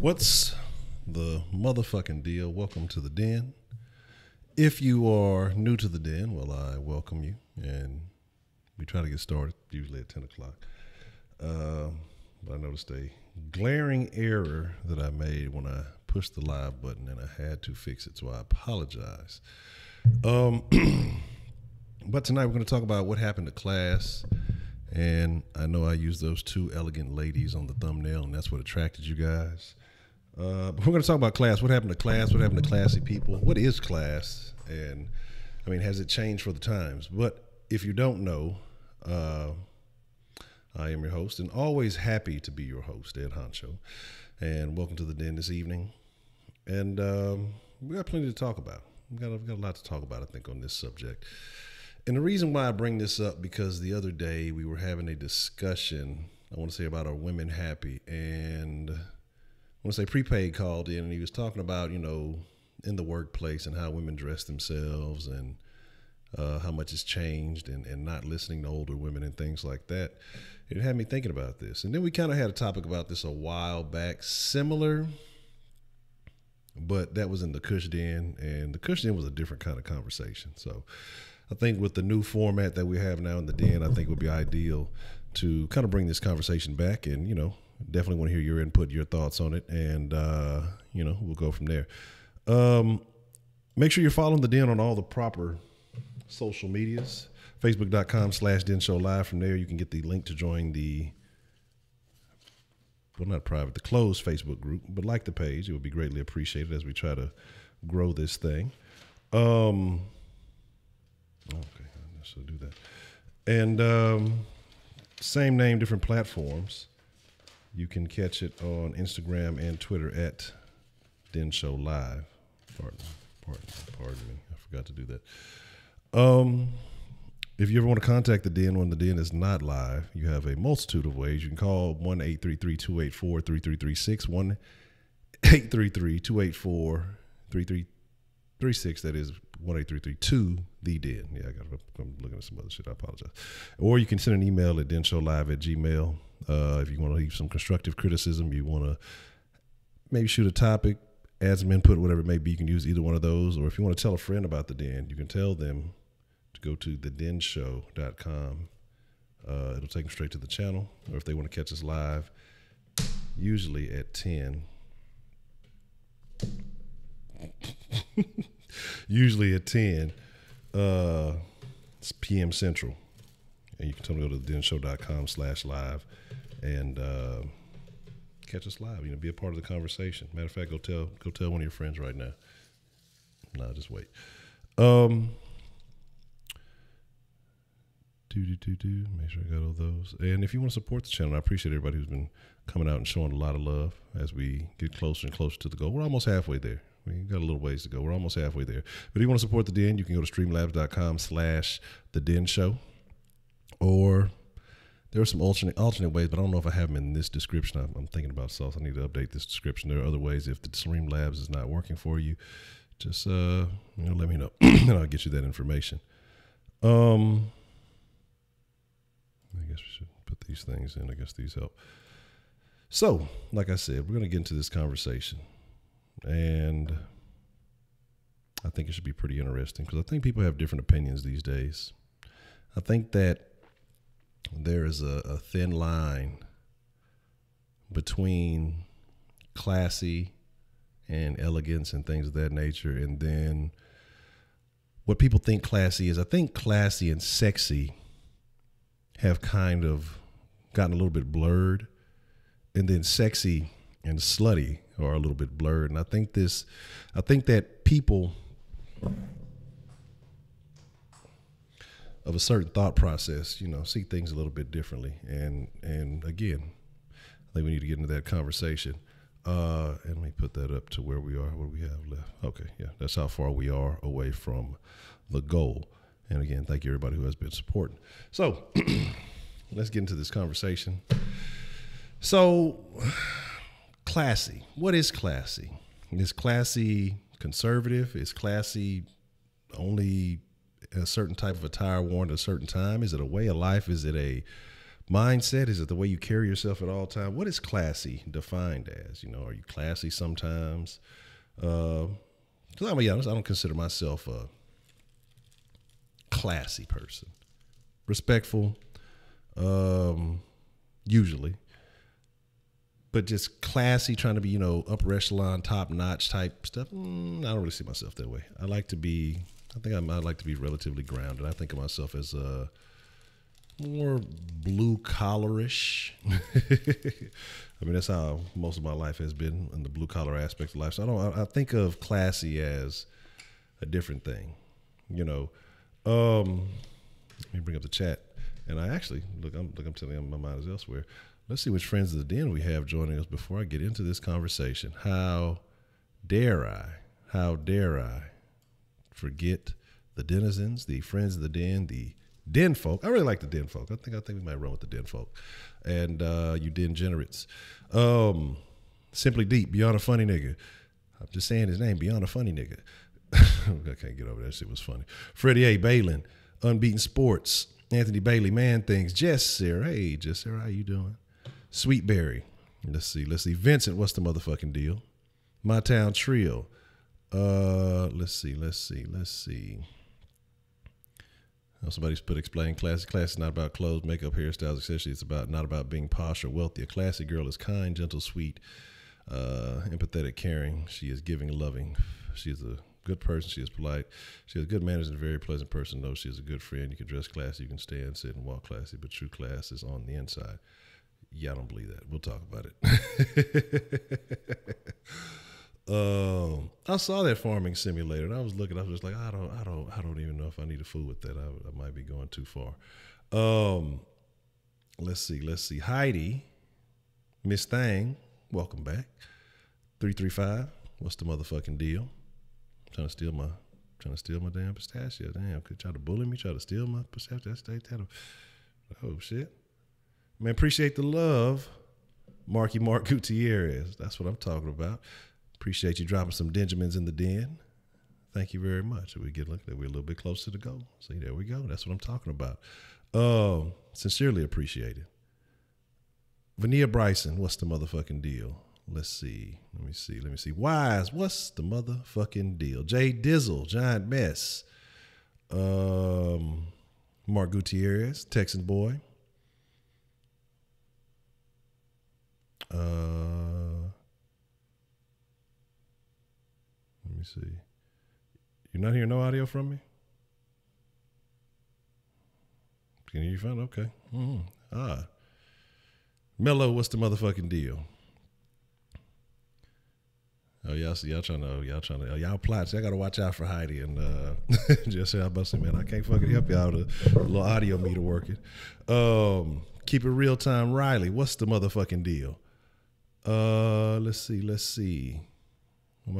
What's the motherfucking deal? Welcome to the den. If you are new to the den, well, I welcome you, and we try to get started usually at 10 o'clock. But I noticed a glaring error that I made when I pushed the live button, and I had to fix it, so I apologize. But tonight we're going to talk about what happened to class, and I know I used those two elegant ladies on the thumbnail, and that's what attracted you guys. But we're going to talk about class. What happened to class? What happened to classy people? What is class? And, I mean, has it changed for the times? But if you don't know, I am your host, and always happy to be your host, Ed Honcho. And welcome to the den this evening. And we got plenty to talk about. We've got a lot to talk about, I think, on this subject. And the reason why I bring this up, because the other day we were having a discussion, I want to say, about Are Women Happy? And I want to say Prepaid called in, and he was talking about, you know, in the workplace and how women dress themselves and how much has changed and not listening to older women and things like that. It had me thinking about this. And then we kind of had a topic about this a while back, similar, but that was in the Kush Den, and the Kush Den was a different kind of conversation. So I think with the new format that we have now in the den, I think it would be ideal to kind of bring this conversation back, and, you know, definitely want to hear your input, your thoughts on it, and, you know, we'll go from there. Make sure you're following the den on all the proper social medias. Facebook.com/DenShowLive. From there, you can get the link to join the, well, not private, the closed Facebook group, but like the page. It would be greatly appreciated as we try to grow this thing. Okay, so do that. And same name, different platforms. You can catch it on Instagram and Twitter at DenShowLive. Pardon me. I forgot to do that. If you ever want to contact the den when the den is not live, you have a multitude of ways. You can call 1-833-284-3336, 1-833-284-3336. That is 1-833-2-THE-DEN. Yeah, I'm looking at some other shit. I apologize. Or you can send an email at denshowlive@gmail. If you want to leave some constructive criticism, you want to maybe shoot a topic, add some input, whatever it may be, you can use either one of those. Or if you want to tell a friend about the den, you can tell them to go to thedenshow.com. It'll take them straight to the channel. Or if they want to catch us live, usually at 10. Usually at 10 it's p.m. Central. And you can tell them to go to thedenshow.com/live and catch us live. You know, be a part of the conversation. Matter of fact, go tell one of your friends right now. Nah, just wait. Make sure I got all those. And if you want to support the channel, I appreciate everybody who's been coming out and showing a lot of love as we get closer and closer to the goal. We're almost halfway there. We got a little ways to go. We're almost halfway there. But if you want to support the den, you can go to streamlabs.com/thedenshow. Or there are some alternate ways, but I don't know if I have them in this description. I'm thinking about sauce. I need to update this description. There are other ways. If the Streamlabs is not working for you, just let me know, and I'll get you that information. I guess we should put these things in. I guess these help. So, like I said, we're going to get into this conversation, and I think it should be pretty interesting because I think people have different opinions these days. I think that there is a thin line between classy and elegance and things of that nature, and then what people think classy is. I think classy and sexy have kind of gotten a little bit blurred, and then sexy and slutty are a little bit blurred. And I think that people of a certain thought process, you know, see things a little bit differently. And again, I think we need to get into that conversation. And let me put that up to where we are. What do we have left? Okay, yeah, that's how far we are away from the goal. And again, thank you everybody who has been supporting. So let's get into this conversation. So classy. What is classy? Is classy conservative? Is classy only a certain type of attire worn at a certain time? Is it a way of life? Is it a mindset? Is it the way you carry yourself at all times? What is classy defined as? Are you classy sometimes? Because I'm gonna be honest, I don't consider myself a classy person. Respectful, usually. But just classy, trying to be, upper echelon, top notch type stuff. I don't really see myself that way. I like to be relatively grounded. I think of myself as more blue collarish. I mean, that's how most of my life has been, in the blue collar aspect of life. So I think of classy as a different thing. Let me bring up the chat. And I actually, I'm telling you, my mind is elsewhere. Let's see which friends of the den we have joining us before I get into this conversation. How dare I forget the denizens, the friends of the den, the den folk. I really like the den folk. I think we might run with the den folk. And you den generates. Simply Deep, Beyond a Funny Nigga. I'm just saying his name, Beyond a Funny Nigga. I can't get over that shit was funny. Freddie A. Balin, Unbeaten Sports, Anthony Bailey, Man Things, Jess Sarah. Hey, Jess Sarah, how you doing? Sweetberry. Let's see. Vincent, what's the motherfucking deal? My Town Trio. Let's see. Oh, somebody's put explain classy. Class is not about clothes, makeup, hairstyles, etc. It's not about being posh or wealthy. A classy girl is kind, gentle, sweet, empathetic, caring. She is giving, loving. She is a good person. She is polite. She has good manners and a very pleasant person. Though she is a good friend. You can dress classy. You can stand, sit, and walk classy. But true class is on the inside. Yeah, I don't believe that. We'll talk about it. I saw that farming simulator, and I was just like, I don't even know if I need to fool with that. I might be going too far. Let's see. Heidi, Miss Thang, welcome back. 335. What's the motherfucking deal? Trying to steal my damn pistachio. Damn, could try to bully me, try to steal my pistachio. Oh shit. Man, appreciate the love. Mark Gutierrez. That's what I'm talking about. Appreciate you dropping some Benjamins in the den. Thank you very much. We're a little bit closer to go. See, there we go. That's what I'm talking about. Sincerely appreciated. Vania Bryson, what's the motherfucking deal? Let's see. Let me see. Wise, what's the motherfucking deal? Jay Dizzle, Giant Mess. Mark Gutierrez, Texan boy. Let me see. You're not hearing no audio from me? Can you hear fine? Okay. Mello, what's the motherfucking deal? Oh, y'all plot. See, I gotta watch out for Heidi and just say I about to say, man, I can't fucking help y'all. The little audio meter working. Keep it real time, Riley. What's the motherfucking deal? Let's see. Who am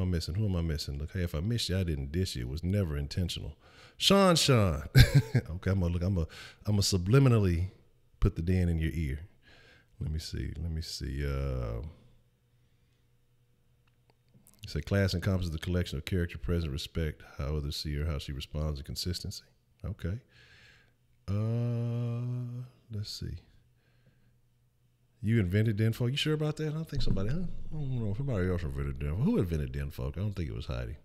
I missing? Look, hey, if I missed you, I didn't dish you. It was never intentional. Sean. Okay, I'm gonna subliminally put the den in your ear. Let me see. You say class encompasses the collection of character, present, respect, how others see her, how she responds, and consistency. Okay. Let's see. You invented den folk? You sure about that? I don't think somebody, I don't know if somebody else invented den folk. Who invented den folk? I don't think it was Heidi.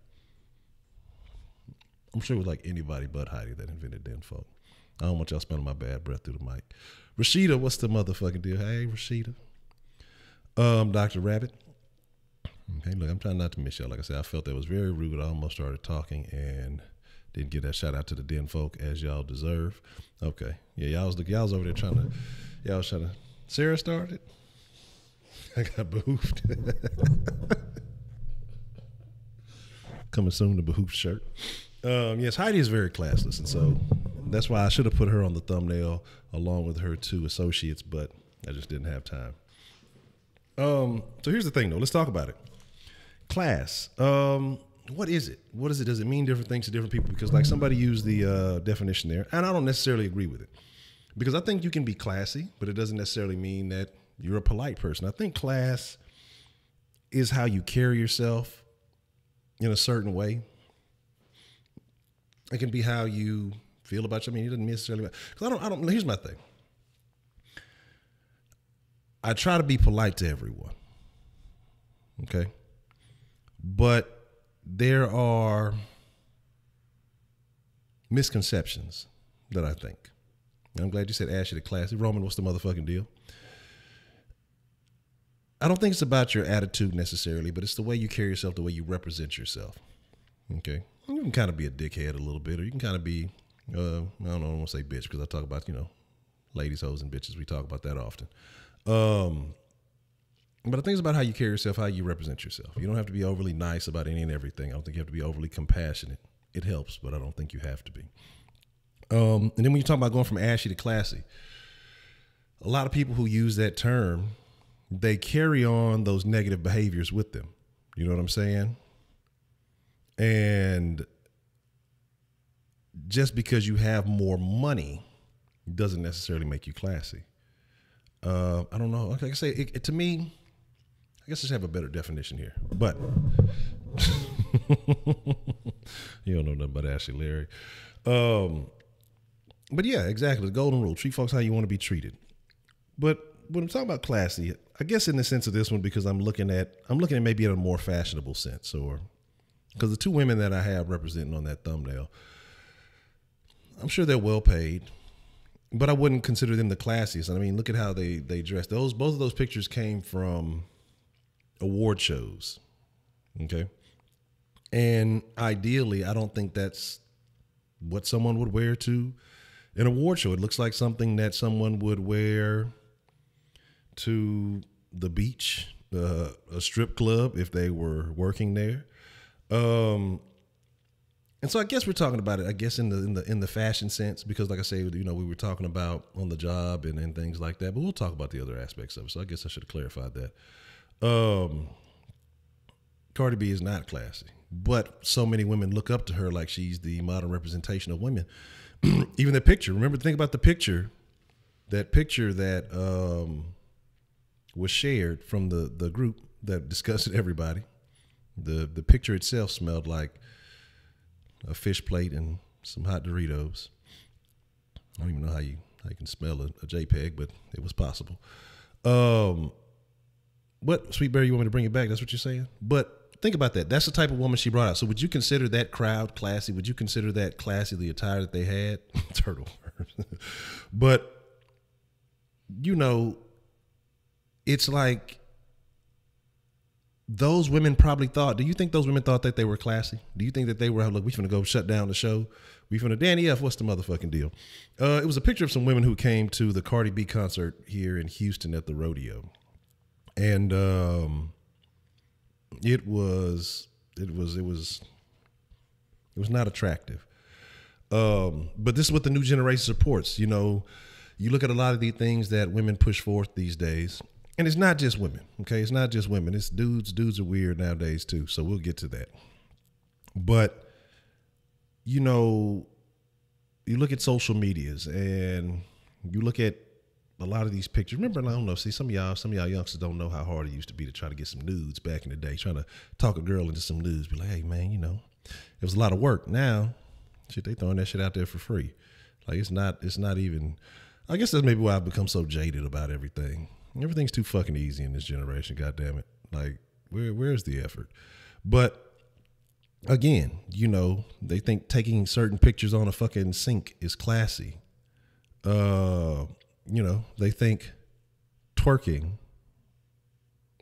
I'm sure it was like anybody but Heidi that invented den folk. I don't want y'all smelling my bad breath through the mic. Rashida, what's the motherfucking deal? Hey, Rashida. Dr. Rabbit. Okay, look, I'm trying not to miss y'all. Like I said, I felt that was very rude. I almost started talking and didn't give that shout out to the den folk as y'all deserve. Okay. Yeah, y'all was over there trying to, Sarah started. I got behoofed. Coming soon, the behoofed shirt. Yes, Heidi is very classless, and so that's why I should have put her on the thumbnail along with her two associates, but I just didn't have time. So here's the thing, though. Let's talk about it. Class. What is it? Does it mean different things to different people? Because like somebody used the definition there, and I don't necessarily agree with it. Because I think you can be classy, but it doesn't necessarily mean that you're a polite person. I think class is how you carry yourself in a certain way. It can be how you feel about you. I mean, it doesn't necessarily, because I don't, here's my thing. I try to be polite to everyone. Okay. But there are misconceptions that I think. And I'm glad you said Ashley the classy. Roman, what's the motherfucking deal? I don't think it's about your attitude necessarily, but it's the way you carry yourself, the way you represent yourself. Okay. You can kind of be a dickhead a little bit, or you can kind of be, I don't know, I don't want to say bitch because I talk about, ladies, hoes, and bitches. We talk about that often. But I think it's about how you carry yourself, how you represent yourself. You don't have to be overly nice about any and everything. I don't think you have to be overly compassionate. It helps, but I don't think you have to be. And then when you talk about going from ashy to classy, a lot of people who use that term, they carry on those negative behaviors with them. You know what I'm saying? And just because you have more money doesn't necessarily make you classy. I don't know. Like I say, to me, I guess I should have a better definition here. But you don't know nothing about Ashley Larry. But yeah, exactly. The golden rule: treat folks how you want to be treated. But when I'm talking about classy, I guess in the sense of this one, because I'm looking at maybe in a more fashionable sense, or because the two women that I have representing on that thumbnail, I'm sure they're well paid, but I wouldn't consider them the classiest. I mean, look at how they dress. Both of those pictures came from award shows. Okay. And ideally, I don't think that's what someone would wear to an award show. It looks like something that someone would wear to the beach, a strip club, if they were working there. And so I guess we're talking about it, I guess in the fashion sense, because like I say, we were talking about on the job and things like that, but we'll talk about the other aspects of it. So I guess I should have clarified that. Cardi B is not classy, but so many women look up to her like she's the modern representation of women. Even the picture, think about the picture, that was shared from the group that discussed it, everybody. The picture itself smelled like a fish plate and some hot Doritos. I don't even know how you can smell a JPEG, but it was possible. What, Sweetberry, you want me to bring it back? That's what you're saying? But think about that. That's the type of woman she brought out. So would you consider that crowd classy? Would you consider that classy, the attire that they had? Turtle. But, it's like those women probably thought, do you think those women thought that they were classy? Do you think that they were, look, we finna go shut down the show? We finna, Danny F., what's the motherfucking deal? It was a picture of some women who came to the Cardi B concert here in Houston at the rodeo. And it was not attractive. But this is what the new generation supports. You look at a lot of the things that women push forth these days, and it's not just women, okay? It's not just women. It's dudes. Dudes are weird nowadays too, so we'll get to that. But, you look at social medias and you look at a lot of these pictures. Remember, I don't know, see, some of y'all youngsters don't know how hard it used to be to try to get some nudes back in the day, trying to talk a girl into some nudes. Be like, hey, man, it was a lot of work. Now, shit, they throwing that shit out there for free. Like, it's not even, I guess that's maybe why I've become so jaded about everything. Everything's too fucking easy in this generation, goddamn it. Like, where's the effort? But again, they think taking certain pictures on a fucking sink is classy. They think twerking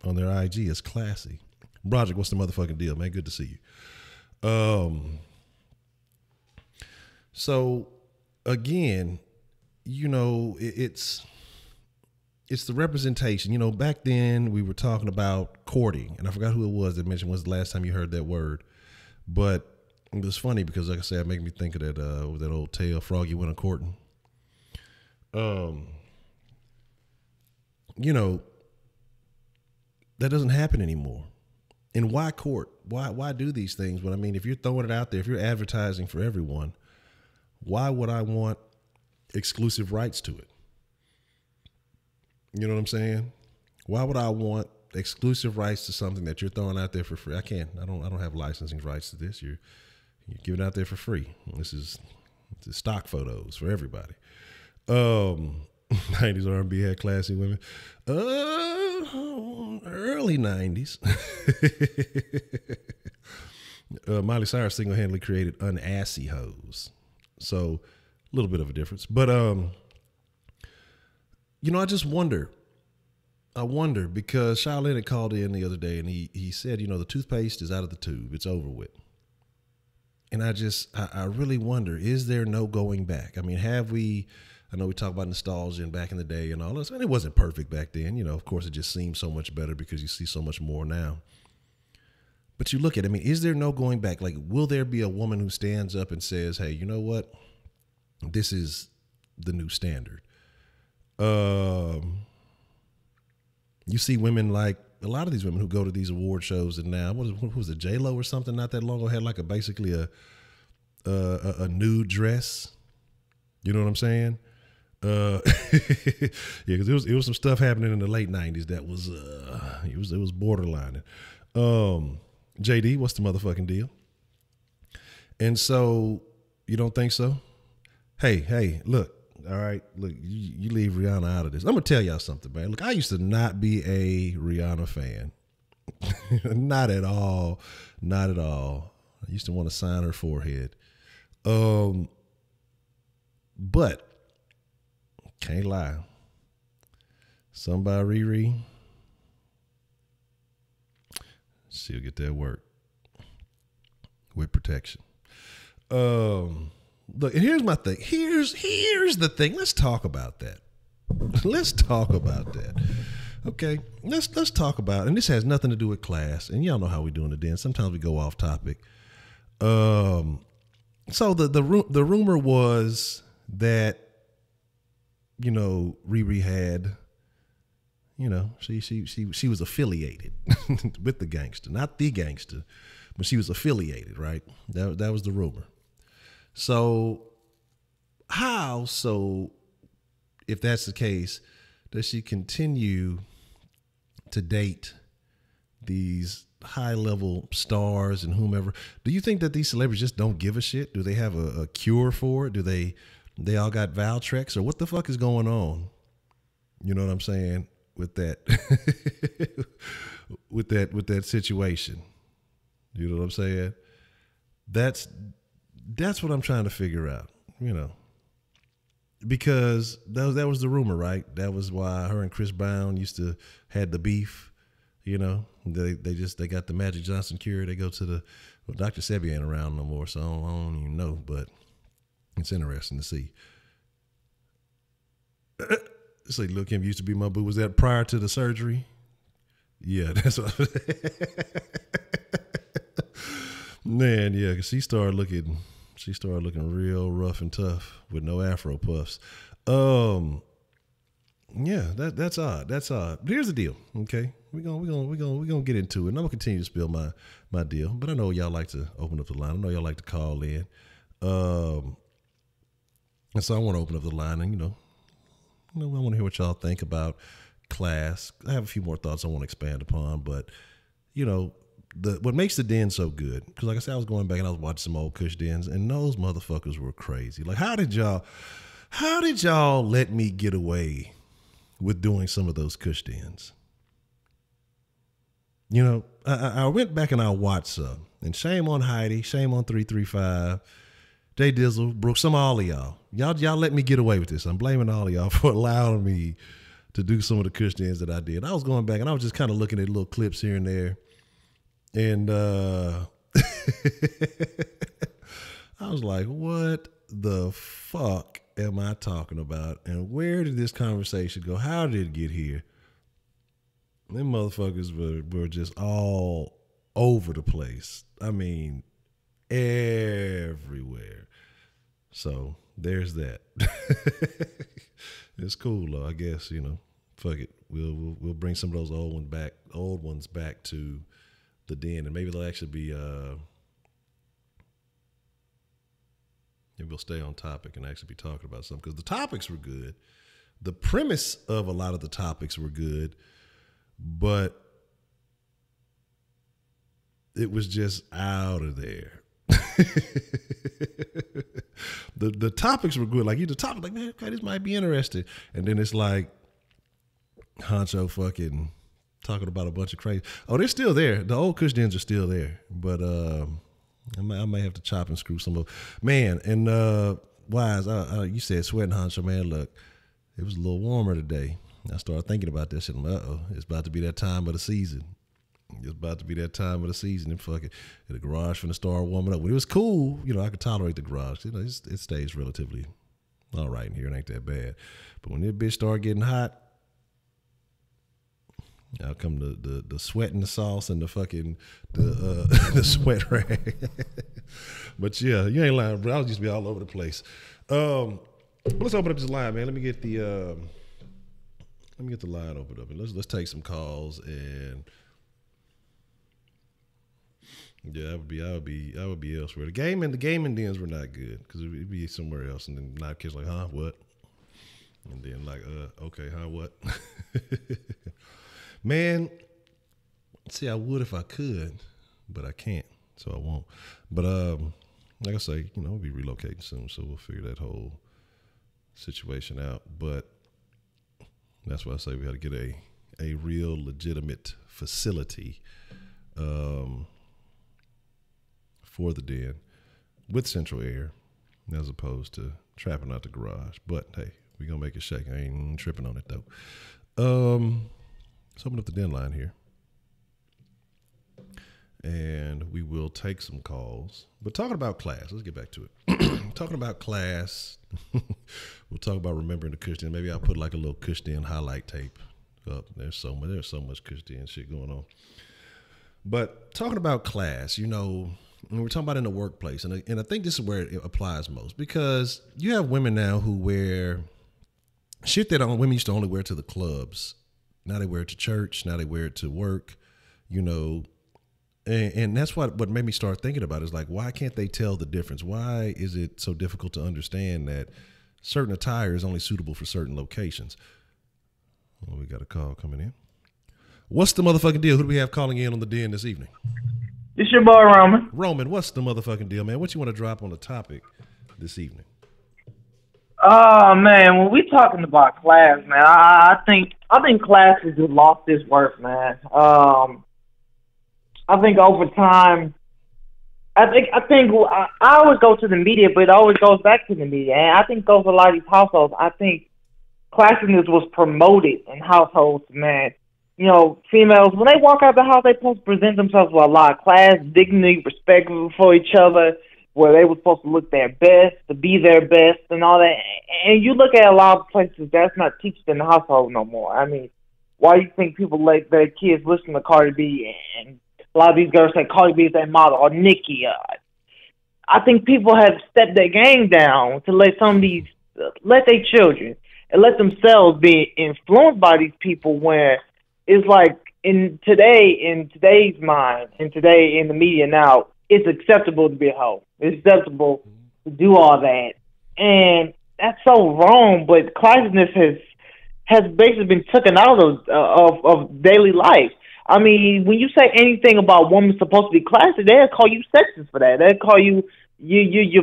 on their IG is classy. Broderick, what's the motherfucking deal, man? Good to see you. So again, it's the representation. Back then we were talking about courting, and I forgot who it was that mentioned when's the last time you heard that word. But it was funny because, like I said, it made me think of that old tale, Froggy went a-courting. That doesn't happen anymore. And why court? Why do these things? But I mean, if you're throwing it out there, if you're advertising for everyone, why would I want exclusive rights to it? You know what I'm saying? Why would I want exclusive rights to something that you're throwing out there for free? I don't have licensing rights to this. You're giving it out there for free. This is stock photos for everybody. 90s R&B had classy women. Early 90s. Miley Cyrus single-handedly created unassy hoes. So a little bit of a difference. But, I just wonder. I wonder because Shaolin had called in the other day and he said, the toothpaste is out of the tube. It's over with. And I really wonder, is there no going back? I mean, I know we talk about nostalgia and back in the day and all this, and it wasn't perfect back then. Of course, it just seems so much better because you see so much more now. But you look at it, I mean, is there no going back? Like, will there be a woman who stands up and says, hey, you know what? This is the new standard. You see women like a lot of these women who go to these award shows and now, what was it, J-Lo or something not that long ago had like basically a nude dress. You know what I'm saying? Yeah, because it was some stuff happening in the late 90s that was it was borderline. JD, what's the motherfucking deal? And so you don't think so? Hey, look, all right, look, you leave Rihanna out of this. I'm gonna tell y'all something, man. Look, I used to not be a Rihanna fan. Not at all. Not at all. I used to want to sign her forehead. But can't lie. Somebody Riri, she'll get that work with protection. Look, and here's my thing. Here's the thing. Let's talk about that. Let's talk about that. Okay, let's talk about, and this has nothing to do with class. And y'all know how we do in the den. Sometimes we go off topic. So the rumor was that, Riri had, she was affiliated with the gangster, not the gangster, but she was affiliated, right? That was the rumor. So if that's the case, does she continue to date these high-level stars and whomever? Do you think that these celebrities just don't give a shit? Do they have a cure for it? Do they all got Valtrex, or what the fuck is going on? You know what I'm saying? With that, with that situation. You know what I'm saying? That's what I'm trying to figure out, because that was the rumor, right? That was why her and Chris Brown had the beef, they got the Magic Johnson cure. They go to Dr. Sebi ain't around no more, so I don't even know, but it's interesting to see. It's like Lil' Kim used to be my boo. Was that prior to the surgery? Yeah, that's what man, yeah, because she started looking real rough and tough with no Afro puffs. Yeah, that's odd. That's odd. But here's the deal, okay? We're gonna get into it. And I'm gonna continue to spill my deal. But I know y'all like to open up the line. I know y'all like to call in. And so I want to open up the line and I want to hear what y'all think about class. I have a few more thoughts I want to expand upon, but what makes the den so good, because like I said, I was going back and I was watching some old Kush dens, and those motherfuckers were crazy. Like, how did y'all let me get away with doing some of those Kush dens? I went back and I watched some, and shame on Heidi, shame on 335, Jay Dizzle, Brooks, all of y'all. Y'all let me get away with this. I'm blaming all of y'all for allowing me to do some of the Kush dens that I did. I was going back and I was just kind of looking at little clips here and there. And I was like, what the fuck am I talking about? And where did this conversation go? How did it get here? Them motherfuckers were just all over the place. I mean, everywhere. So there's that. It's cool though, I guess, fuck it. We'll bring some of those old ones back to the den, and maybe they'll actually be maybe we'll stay on topic and actually be talking about something, because the topics were good. The premise of a lot of the topics were good, but it was just out of there. the topics were good. Like the topic, like man, okay, this might be interesting. And then it's like Honcho fucking talking about a bunch of crazy. Oh, they're still there. The old Kush dens are still there, but I may have to chop and screw some of. Man, and Wise, you said sweating, Honcho. Man, look, it was a little warmer today. I started thinking about that shit. It's about to be that time of the season. It's about to be that time of the season, and fucking the garage finna start warming up. When it was cool, I could tolerate the garage. It stays relatively all right in here. It ain't that bad. But when that bitch start getting hot, out come the sweat and the sauce and the fucking the sweat rag. But yeah, you ain't lying, bro. I was used to be all over the place. Let's open up this line, man. Let me get the line opened up, and let's take some calls. And yeah, I would be elsewhere. The gaming dens were not good because it'd be somewhere else, and then not kids like, huh, what? And then like, okay, huh, what? Man, see, I would if I could, but I can't, so I won't. But like I say, we'll be relocating soon, so we'll figure that whole situation out. But that's why I say we got to get a real legitimate facility for the den with central air, as opposed to trapping out the garage. But hey, we gonna make it shake. I ain't tripping on it though. Let's open up the Denline here, and we will take some calls. But talking about class, let's get back to it. Talking about class, we'll talk about remembering the Kush Den. Maybe I'll put like a little Kush Den highlight tape up. There's so much Kush Den shit going on. But talking about class, when we're talking about in the workplace, and I think this is where it applies most, because you have women now who wear shit that women used to only wear to the clubs. Now they wear it to church. Now they wear it to work, and that's what made me start thinking about it, is like, why can't they tell the difference? Why is it so difficult to understand that certain attire is only suitable for certain locations? Well, we got a call coming in. What's the motherfucking deal? Who do we have calling in on the den this evening? It's your boy, Roman. Roman, what's the motherfucking deal, man? What you want to drop on the topic this evening? Oh man, when we talking about class, man, I think classes have lost its worth, man. I think over time, I always go to the media, but it always goes back to the media, and I think goes a lot of these households. I think classiness was promoted in households, man. Females, when they walk out the house, they supposed to present themselves with a lot of class, dignity, respect for each other, where they were supposed to look their best, to be their best, and all that. And you look at a lot of places, that's not teached in the household no more. I mean, why do you think people let their kids listen to Cardi B, and a lot of these girls say Cardi B is their model, or Nicki? I think people have stepped their game down to let let their children and let themselves be influenced by these people, where it's like in today's mind, and today in the media now, it's acceptable to be a hoe. It's acceptable to do all that. And that's so wrong, but classiness has basically been taken out of daily life. I mean, when you say anything about women supposed to be classy, they'll call you sexist for that. They'll call you're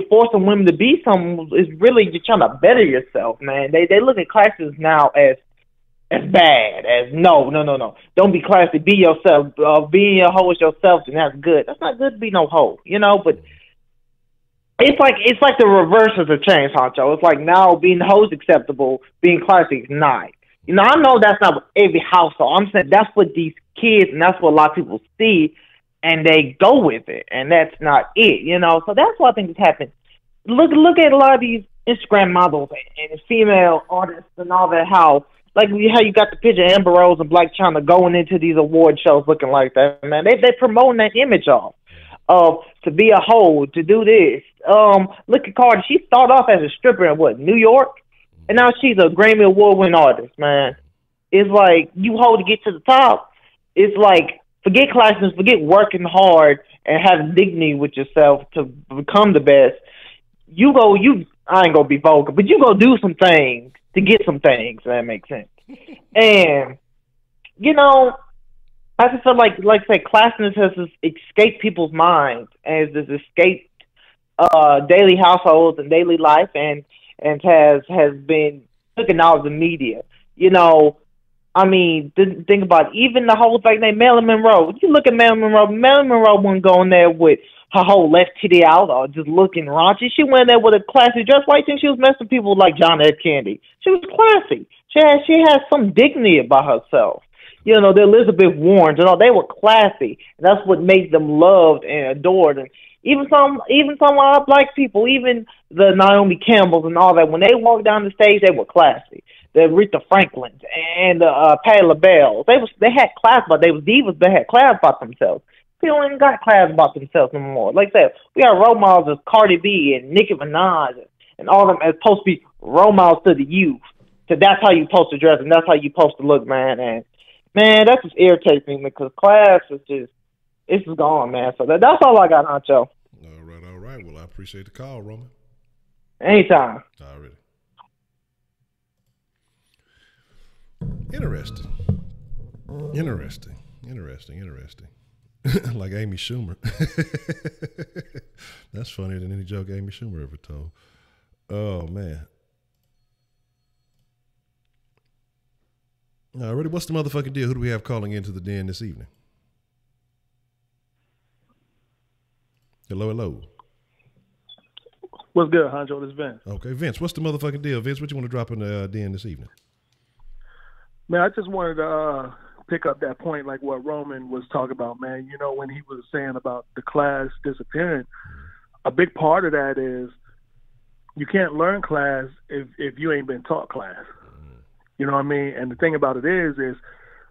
forcing women to be something. It's really, you're trying to better yourself, man. They look at classes now as bad, as no. Don't be classy. Be yourself. Being a hoe is yourself, and that's good. That's not good to be no hoe, but it's like the reverse of the change, Honcho. It's like now being a hoe is acceptable, being classy is not. I know that's not what every household. I'm saying that's what these kids, and that's what a lot of people see, and they go with it, and that's not it, So that's what I think is happening. Look at a lot of these Instagram models and female artists and all that, how you got the picture of Amber Rose and Black China going into these award shows looking like that, man. They promoting that image of to be a hoe, to do this. Look at Cardi. She started off as a stripper in New York, and now she's a Grammy Award-winning artist, man. It's like, you hoe to get to the top. It's like, forget classiness, forget working hard and having dignity with yourself to become the best. I ain't gonna be vocal, but you go do some things to get some things, if that makes sense. And, I just feel like say, classiness has escaped people's minds, and has escaped daily households and daily life, and has been looking out of the media. You know, I mean, think about it. Even the whole thing named Marilyn Monroe. You look at Marilyn Monroe. Marilyn Monroe wouldn't go in there with her whole left titty out or just looking raunchy. She went in there with a classy dress. Why do you think she was messing with people like John F. Kennedy? She was classy. She had some dignity about herself. You know, the Elizabeth Warrens and all, they were classy. And that's what made them loved and adored. And even some black people, even the Naomi Campbells and all that, when they walked down the stage, they were classy. The Aretha Franklins and the Patti LaBelle, they had class, but they was divas. They had class about themselves. People ain't got class about themselves no more. Like I said, we got role models as Cardi B and Nicki Minaj and all them as supposed to be role models to the youth. So that's how you supposed to dress and that's how you supposed to look, man. And man, that just irritates me because class is it's just gone, man. So that's all I got, Honcho. All right. Well, I appreciate the call, Roman. Anytime. Already. Interesting. Like Amy Schumer. That's funnier than any joke Amy Schumer ever told. Oh, man. Already, what's the motherfucking deal? Who do we have calling into the den this evening? Hello. What's good, Honcho? This is Vince. Okay, Vince, what's the motherfucking deal? Vince, what you want to drop in the den this evening? Man, I just wanted to pick up that point like what Roman was talking about, man. You know, when he was saying about the class disappearing, a big part of that is you can't learn class if you ain't been taught class. You know what I mean? And the thing about it is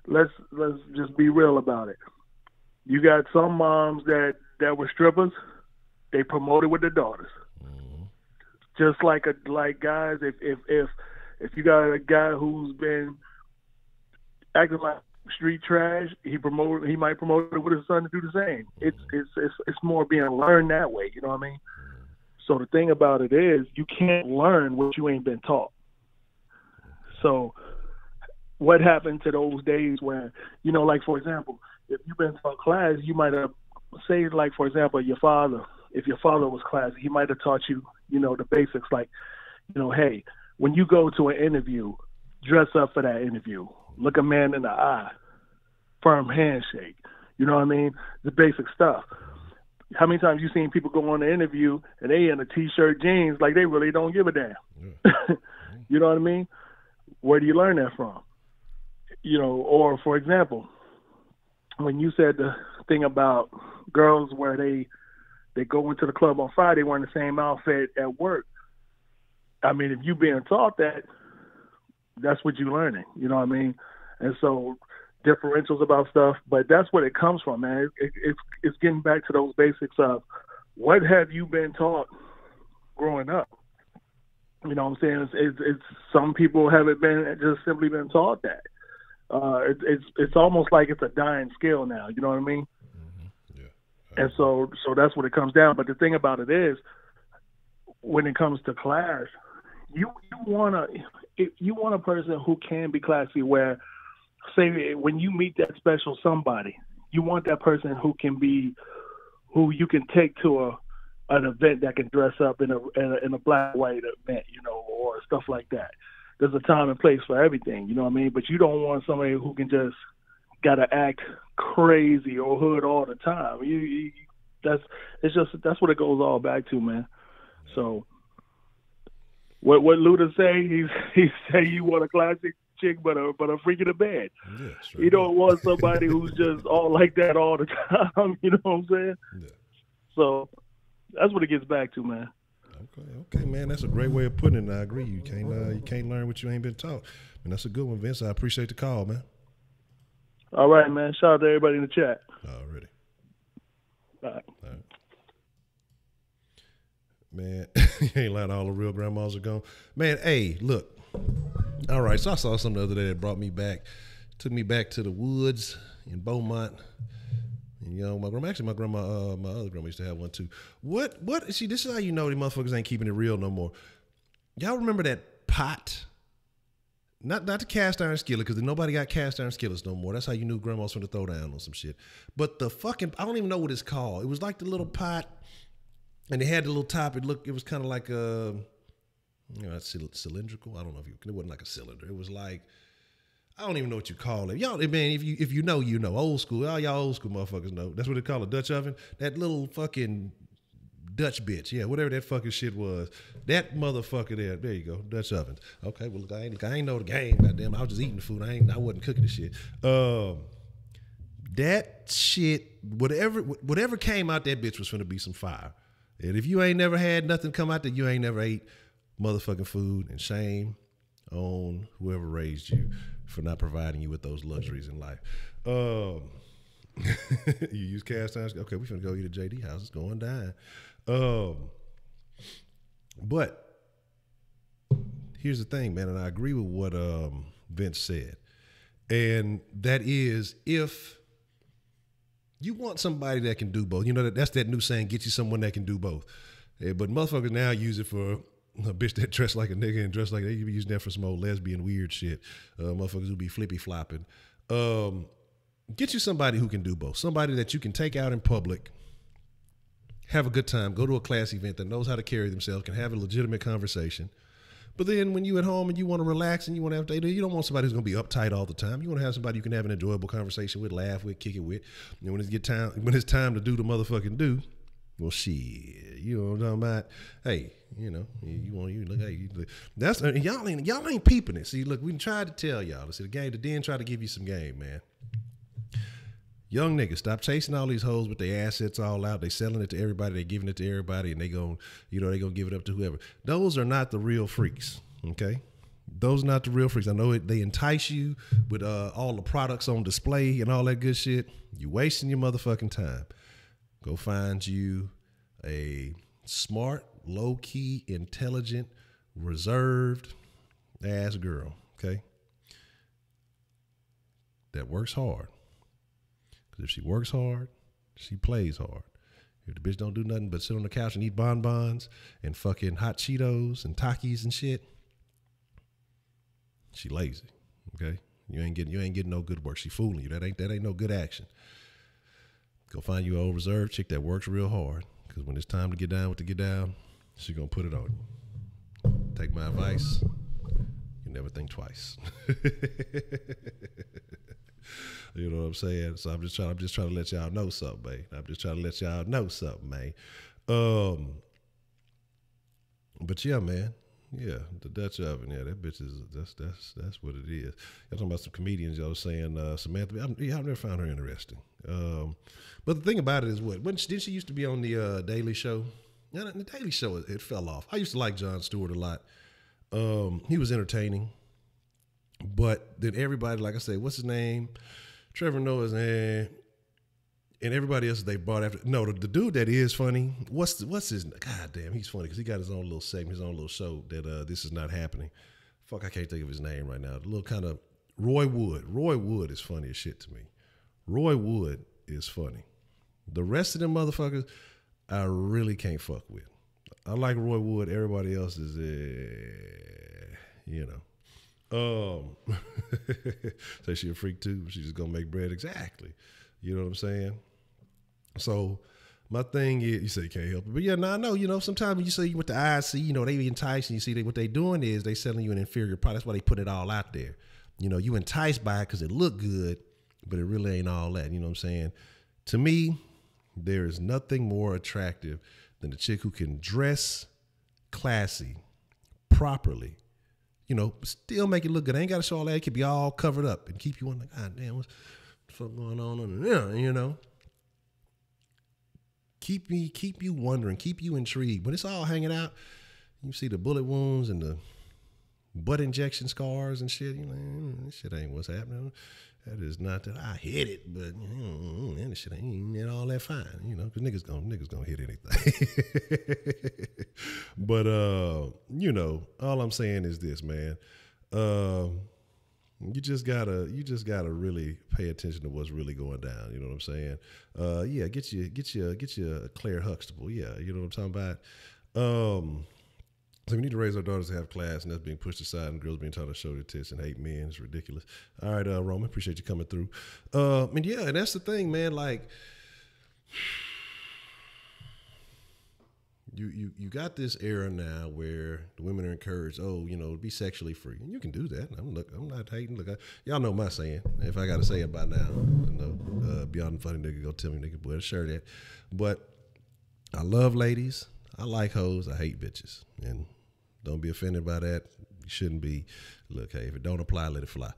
let's just be real about it. You got some moms that were strippers, they promoted with their daughters. Just like guys, if you got a guy who's been acting like street trash, he might promote it with his son to do the same. It's more being learned that way, you know what I mean? So the thing about it is you can't learn what you ain't been taught. So what happened to those days where, you know, like for example, if you've been taught class, you might have say like for example if your father was classy, he might have taught you, you know, the basics like, you know, hey, when you go to an interview, dress up for that interview. Look a man in the eye. Firm handshake. You know what I mean? The basic stuff. How many times you seen people go on the interview and they in a t-shirt, jeans, like they really don't give a damn? Yeah. You know what I mean? Where do you learn that from? You know, or for example, when you said the thing about girls where they go into the club on Friday wearing the same outfit at work. I mean, if you being taught that, that's what you're learning. You know what I mean? And so differentials about stuff, but that's where it comes from, man. It's getting back to those basics of what have you been taught growing up? You know what I'm saying? It's some people haven't been just simply been taught that. It's almost like it's a dying skill now. You know what I mean? And so that's what it comes down. But the thing about it is, when it comes to class, you want a person who can be classy. Where, say, when you meet that special somebody, you want that person who you can take to an event that can dress up in a black and white event, you know, or stuff like that. There's a time and place for everything, you know what I mean? But you don't want somebody who can just gotta act crazy or hood all the time. That's what it goes all back to, man. So what Luda say? He say you want a classic chick, but a freak in the bed. Yeah, sure. You don't want somebody who's just all like that all the time. You know what I'm saying? Yeah. So that's what it gets back to, man. Okay, man. That's a great way of putting it. And I agree. You can't learn what you ain't been taught. And that's a good one, Vince. I appreciate the call, man. All right, man. Shout out to everybody in the chat. Already. All right. Man, you ain't lying. All the real grandmas are gone. Man, hey, look. All right, so I saw something the other day that brought me back, took me back to the woods in Beaumont. And, you know, my other grandma used to have one too. See, this is how you know these motherfuckers ain't keeping it real no more. Y'all remember that pot? Not the cast iron skillet, because nobody got cast iron skillets no more. That's how you knew grandma was going to throw down on some shit. But the fucking, I don't even know what it's called. It was like the little pot. And they had the little top. It was kind of like cylindrical. I don't know if it wasn't like a cylinder. It was like, I don't even know what you call it. Y'all, man, if you know, you know. Old school. All y'all old school motherfuckers know. That's what they call a Dutch oven. That little fucking Dutch bitch. Yeah, whatever that fucking shit was. That motherfucker there. There you go. Dutch ovens. Okay, well, look, I ain't know the game. Goddamn, I was just eating the food. I wasn't cooking the shit. That shit, whatever came out that bitch was finna be some fire. And if you ain't never had nothing come out that you ain't never ate motherfucking food, and shame on whoever raised you for not providing you with those luxuries in life. You use cast irons. Okay, we finna go eat at JD house. It's going down. But here's the thing, man, and I agree with what Vince said. And that is, if you want somebody that can do both, you know, that's that new saying, get you someone that can do both. Yeah, but motherfuckers now use it for a bitch that dressed like a nigga and dressed like they be using that for some old lesbian weird shit. Motherfuckers who be flippy flopping. Get you somebody who can do both. Somebody that you can take out in public, have a good time, go to a class event, that knows how to carry themselves, can have a legitimate conversation. But then when you at home and you want to relax and you want to have data, you don't want somebody who's going to be uptight all the time. You want to have somebody you can have an enjoyable conversation with, laugh with, kick it with. And when it's time to do the motherfucking do, well, shit, you know what I'm talking about? Hey, you know, y'all ain't peeping it. See, look, we tried to tell y'all. See, the den tried to give you some game, man. Young niggas, stop chasing all these hoes with their assets all out. They selling it to everybody. They giving it to everybody, and they gonna give it up to whoever. Those are not the real freaks, okay? Those are not the real freaks. I know they entice you with all the products on display and all that good shit. You wasting your motherfucking time. Go find you a smart, low-key, intelligent, reserved ass girl, okay? That works hard. Because if she works hard, she plays hard. If the bitch don't do nothing but sit on the couch and eat bonbons and fucking hot Cheetos and Takis and shit, she lazy, okay? You ain't getting no good work. She fooling you. That ain't no good action. Go find you an old reserve chick that works real hard. Because when it's time to get down with the get down, she gonna put it on you. Take my advice. You never think twice. You know what I'm saying? So I'm just trying to let y'all know something, man. But yeah, man. Yeah, the Dutch oven. Yeah, that bitch is that's what it is. Y'all talking about some comedians. Y'all saying Samantha. I've never found her interesting. But the thing about it is, didn't she used to be on the Daily Show? Yeah, the Daily Show it fell off. I used to like Jon Stewart a lot. He was entertaining, but then everybody, like I said, what's his name? Trevor Noah's name, and everybody else they brought after. No, the dude that is funny. What's his? God damn, he's funny because he got his own little segment, his own little show that This Is Not Happening. Fuck, I can't think of his name right now. The little kind of Roy Wood. Roy Wood is funny as shit to me. Roy Wood is funny. The rest of them motherfuckers, I really can't fuck with. I like Roy Wood. Everybody else is, you know. Say she a freak too. She just gonna make bread. Exactly. You know what I'm saying? So my thing is, you say you can't help it, but yeah, I know. You know, sometimes you say with the eyes, see, you know, they be enticing. You see, what they doing is they selling you an inferior product. That's why they put it all out there. You know, you enticed by it because it look good, but it really ain't all that. You know what I'm saying? To me, there is nothing more attractive than a chick who can dress classy, properly. You know, still make it look good. I ain't got to show all that. It could be all covered up and keep you on like, God damn, what's the fuck going on under there? You know, keep you wondering, keep you intrigued. When it's all hanging out, you see the bullet wounds and the butt injection scars and shit. You know, this shit ain't what's happening. That is not that I hit it, but this shit ain't all that fine. You know, because niggas gonna hit anything. But you know, all I'm saying is this, man. You just gotta really pay attention to what's really going down. You know what I'm saying? Yeah, get you a Claire Huxtable. Yeah, you know what I'm talking about. So we need to raise our daughters to have class, and that's being pushed aside, and girls being taught to show their tits and hate men. It's ridiculous. All right, Roman, appreciate you coming through. And yeah, and that's the thing, man. Like, you got this era now where the women are encouraged, to be sexually free, and you can do that. I'm not hating. Look, y'all know my saying. If I got to say it by now, beyond the funny nigga, go tell me nigga, boy, sure that. But I love ladies. I like hoes. I hate bitches, and don't be offended by that. You shouldn't be. Look, hey, if it don't apply, let it fly.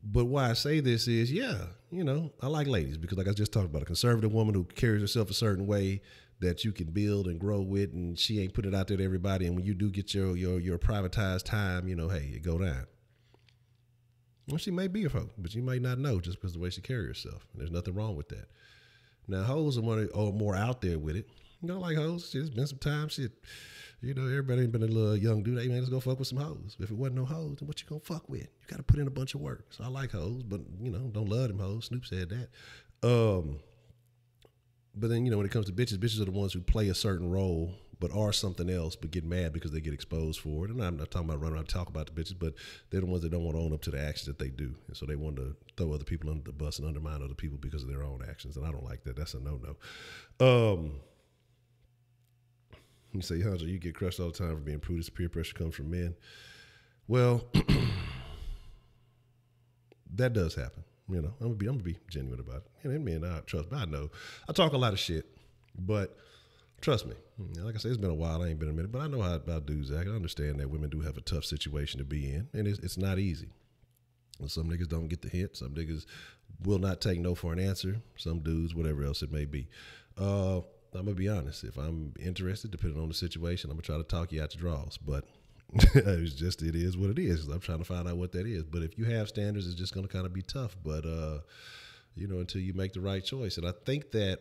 But why I say this is, I like ladies because, like I just talked about, a conservative woman who carries herself a certain way that you can build and grow with, and she ain't put it out there to everybody. And when you do get your privatized time, hey, it go down. Well, she may be a hoe, but you might not know just because of the way she carries herself. And there's nothing wrong with that. Now, hoes are more out there with it. Like hoes. Shit, it's been some time. Shit. Everybody ain't been a little young dude. Hey, man, let's go fuck with some hoes. If it wasn't no hoes, then what you gonna fuck with? You got to put in a bunch of work. So I like hoes, but, don't love them hoes. Snoop said that. But then, when it comes to bitches are the ones who play a certain role but are something else but get mad because they get exposed for it. And I'm not talking about running around and talk about the bitches, but they're the ones that don't want to own up to the actions that they do. And so they want to throw other people under the bus and undermine other people because of their own actions. And I don't like that. That's a no-no. You say, Honcho, you get crushed all the time for being prudish. Peer pressure comes from men. Well, that does happen. I'm gonna be genuine about it. And men, trust me, I know. I talk a lot of shit, but trust me. Like I said, it's been a while. I ain't been a minute, but I know how dudes act. I understand that women do have a tough situation to be in, and it's not easy. Some niggas don't get the hint. Some niggas will not take no for an answer. Some dudes, whatever else it may be. I'm gonna be honest. If I'm interested, depending on the situation, I'm gonna try to talk you out your draws. But it is what it is. I'm trying to find out what that is. But if you have standards, it's just gonna kind of be tough. But until you make the right choice, and I think that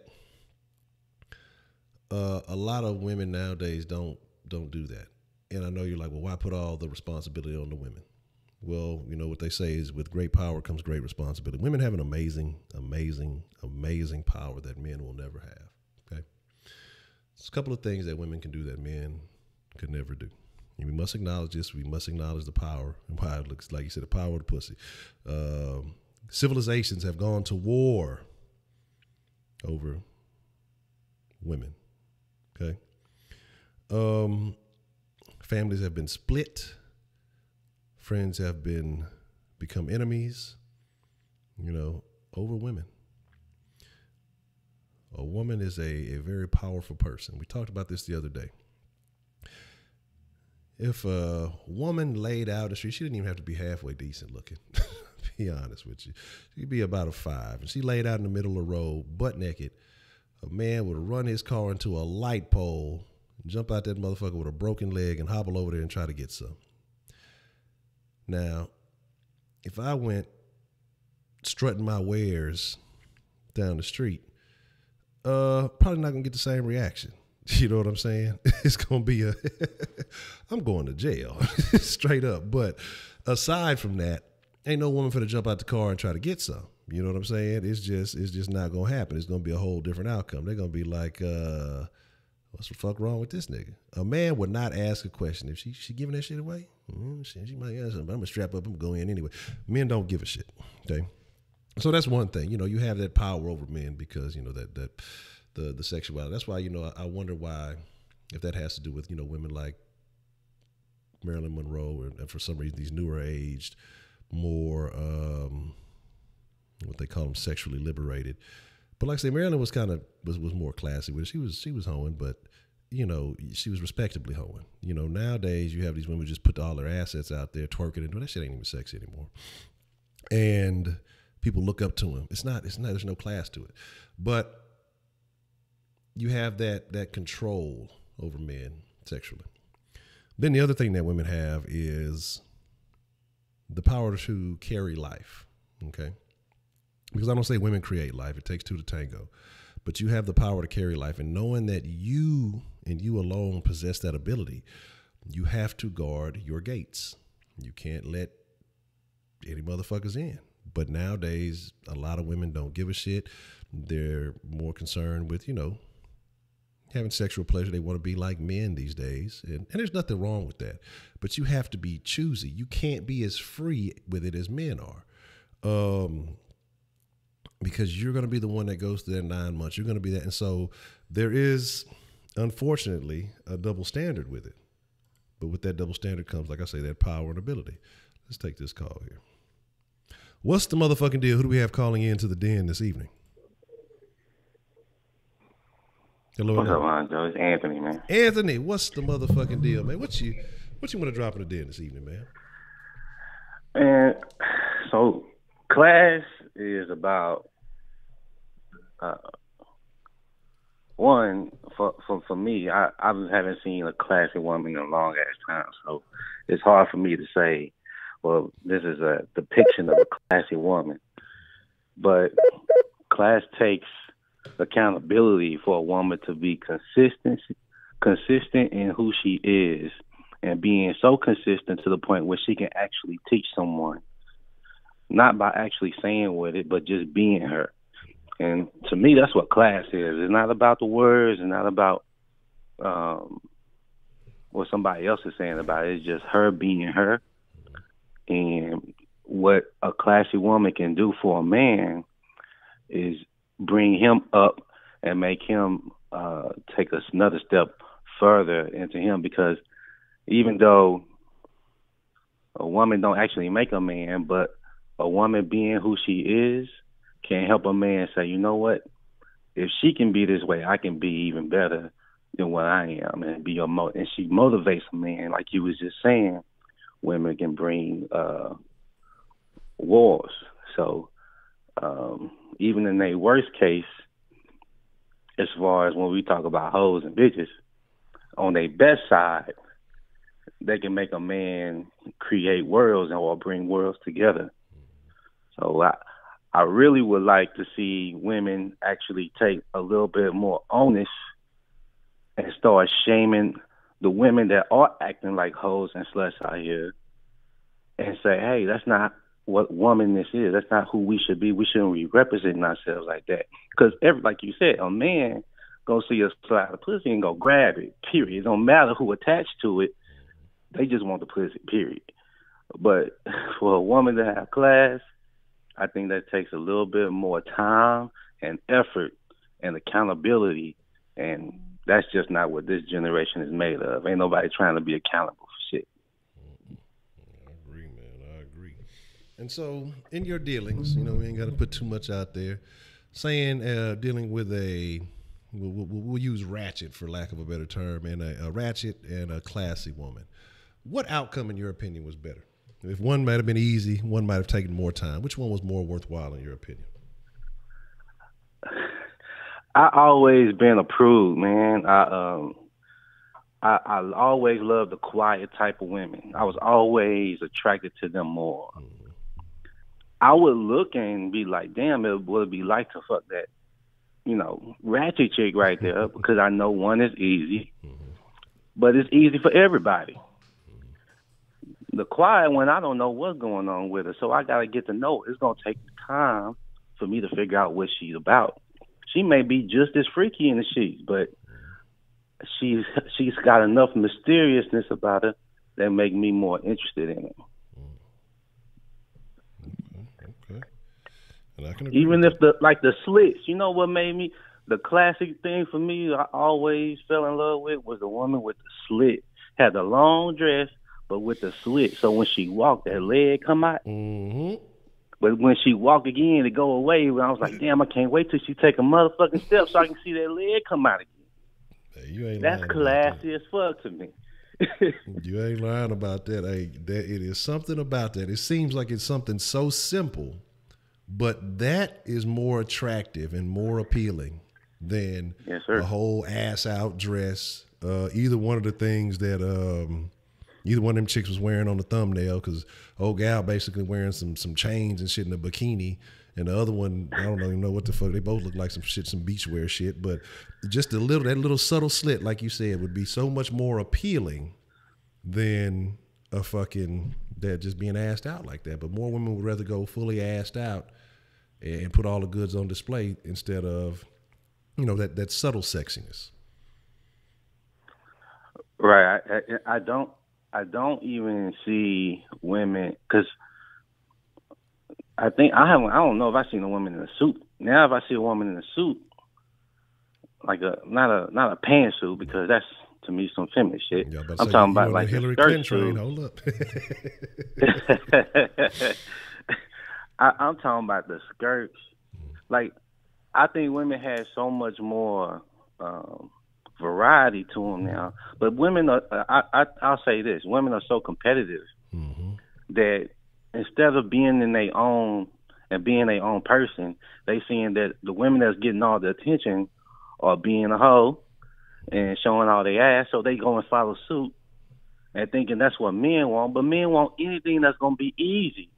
a lot of women nowadays don't do that. And I know you're like, well, why put all the responsibility on the women? Well, what they say is with great power comes great responsibility. Women have an amazing, amazing, amazing power that men will never have. Okay. There's a couple of things that women can do that men could never do. And we must acknowledge this. We must acknowledge the power and why it looks like you said, the power of the pussy. Civilizations have gone to war over women. Okay. Families have been split. Friends have become enemies, over women. A woman is a very powerful person. We talked about this the other day. If a woman laid out in the street, she didn't even have to be halfway decent looking. Be honest with you. She'd be about a 5. And she laid out in the middle of the road, butt naked. A man would run his car into a light pole, jump out that motherfucker with a broken leg and hobble over there and try to get some. Now, if I went strutting my wares down the street, probably not gonna get the same reaction. You know what I'm saying? It's gonna be I'm going to jail, straight up. But aside from that, ain't no woman finna jump out the car and try to get some. You know what I'm saying? It's just not gonna happen. It's gonna be a whole different outcome. They're gonna be like, what's the fuck wrong with this nigga? A man would not ask a question if she giving that shit away. She might ask something, but I'm gonna strap up. I'm gonna go in anyway. Men don't give a shit. Okay, so that's one thing. You have that power over men because that the sexuality. That's why I wonder why, if that has to do with women like Marilyn Monroe and for some reason these newer aged, more what they call them sexually liberated. But like I say, Marilyn was kind of was more classy with it. She was hoeing, but she was respectably hoeing. Nowadays you have these women who just put all their assets out there, twerking and doing that shit ain't even sexy anymore. And people look up to them. It's not, there's no class to it. But you have that control over men sexually. Then the other thing that women have is the power to carry life. Okay. Because I don't say women create life. It takes two to tango. But you have the power to carry life. And knowing that you and you alone possess that ability, you have to guard your gates. You can't let any motherfuckers in. But nowadays, a lot of women don't give a shit. They're more concerned with, having sexual pleasure. They want to be like men these days. And there's nothing wrong with that. But you have to be choosy. You can't be as free with it as men are. Because you're going to be the one that goes through that 9 months. You're going to be that. And so there is unfortunately, a double standard with it. But with that double standard comes, like I say, that power and ability. Let's take this call here. What's the motherfucking deal? Who do we have calling in to the den this evening? Hello. What's up, Honcho? It's Anthony, man. Anthony, what's the motherfucking deal, man? What you want to drop in the den this evening, man? And so class is about one for me. I haven't seen a classy woman in a long ass time, so it's hard for me to say, well, this is a depiction of a classy woman. But class takes accountability for a woman to be consistent in who she is, and being so consistent to the point where she can actually teach someone, not by actually saying with it, but just being her. And to me, that's what class is. It's not about the words. It's not about what somebody else is saying about it. It's just her being her. And what a classy woman can do for a man is bring him up and make him take another step further into him, because even though a woman don't actually make a man, but a woman being who she is can help a man say, you know what, if she can be this way, I can be even better than what I am, and be and she motivates a man. Like you was just saying, women can bring wars. So even in their worst case, as far as when we talk about hoes and bitches, on their best side, they can make a man create worlds or bring worlds together. So I really would like to see women actually take a little bit more onus and start shaming the women that are acting like hoes and sluts out here, and say, hey, that's not what woman is. That's not who we should be. We shouldn't be representing ourselves like that. Because, like you said, a man go see a slide of pussy and go grab it, period. It don't matter who attached to it. They just want the pussy, period. But for a woman to have class, I think that takes a little bit more time and effort and accountability, and that's just not what this generation is made of. Ain't nobody trying to be accountable for shit. I agree, man. I agree. And so, in your dealings, we ain't got to put too much out there. Saying dealing with we'll use ratchet for lack of a better term, and a ratchet and a classy woman. What outcome, in your opinion, was better? If one might have been easy, one might have taken more time. Which one was more worthwhile, in your opinion? I always been approved, man. I always loved the quiet type of women. I was always attracted to them more. Mm-hmm. I would look and be like, damn, it would be like to fuck that, ratchet chick right there, because I know one is easy, but it's easy for everybody. The quiet one, I don't know what's going on with her, so I got to get to know her. It's going to take time for me to figure out what she's about. She may be just as freaky in the sheets, but she's got enough mysteriousness about her that make me more interested in it. Okay. And I can agree. Even if the slits, what made me, the classic thing for me, I always fell in love with, was the woman with the slit. Had the long dress, but with the slit. So when she walked, that leg come out. Mm-hmm. But when she walk again, it go away. And I was like, damn, I can't wait till she take a motherfucking step so I can see that leg come out again. Hey, that's classy as fuck to me. You ain't lying about that. Hey, it is something about that. It seems like it's something so simple, but that is more attractive and more appealing than a whole ass out dress. Either one of the things that either one of them chicks was wearing on the thumbnail, because old gal basically wearing some chains and shit in a bikini, and the other one, I don't even know what the fuck. They both look like some beachwear shit, but just that little subtle slit, like you said, would be so much more appealing than a fucking that just being assed out like that. But more women would rather go fully assed out and put all the goods on display instead of that subtle sexiness. Right. I don't even see women, because I don't know if I've seen a woman in a suit. Now if I see a woman in a suit, like a not a pantsuit, because that's to me some feminine shit. Yeah, I'm talking about like Hillary skirt Clinton train. suit. Hold up. I'm talking about the skirts. Like, I think women have so much more variety to them now. But women are, I'll say this, women are so competitive that instead of being in their own and being their own person, they seeing that the women that's getting all the attention are being a hoe and showing all their ass, so they go and follow suit and thinking that's what men want. But men want anything that's going to be easy.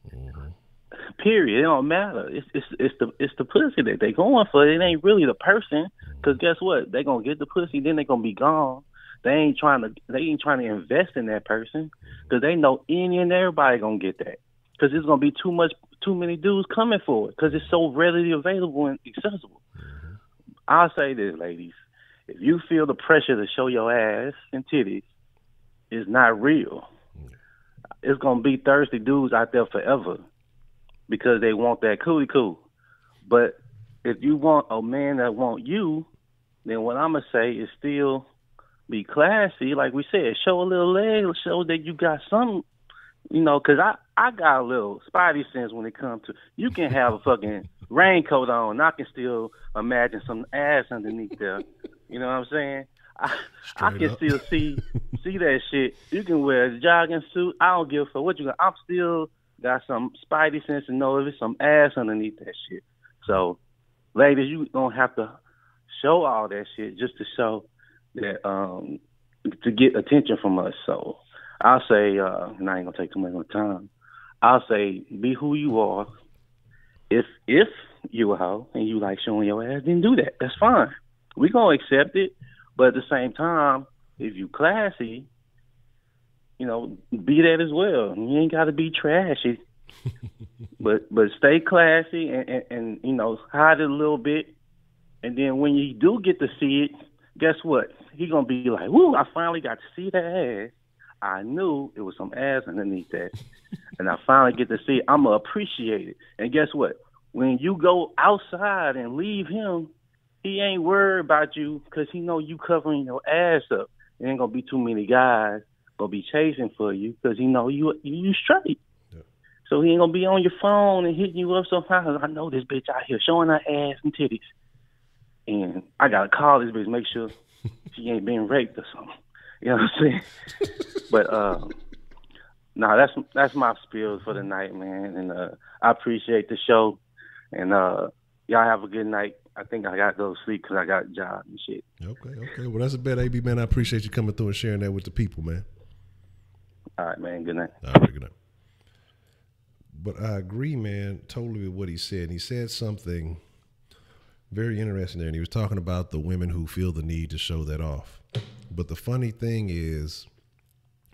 Period. It don't matter. It's the pussy that they going for. It ain't really the person. Because guess what? They gonna get the pussy, then they gonna be gone. They ain't trying to invest in that person, because they know any and everybody gonna get that. Because it's gonna be too many dudes coming for it. Because it's so readily available and accessible. I'll say this, ladies: if you feel the pressure to show your ass and titties is not real, it's gonna be thirsty dudes out there forever, because they want that cootie coo. But if you want a man that want you, then what I'm going to say is still be classy. Like we said, show a little leg, show that you got some, because I got a little spidey sense when it comes to, you can have a fucking raincoat on, and I can still imagine some ass underneath there. You know what I'm saying? I can still see that shit. You can wear a jogging suit. I don't give a fuck what you got. I'm still got some spidey sense to know if it's some ass underneath that shit. So, ladies, you don't have to show all that shit just to show that, to get attention from us. So, I'll say, and I ain't gonna take too much more time. I'll say, be who you are. If you a hoe and you like showing your ass, then do that. That's fine. We gonna accept it. But at the same time, if you classy, be that as well. You ain't got to be trashy, but stay classy and hide it a little bit. And then when you do get to see it, guess what? He gonna be like, "Woo! I finally got to see that ass. I knew it was some ass underneath that, and I finally get to see it. I'm gonna appreciate it." And guess what? When you go outside and leave him, he ain't worried about you, because he know you covering your ass up. There ain't gonna be too many guys gonna be chasing for you, because he know you straight. Yeah. So he ain't gonna be on your phone and hitting you up sometimes. I know this bitch out here showing her ass and titties, and I gotta call this bitch, make sure she ain't being raped or something. You know what I'm saying? But that's my spiel for the night, man. And I appreciate the show, and y'all have a good night. I think I got to go to sleep because I got a job and shit. Okay. Well, that's a bet, AB, man. I appreciate you coming through and sharing that with the people, man. All right, man. Good night. All right, good night. But I agree, man, totally with what he said. And he said something very interesting there. And he was talking about the women who feel the need to show that off. But the funny thing is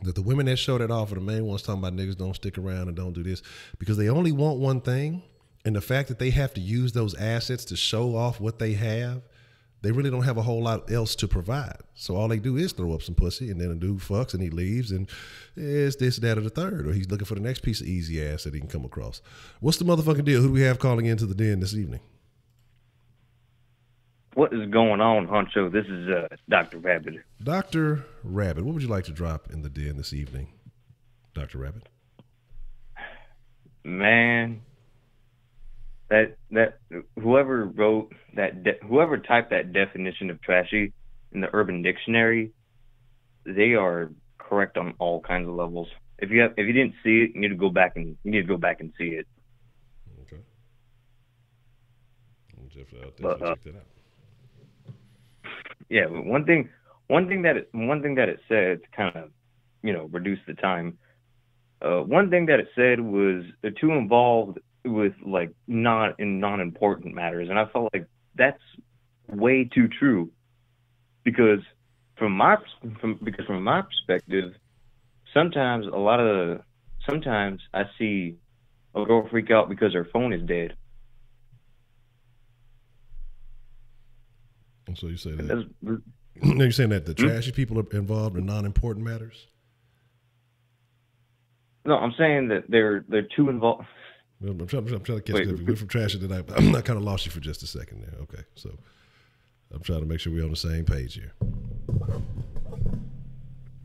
that the women that show that off are the main ones talking about niggas don't stick around and don't do this, because they only want one thing. And the fact that they have to use those assets to show off what they have, they really don't have a whole lot else to provide. So all they do is throw up some pussy, and then a dude fucks and he leaves, and it's this, that, or the third. Or he's looking for the next piece of easy ass that he can come across. What's the motherfucking deal? Who do we have calling into the den this evening? What is going on, Honcho? This is Dr. Rabbit. Dr. Rabbit, what would you like to drop in the den this evening, Dr. Rabbit? Man, that whoever wrote that whoever typed that definition of trashy in the Urban Dictionary, they are correct on all kinds of levels. If you didn't see it, you need to go back and see it. Okay. I'll definitely check that out. Yeah, but one thing that it said to kind of, reduce the time. One thing that it said was too involved with non-important matters, and I felt like that's way too true, because from my perspective, sometimes I see a girl freak out because her phone is dead. And so you say that you're saying that the trashy people are involved in non-important matters? No, I'm saying that they're too involved. I'm trying to catch you. We went from trashy to I kind of lost you for just a second there. Okay, so I'm trying to make sure we're on the same page here.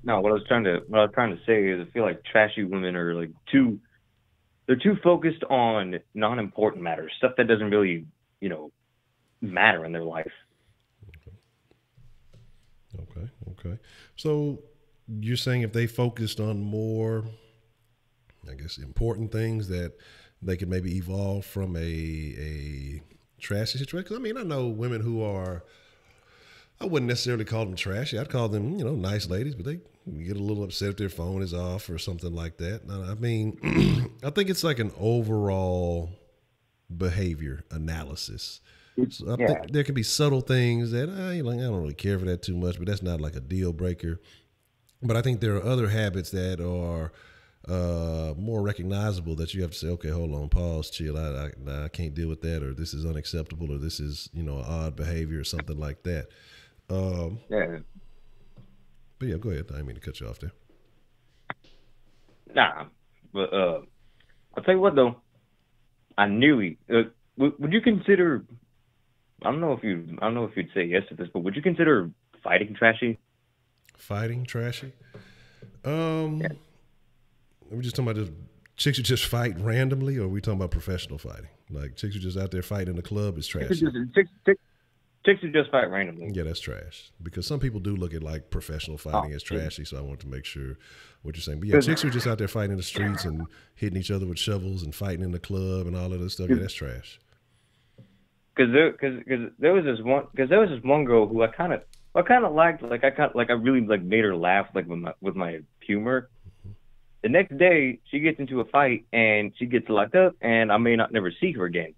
No, what I was trying to say is I feel like trashy women are like they're too focused on non-important matters, stuff that doesn't really, matter in their life. Okay. So you're saying if they focused on more, I guess, important things that they could maybe evolve from a trashy situation? 'Cause I mean, I know women who are, I wouldn't necessarily call them trashy. I'd call them, nice ladies, but they get a little upset if their phone is off or something like that. I mean, I think it's like an overall behavior analysis. So I think there could be subtle things that I don't really care for that too much, but that's not like a deal breaker. But I think there are other habits that are more recognizable that you have to say, okay, hold on, pause, chill. I can't deal with that, or this is unacceptable, or this is odd behavior or something like that. Yeah. But yeah, go ahead. I didn't mean to cut you off there. Nah, but I'll tell you what though. I nearly would you consider? I don't know if you'd say yes to this, but would you consider fighting trashy? Fighting trashy? Yeah. Are we just talking about just chicks who just fight randomly, or are we talking about professional fighting? Like chicks who just out there fighting in the club is trash. Chicks who just fight randomly. Yeah, that's trash. Because some people do look at like professional fighting as trashy, so I want to make sure what you're saying. But yeah, chicks who are just out there fighting in the streets and hitting each other with shovels and fighting in the club and all of this stuff, yeah, that's trash. Because there was this one girl who I kind of liked, I really made her laugh with my humor. The next day she gets into a fight and she gets locked up, and I may not never see her again.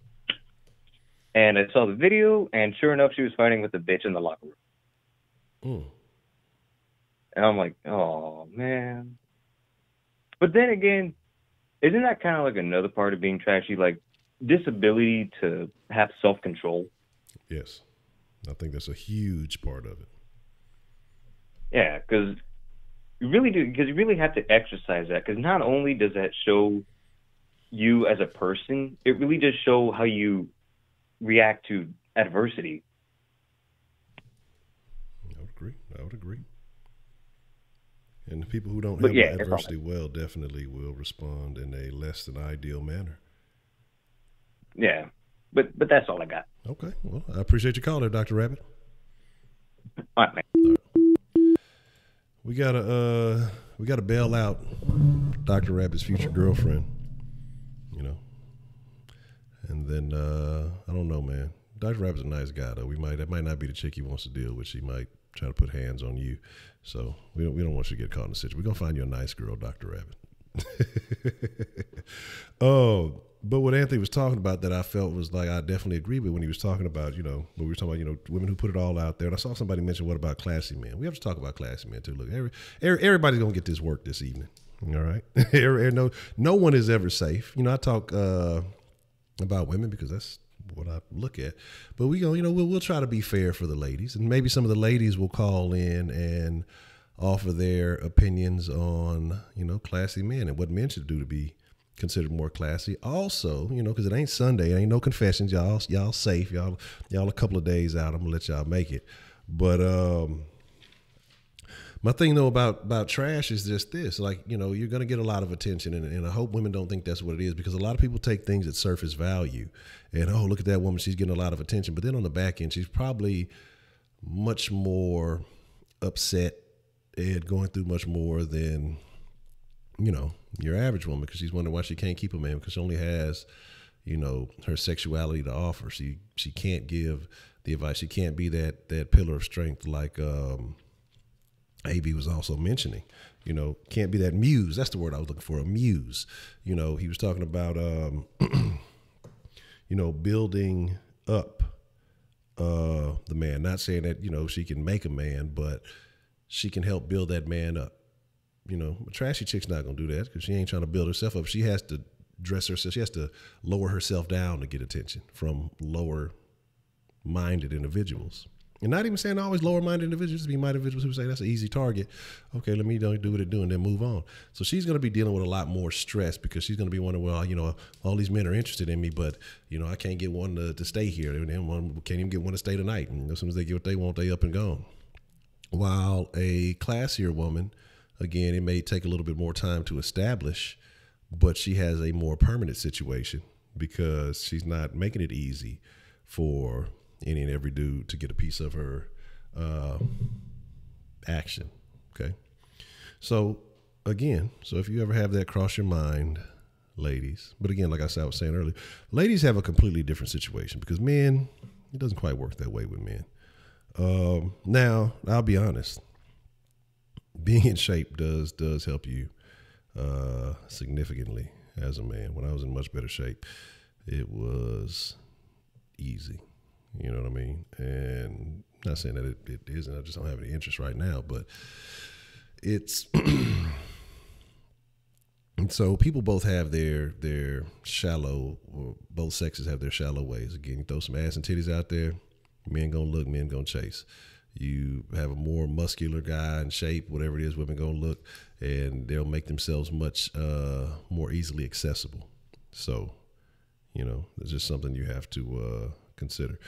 And I saw the video, and sure enough, she was fighting with a bitch in the locker room. And I'm like, oh man. But then again, isn't that kind of like another part of being trashy, like disability to have self-control? Yes, I think that's a huge part of it. Yeah, because you really have to exercise that. Because not only does that show you as a person, it really does show how you react to adversity. I would agree. And the people who don't handle adversity well definitely will respond in a less than ideal manner. Yeah, but that's all I got. Okay, well, I appreciate your call there, Dr. Rabbit. All right, man. All right. We gotta bail out Dr. Rabbit's future girlfriend, and then I don't know, man. Dr. Rabbit's a nice guy though. That might not be the chick he wants to deal with. She might try to put hands on you, so we don't want you to get caught in a situation. We're gonna find you a nice girl, Dr. Rabbit. Oh. But what Anthony was talking about that I felt was like I definitely agree with when he was talking about, when we were talking about, women who put it all out there. And I saw somebody mention, what about classy men? We have to talk about classy men too. Look, everybody's going to get this work this evening. All right. No one is ever safe. I talk about women because that's what I look at. But we'll try to be fair for the ladies. And maybe some of the ladies will call in and offer their opinions on, classy men and what men should do to be considered more classy. Also, because it ain't Sunday, it ain't no confessions. Y'all safe. Y'all a couple of days out. I'm gonna let y'all make it. But my thing though about trash is just this: like, you're gonna get a lot of attention, and I hope women don't think that's what it is, because a lot of people take things at surface value, and oh, look at that woman, she's getting a lot of attention. But then on the back end, she's probably much more upset and going through much more than your average woman, because she's wondering why she can't keep a man, because she only has, her sexuality to offer. She can't give the advice. She can't be that pillar of strength like AB was also mentioning. Can't be that muse. That's the word I was looking for, a muse. He was talking about building up the man. Not saying that, she can make a man, but she can help build that man up. A trashy chick's not going to do that because she ain't trying to build herself up. She has to dress herself. She has to lower herself down to get attention from lower-minded individuals. And not even saying always lower-minded individuals, just be minded individuals who say that's an easy target. Okay, let me do what it do and then move on. So she's going to be dealing with a lot more stress because she's going to be wondering, well, all these men are interested in me, but, I can't get one to stay here. And one can't even get one to stay tonight. And as soon as they get what they want, they up and gone. While a classier woman, again, it may take a little bit more time to establish, but she has a more permanent situation because she's not making it easy for any and every dude to get a piece of her action. Okay. So again, if you ever have that cross your mind, ladies, but again, like I was saying earlier, ladies have a completely different situation because men, it doesn't quite work that way with men. Now I'll be honest, being in shape does help you significantly as a man. When I was in much better shape, it was easy. You know what I mean? And not saying that it isn't. I just don't have any interest right now. But it's and so people both have their shallow, or both sexes have their shallow ways. Again, you throw some ass and titties out there, men gonna look, men gonna chase. You have a more muscular guy in shape, whatever it is, women gonna look, and they'll make themselves much more easily accessible. So, it's just something you have to consider.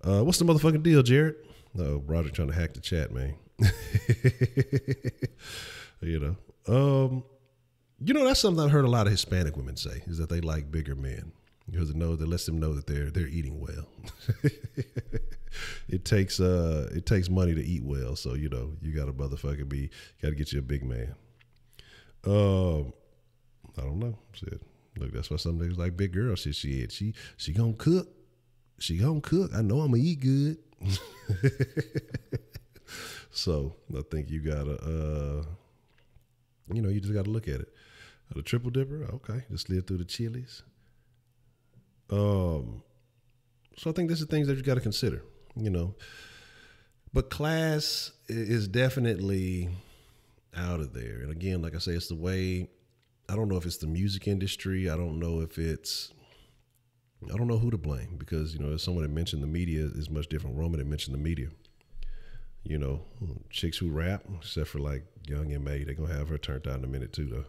What's the motherfucking deal, Jared? Roger trying to hack the chat, man. That's something I've heard a lot of Hispanic women say is that they like bigger men because it lets them know that they're eating well. It takes money to eat well, so you gotta gotta get you a big man. I don't know. Shit. Look, that's why some niggas like big girls. She gonna cook. She gonna cook. I know I'm gonna eat good. So I think you gotta, you just gotta look at it. The triple dipper, okay, just slid through the chilies. So I think this is things that you got to consider, But class is definitely out of there. And again, like I say, it's the way. I don't know if it's the music industry. I don't know who to blame because, as someone had mentioned, the media is much different. Roman had mentioned the media. Chicks who rap, except for like Young and May, they're going to have her turned out in a minute too, though.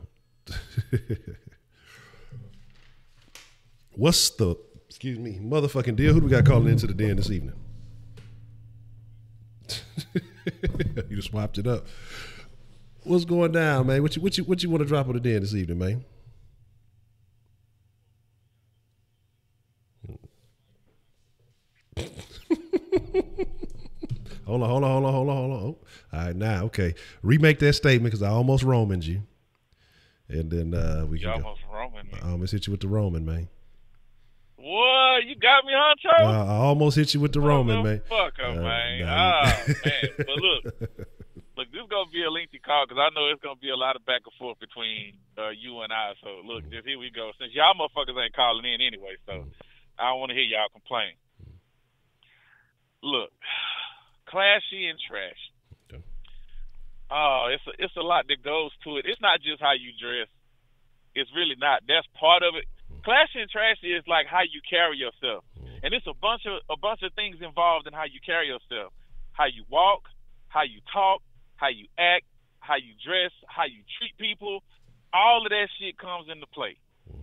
What's the, motherfucking deal? Who do we got calling into the den this evening? You just swapped it up. What's going down, man? What you want to drop on the den this evening, man? Hold on. Oh, all right, now, okay. Remake that statement because I almost Romaned you. And then we you almost Roman me. I almost hit you with the Roman, man. What? You got me, Honcho? I almost hit you with the Roman, man. Fuck up, man. Man. But look, this is going to be a lengthy call because I know it's going to be a lot of back and forth between you and I. So, look, just here we go. Since y'all motherfuckers ain't calling in anyway, so I don't want to hear y'all complain. Look, clashy and trash. Okay. Oh, it's a lot that goes to it. It's not just how you dress. It's really not. That's part of it. Classy and trashy is like how you carry yourself, and it's a bunch of things involved in how you carry yourself, how you walk, how you talk, how you act, how you dress, how you treat people. All of that shit comes into play.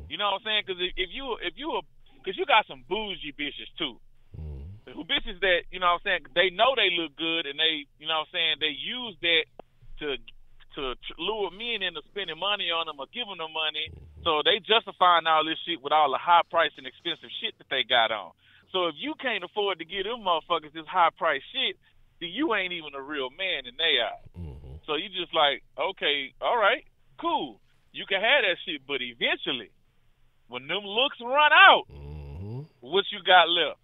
You know what I'm saying? Because because you got some bougie bitches too. Who bitches that, you know what I'm saying, they know they look good and they, you know what I'm saying, they use that to lure men into spending money on them or giving them money. So they justifying all this shit with all the high price and expensive shit that they got on. So if you can't afford to give them motherfuckers this high price shit, then you ain't even a real man in they eyes. So you just like, okay, all right, cool. You can have that shit, but eventually, when them looks run out, what you got left?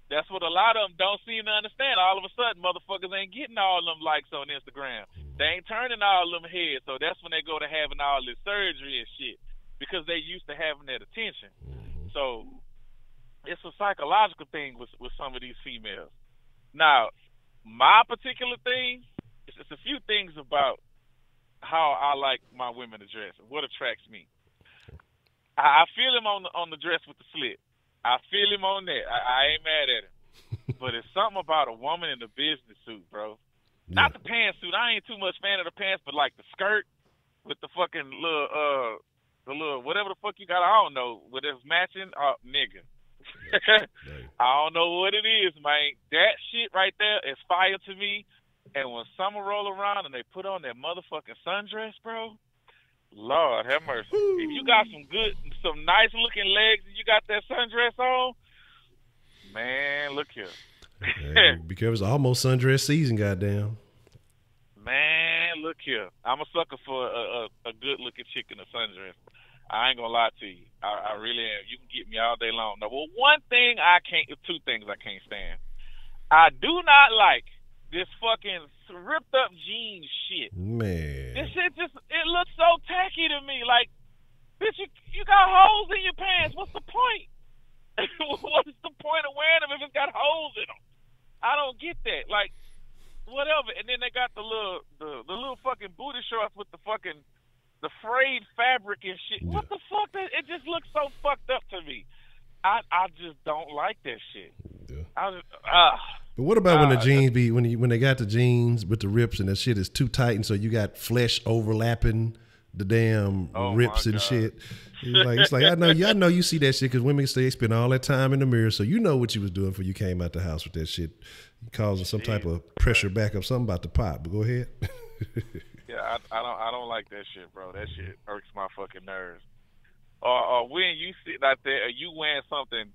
That's what a lot of them don't seem to understand. All of a sudden, motherfuckers ain't getting all them likes on Instagram. They ain't turning all them heads. So that's when they go to having all this surgery and shit because they used to having that attention. So it's a psychological thing with some of these females. Now, my particular thing, it's a few things about how I like my women to dress and what attracts me. I feel him on the dress with the slit. I feel him on that. I ain't mad at him. but it's something about a woman in a business suit, bro. Not the pantsuit. I ain't too much fan of the pants, but like the skirt with the fucking little whatever the fuck you got. I don't know what it's matching. Nigga. I don't know what it is, man. That shit right there is fire to me. And when summer roll around and they put on that motherfucking sundress, bro, Lord have mercy. If you got some nice looking legs and you got that sundress on, man, look here. Hey, be careful, it's almost sundress season, goddamn. Man, look here. I'm a sucker for a good looking chick in a sundress. I ain't gonna lie to you. I really am. You can get me all day long. Now, well, two things I can't stand. I do not like this fucking ripped up jeans shit. Man. This shit it looks so tacky to me. Like, bitch, you got holes in your pants. What's the point? What's the point of wearing them if it's got holes in them? I don't get that. Like, whatever. And then they got the little fucking booty shorts with the frayed fabric and shit. Yeah. What the fuck? It just looks so fucked up to me. I just don't like that shit. Yeah. But what about when the jeans when they got the jeans with the rips and that shit is too tight and so you got flesh overlapping the damn rips and shit. It's like I know you see that shit because women say they spend all that time in the mirror, so you know what you was doing before you came out the house with that shit, causing some type of pressure backup, something about to pop. But go ahead. Yeah, I don't like that shit, bro. That shit irks my fucking nerves. Or when you sit out there, are you wearing something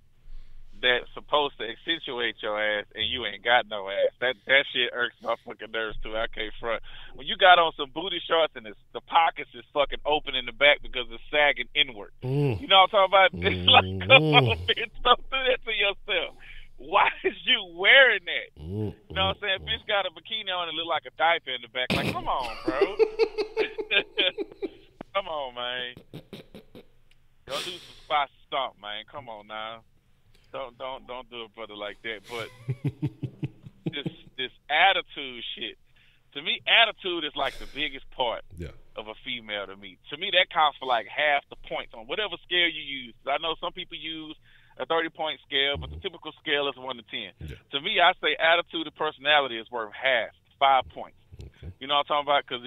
that's supposed to accentuate your ass and you ain't got no ass? That shit irks my fucking nerves too. I can't front. When you got on some booty shorts and the pockets is fucking open in the back because it's sagging inward. You know what I'm talking about? It's like, come on, bitch, don't do that to yourself. Why is you wearing that? You know what I'm saying? Bitch got a bikini on and look like a diaper in the back. Like, come on, bro. Come on, man. Go do some spots stomp, man. Come on now. Don't do it, brother, like that. But this attitude shit. To me, attitude is like the biggest part of a female to me. To me, that counts for like half the points on whatever scale you use. I know some people use a 30-point scale, but the typical scale is 1 to 10. Yeah. To me, I say attitude and personality is worth half, 5 points. Okay. You know what I'm talking about? Because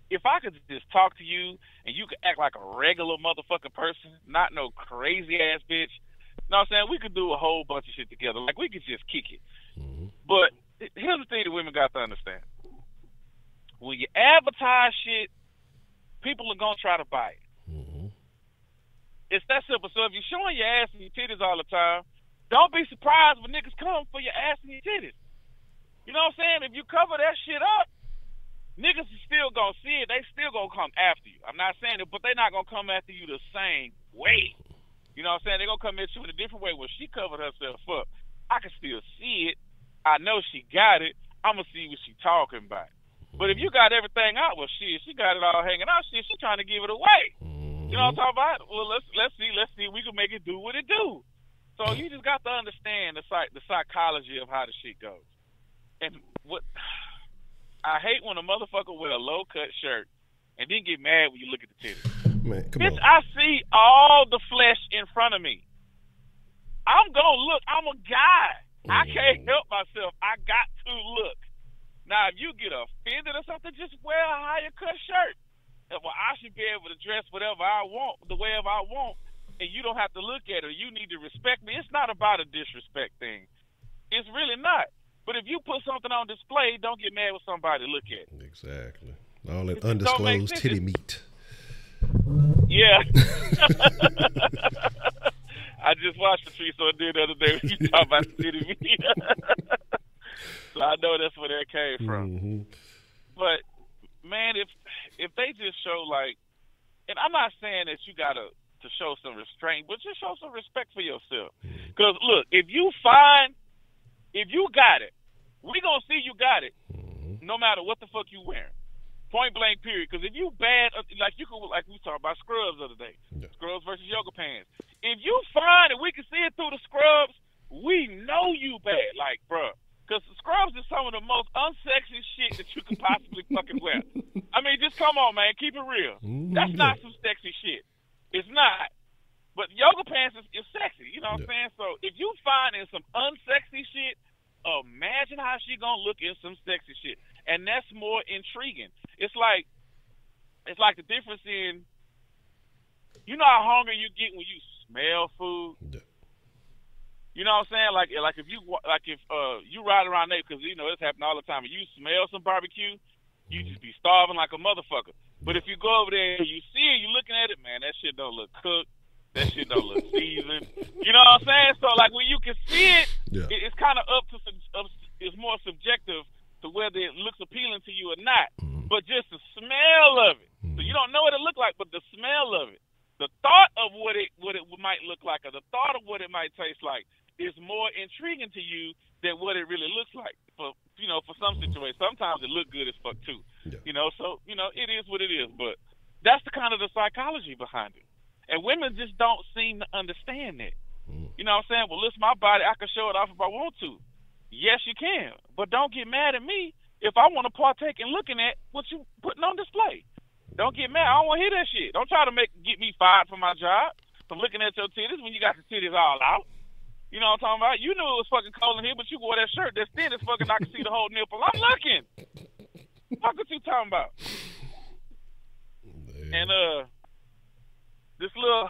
if I could just talk to you and you could act like a regular motherfucking person, not no crazy ass bitch, you know what I'm saying? We could do a whole bunch of shit together. Like, we could just kick it. Mm-hmm. But here's the thing that women got to understand. When you advertise shit, people are going to try to buy it. Mm-hmm. It's that simple. So if you're showing your ass and your titties all the time, don't be surprised when niggas come for your ass and your titties. You know what I'm saying? If you cover that shit up, niggas is still going to see it. They still going to come after you. I'm not saying it, but they not going to come after you the same way. You know what I'm saying? They're going to come at you in a different way. When she covered herself up, I can still see it. I know she got it. I'm going to see what she talking about. But if you got everything out, well, shit, she got it all hanging out. Shit, she trying to give it away. You know what I'm talking about? Well, let's see. We can make it do what it do. So you just got to understand the psychology of how the shit goes. And what I hate when a motherfucker wear a low cut shirt and then get mad when you look at the titties. Man, come bitch, on. I see all the flesh in front of me. I'm gonna look. I'm a guy. I can't help myself. I got to look. Now, if you get offended or something, just wear a higher cut shirt. Well, I should be able to dress whatever I want, the way I want, and you don't have to look at it. You need to respect me. It's not about a disrespect thing. It's really not. But if you put something on display, don't get mad when somebody look at it. Exactly. All that undisclosed titty meat. Yeah. I just watched Patrice on the other day when you talking about the titty meat. So I know that's where that came from. Mm-hmm. But man, if they just show like, and I'm not saying that you gotta to show some restraint, but just show some respect for yourself. Because look, if you got it, we gonna see you got it, no matter what the fuck you wearing. Point blank, period. Because if you bad, like we talked about scrubs the other day, scrubs versus yoga pants. If you fine and we can see it through the scrubs, we know you bad. Like, bruh. Because the scrubs is some of the most unsexy shit that you could possibly fucking wear. I mean, just come on, man. Keep it real. That's not some sexy shit. It's not. But yoga pants is sexy. You know what I'm saying? So if you find in some unsexy she gonna look in some sexy shit, and that's more intriguing. It's like the difference in, you know how hungry you get when you smell food. Yeah. You know what I'm saying? Like if you ride around there, because you know it's happening all the time, and you smell some barbecue, you just be starving like a motherfucker. But if you go over there and you see it, you looking at it, man, that shit don't look cooked. That shit don't look seasoned. You know what I'm saying? So like when you can see it, it's kind of it's more subjective to whether it looks appealing to you or not. But just the smell of it. So you don't know what it look like, but the smell of it, the thought of what it might look like, or the thought of what it might taste like, is more intriguing to you than what it really looks like. For some situations, sometimes it look good as fuck too. Yeah. You know, so it is what it is. But that's the kind of the psychology behind it, and women just don't seem to understand that. You know what I'm saying? Well, it's my body. I can show it off if I want to. Yes, you can, but don't get mad at me if I want to partake in looking at what you putting on display. Don't get mad. I don't want to hear that shit. Don't try to get me fired from my job from looking at your titties when you got the titties all out. You know what I'm talking about? You knew it was fucking cold in here, but you wore that shirt that's thin as fucking I can see the whole nipple. I'm looking. What you talking about? And this little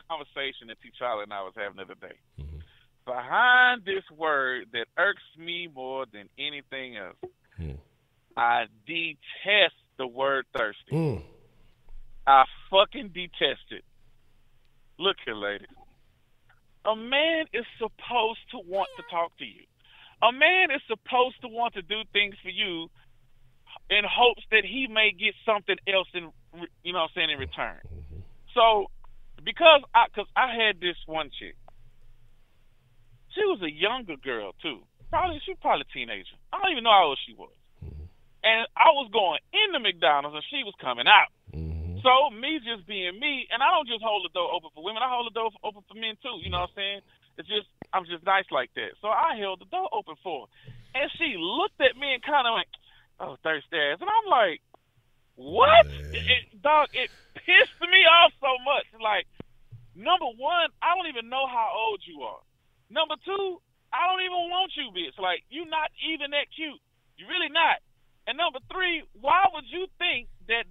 conversation that T. Charlie and I was having the other day. Behind this word that irks me more than anything else, I detest the word thirsty. I fucking detest it. Look here, ladies. A man is supposed to want to talk to you. A man is supposed to want to do things for you in hopes that he may get something else in return. So, because I had this one chick. She was a younger girl too. She was probably a teenager. I don't even know how old she was. And I was going into McDonald's and she was coming out. So me just being me, and I don't just hold the door open for women. I hold the door open for men too. You know what I'm saying? I'm just nice like that. So I held the door open for her, and she looked at me and kind of went, "Oh, thirsty ass," and I'm like, "What?" It pissed me off so much. Like, number one, I don't even know how old you are. Number two, I don't even want you, bitch. Like, you not even that cute. You really not. And number three, why would you think that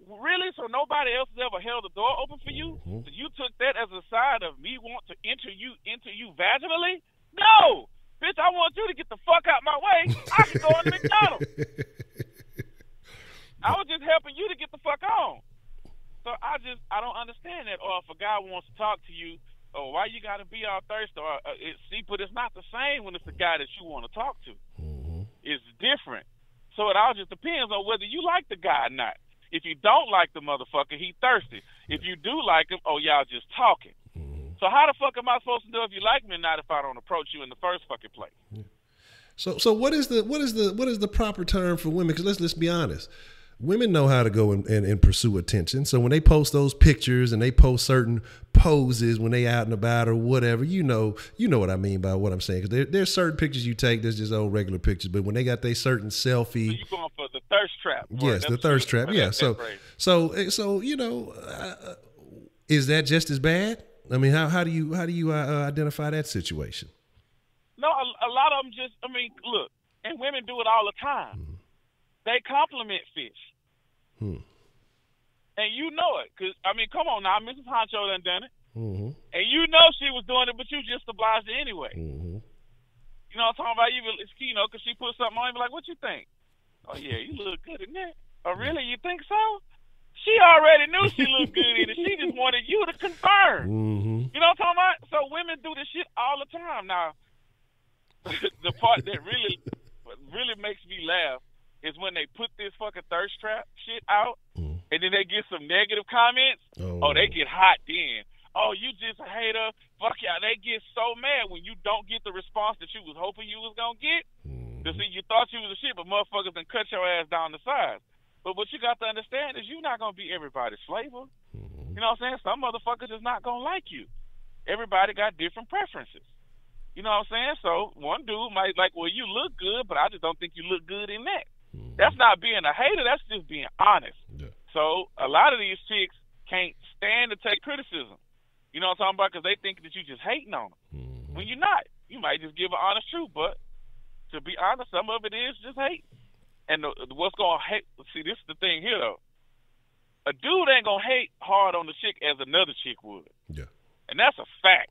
really, so nobody else has ever held the door open for you? So you took that as a sign of me want to enter you vaginally? No! Bitch, I want you to get the fuck out my way. I can go into McDonald's. I was just helping you to get the fuck on. So I don't understand that. Or if a guy wants to talk to you, or why you got to be all thirsty? Or but it's not the same when it's the guy that you want to talk to. It's different. So it all just depends on whether you like the guy or not. If you don't like the motherfucker, he thirsty. If you do like him, y'all just talking. So how the fuck am I supposed to know if you like me or not if I don't approach you in the first fucking place? So what is the proper term for women? Because let's be honest. Women know how to go and pursue attention. So when they post those pictures and they post certain poses when they out and about or whatever, you know what I mean by what I'm saying. Because there's certain pictures you take, there's just old regular pictures. But when they got their certain selfie, so you going for the thirst trap? Yes, the thirst trap. Yeah. So is that just as bad? I mean, how do you identify that situation? No, a lot of them just. I mean, look, and women do it all the time. They compliment fish. And you know it. Because, I mean, come on now. Mrs. Honcho done it. And you know she was doing it, but you just obliged her anyway. You know what I'm talking about? Because she put something on you, be like, what you think? Oh, yeah, you look good in that. Oh, really? You think so? She already knew she looked good in it. She just wanted you to confirm. You know what I'm talking about? So women do this shit all the time. Now, the part that really makes me laugh is when they put this fucking thirst trap shit out, and then they get some negative comments. They get hot then. Oh, you just a hater. Fuck y'all. They get so mad when you don't get the response that you was hoping you was going to get. Because see, you thought you was a shit, but motherfuckers done cut your ass down the sides. But what you got to understand is you're not going to be everybody's flavor. You know what I'm saying? Some motherfuckers is not going to like you. Everybody got different preferences. You know what I'm saying? So one dude might like, well, you look good, but I just don't think you look good in that. That's not being a hater. That's just being honest. So a lot of these chicks can't stand to take criticism. You know what I'm talking about? Because they think that you just hating on them. When you're not. you might just give an honest truth. But to be honest, some of it is just hate. And what's going to hate? See, this is the thing here, though. A dude ain't going to hate hard on the chick as another chick would. Yeah. And that's a fact.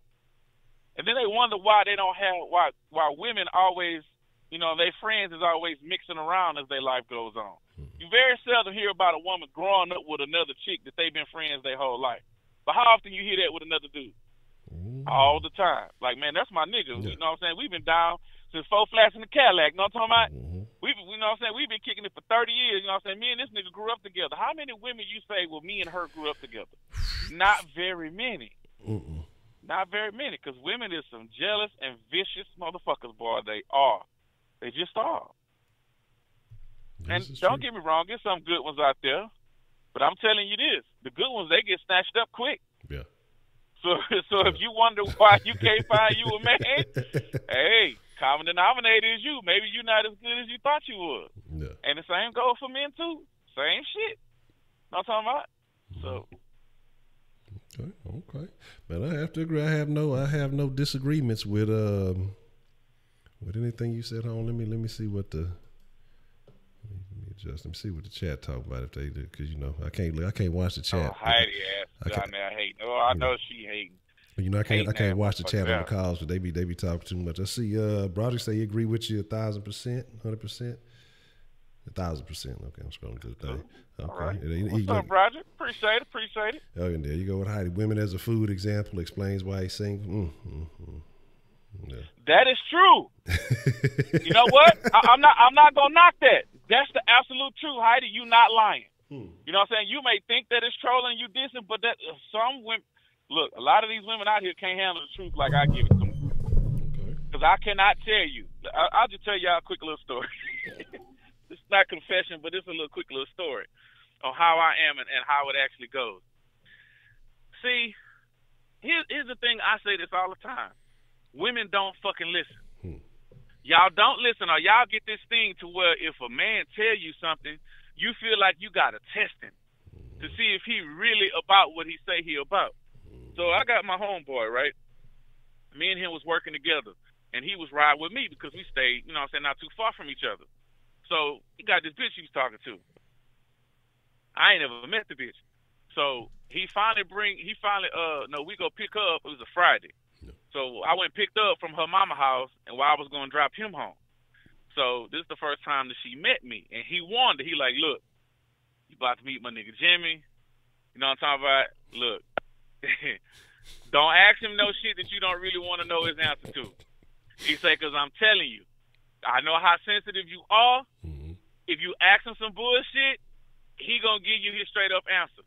And then they wonder why they don't have, why women always, their friends is always mixing around as their life goes on. Mm-hmm. You very seldom hear about a woman growing up with another chick that they've been friends their whole life. But how often you hear that with another dude? Mm-hmm. All the time. Like, man, that's my nigga. Yeah. You know what I'm saying? We've been down since 4 flats in the Cadillac. You know what I'm talking about? Mm-hmm. You know what I'm saying? We've been kicking it for 30 years. You know what I'm saying? Me and this nigga grew up together. How many women you say, well, me and her grew up together? Not very many. Mm-mm. Not very many, because women is some jealous and vicious motherfuckers, boy. They are. They just are. And don't get me wrong, there's some good ones out there. But I'm telling you this, the good ones, they get snatched up quick. Yeah. So if you wonder why you can't find you a man, hey, common denominator is you. Maybe you're not as good as you thought you was. Yeah. And the same goes for men, too. Same shit. Know what I'm talking about? So... Okay. But I have to agree. I have no disagreements with anything you said. Let me see what let me see what the chat talk about if they do, because I can't watch the chat. Oh, Heidi ass down there hating. Oh, I know she hating. I can't watch the chat on the calls because they be talking too much. I see Broderick say he agree with you 1,000%, 100%. 1,000%. Okay, I'm scrolling to the thing. Okay. All right. What's up, Roger? Appreciate it. Oh, and there you go with Heidi. Women as a food example explains why he's single. Yeah. That is true. You know what? I'm not gonna knock that. That's the absolute truth, Heidi. You not lying. You know what I'm saying? You may think that it's trolling, you dissing, but that some women. Look, a lot of these women out here can't handle the truth like I give it to them. Because I cannot tell you. I'll just tell y'all a quick little story. It's not confession, but it's a little quick little story on how I am and how it actually goes. See, here's the thing. I say this all the time. Women don't fucking listen. Y'all don't listen, or y'all get this thing to where if a man tell you something, you feel like you got to test him to see if he really about what he say he about. So I got my homeboy, right? Me and him was working together, and he was riding with me because we stayed, not too far from each other. So he got this bitch he was talking to. I ain't never met the bitch. So we go pick her up. It was a Friday. Yeah. So I went and picked her up from her mama house, and while I was going to drop him home. So this is the first time that she met me, and he warned her. He like, look, you about to meet my nigga Jimmy. You know what I'm talking about? Look, don't ask him no shit that you don't really want to know his answer to. He said, because I'm telling you, I know how sensitive you are. Mm-hmm. If you ask him some bullshit, he gonna give you his straight up answer,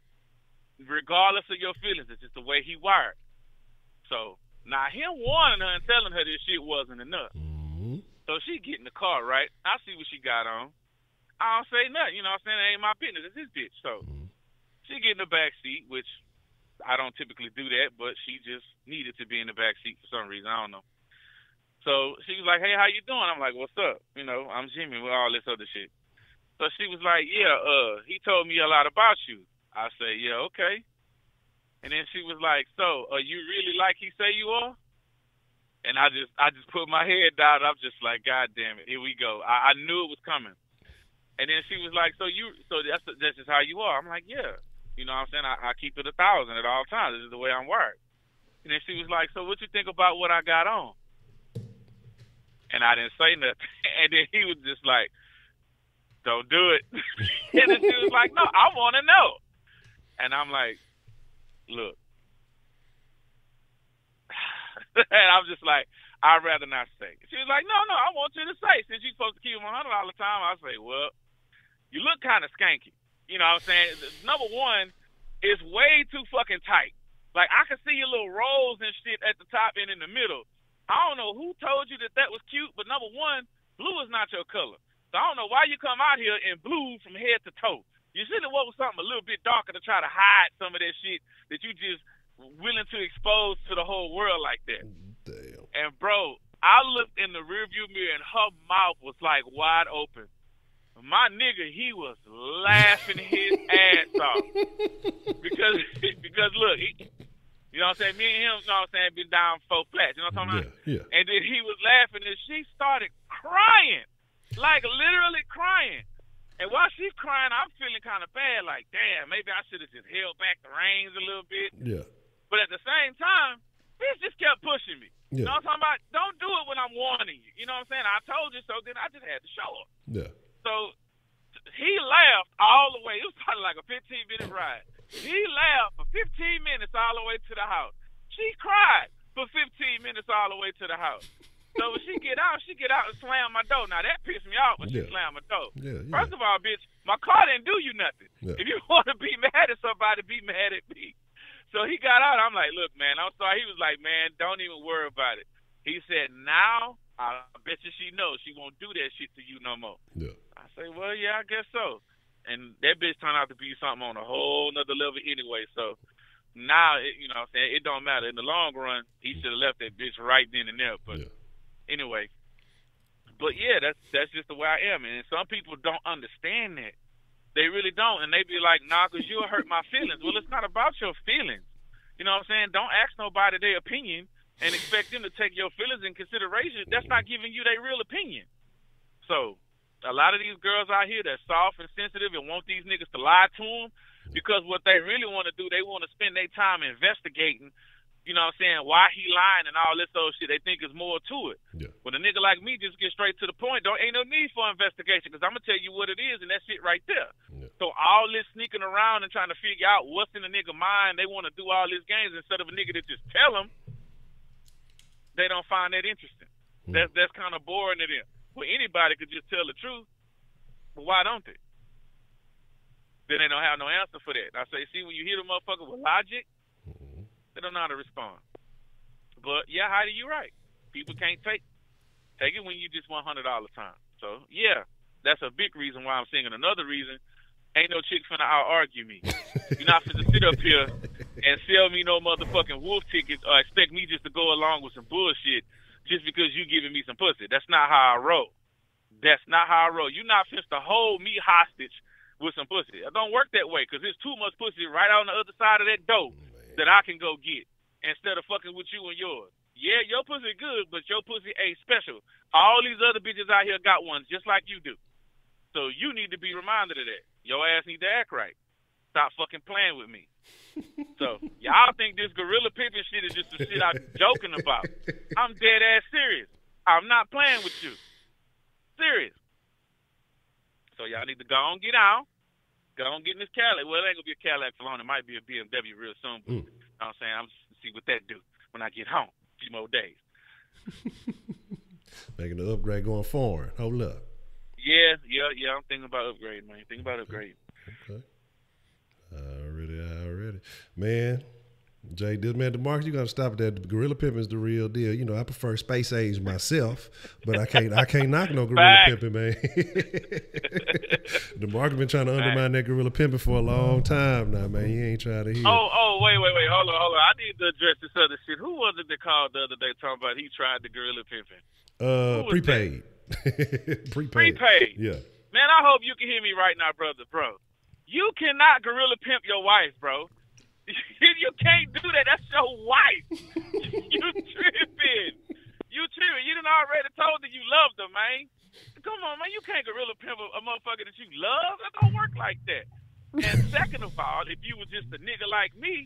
regardless of your feelings. It's just the way he wired. So now him warning her and telling her this shit wasn't enough. Mm-hmm. So she get in the car, right? I see what she got on. I don't say nothing. You know what I'm saying? It ain't my business. It's his bitch. So she get in the back seat, which I don't typically do that, but she just needed to be in the back seat for some reason. I don't know. So she was like, hey, how you doing? I'm like, what's up? I'm Jimmy with all this other shit. So she was like, yeah, he told me a lot about you. I say, yeah, okay. And then she was like, so are you really like he say you are? And I just put my head down. I'm just like, God damn it, here we go. I knew it was coming. And then she was like, so that's just how you are. I'm like, yeah. You know what I'm saying? I keep it 1,000 at all times. This is the way I'm wired. And then she was like, so what you think about what I got on? And I didn't say nothing. And then he was just like, don't do it. And then she was like, no, I want to know. And I'm like, look. And I'm just like, I'd rather not say. She was like, no, I want you to say. Since you're supposed to keep them 100 all the time, I say, well, you look kind of skanky. You know what I'm saying? Number one, it's way too fucking tight. Like, I can see your little rolls and shit at the top and in the middle. I don't know who told you that was cute, but number one, blue is not your color. So I don't know why you come out here in blue from head to toe. You should have went with something a little bit darker to try to hide some of that shit that you just willing to expose to the whole world like that. Damn. And, bro, I looked in the rearview mirror, and her mouth was, like, wide open. My nigga, he was laughing his ass off. Because look, You know what I'm saying? Me and him, you know what I'm saying, been down 4 flats. You know what I'm talking about? Yeah. And then he was laughing, and she started crying, like literally crying. And while she's crying, I'm feeling kind of bad, like, damn, maybe I should have just held back the reins a little bit. Yeah. But at the same time, bitch just kept pushing me. Yeah. You know what I'm talking about? Don't do it when I'm warning you. You know what I'm saying? I told you so, then I just had to show her. Yeah. So he laughed all the way. It was probably like a 15-minute ride. He laughed for 15 minutes all the way to the house. She cried for 15 minutes all the way to the house. So when she get out and slam my door. Now, that pissed me off when she slammed my door. Yeah. First of all, bitch, my car didn't do you nothing. Yeah. If you want to be mad at somebody, be mad at me. So he got out. I'm like, look, man, I'm sorry. He was like, man, don't even worry about it. He said, now, I bet you she knows she won't do that shit to you no more. Yeah. I say, well, yeah, I guess so. And that bitch turned out to be something on a whole nother level anyway. So now, you know what I'm saying, it don't matter. In the long run, he should have left that bitch right then and there. But anyway. But, yeah, that's just the way I am. And some people don't understand that. They really don't. And they be like, nah, because you'll hurt my feelings. Well, it's not about your feelings. You know what I'm saying? Don't ask nobody their opinion and expect them to take your feelings in consideration. That's not giving you their real opinion. So a lot of these girls out here that's soft and sensitive and want these niggas to lie to them because what they really want to do, they want to spend their time investigating, you know what I'm saying, why he lying and all this old shit. They think there's more to it. Yeah. When a nigga like me just get straight to the point, ain't no need for investigation because I'm going to tell you what it is and that's it right there. Yeah. So all this sneaking around and trying to figure out what's in the nigga mind, they want to do all these games instead of a nigga that just tell them, they don't find that interesting. That's kind of boring to them. Well, anybody could just tell the truth, but why don't they? Then they don't have no answer for that. I say, see, when you hit a motherfucker with logic, they don't know how to respond. But, yeah, Heidi, you're right. People can't take it when you just $100 time. So, yeah, that's a big reason why I'm singing. Another reason, ain't no chick finna out-argue me. You're not finna sit up here and sell me no motherfucking wolf tickets or expect me just to go along with some bullshit just because you giving me some pussy. That's not how I roll. That's not how I roll. You're not finna to hold me hostage with some pussy. It don't work that way because there's too much pussy right on the other side of that door that I can go get instead of fucking with you and yours. Yeah, your pussy good, but your pussy ain't special. All these other bitches out here got ones just like you do. So you need to be reminded of that. Your ass need to act right. Stop fucking playing with me. So y'all think this gorilla pimping shit is just some shit I'm joking about. I'm dead ass serious. I'm not playing with you. Serious. So y'all need to go on, get out. Go on, get in this Cadillac. Well, it ain't going to be a Cadillac for long. It might be a BMW real soon. But, you know what I'm saying? I'm just see what that do when I get home. A few more days. Making the upgrade going forward. Hold up. Yeah. I'm thinking about upgrading, man. Thinking about upgrading. Okay. Already. Man, Jay, this man, DeMarcus, you got to stop at that. Gorilla pimping is the real deal. You know, I prefer space age myself, but I can't knock no gorilla pimping, man. DeMarcus been trying to undermine that gorilla pimping for a long time now, man. He ain't trying to hear. Oh, wait. Hold on. I need to address this other shit. Who was it that called the other day talking about he tried the gorilla pimping? Prepaid. Prepaid. Yeah. Man, I hope you can hear me right now, brother, bro. You cannot gorilla pimp your wife, bro. You can't do that. That's your wife. You tripping. You done already told her you loved her, man. Come on, man. You can't gorilla pimp a motherfucker that you love. That don't work like that. And second of all, if you was just a nigga like me,